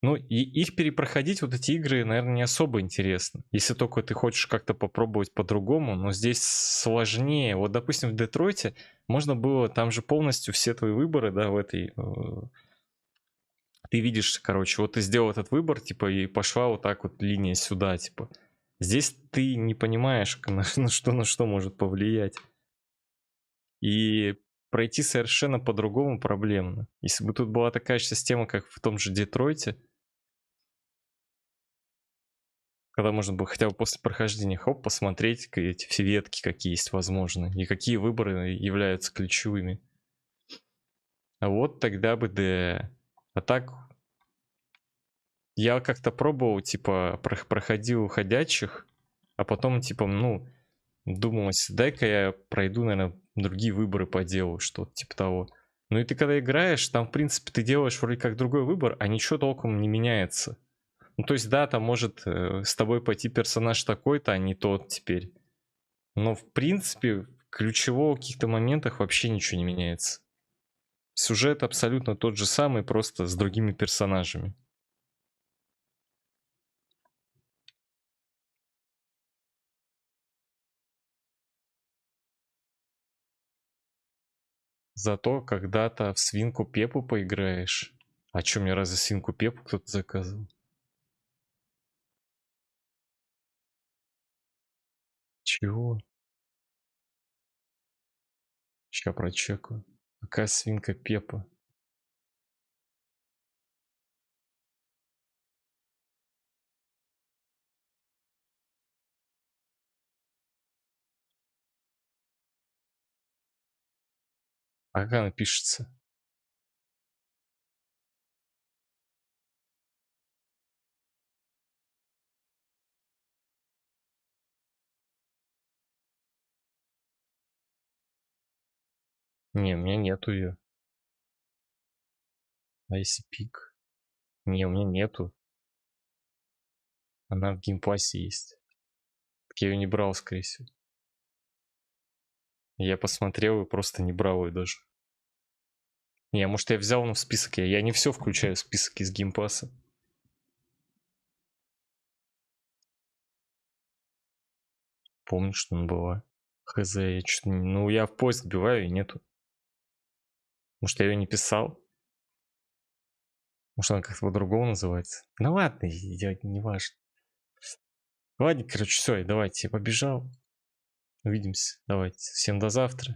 Speaker 1: Ну, и их перепроходить, вот эти игры, наверное, не особо интересно. Если только ты хочешь как-то попробовать по-другому, но здесь сложнее. Вот, допустим, в Детройте можно было, там же полностью все твои выборы, да, в этой... Ты видишь, короче, вот ты сделал этот выбор, типа, и пошла вот так вот линия сюда, типа. Здесь ты не понимаешь, на что может повлиять. И пройти совершенно по-другому проблемно. Если бы тут была такая же система, как в том же Детройте, когда можно было хотя бы после прохождения посмотреть эти все ветки, какие есть возможны, и какие выборы являются ключевыми. А вот тогда бы да. А так я как-то пробовал, типа, проходил ходячих, а потом, типа, ну, думалось, дай-ка я пройду, наверное, другие выборы по делу, что-то типа того. Ну и ты когда играешь, там, в принципе, ты делаешь вроде как другой выбор, а ничего толком не меняется. Ну, то есть, да, там может с тобой пойти персонаж такой-то, а не тот теперь. Но, в принципе, ключевого в каких-то моментах вообще ничего не меняется. Сюжет абсолютно тот же самый, просто с другими персонажами. Зато когда-то в свинку Пеппу поиграешь. А чё, мне разве свинку Пеппу кто-то заказывал? Чего? Ща прочекаю. Какая свинка Пеппа? А как она пишется? Не, у меня нету ее. А если пик? Не, у меня нету. Она в геймпассе есть. Так я ее не брал, скорее всего. Я посмотрел и просто не брал ее даже. Не, может я взял, но в список. Я не все включаю в список из геймпасса. Помню, что она была. Хз, я что-то... Ну, я в поиск вбиваю и нету. Может, я ее не писал? Может, она как-то по-другому называется? Ну ладно, я не важно. Ладно, короче, все, давайте, я побежал. Увидимся. Давайте. Всем до завтра.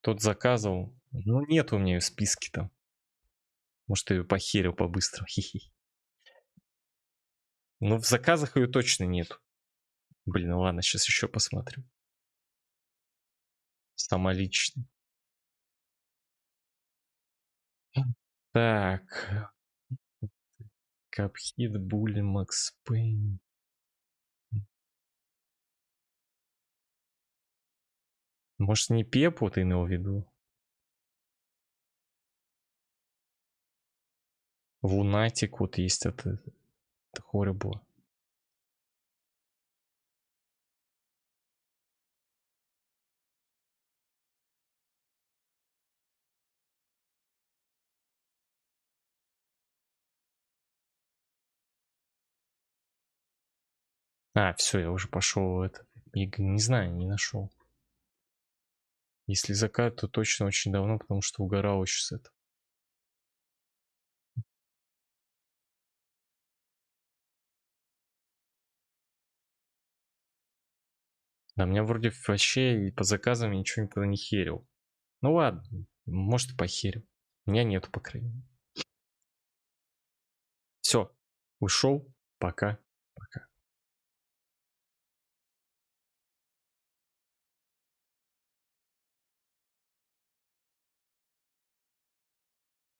Speaker 1: Тот заказывал. Ну, нет у меня ее в списке там. Может, я ее похерил по-быстрому. Хи-хи. Но в заказах ее точно нету. Блин, ну ладно, сейчас еще посмотрю. Самолично. Так. Капхит, Булли, Макс Пейн. Может, не Пеппу ты имел в виду? Лунатик вот есть, это Horrible. А, все, я уже пошел в это. Не знаю, не нашел. Если закат, то точно очень давно, потому что угорал еще с этого. Да, меня вроде вообще и по заказам я ничего никогда не херил. Ну ладно, может и похерил. У меня нету, по крайней мере. Все, ушел, пока.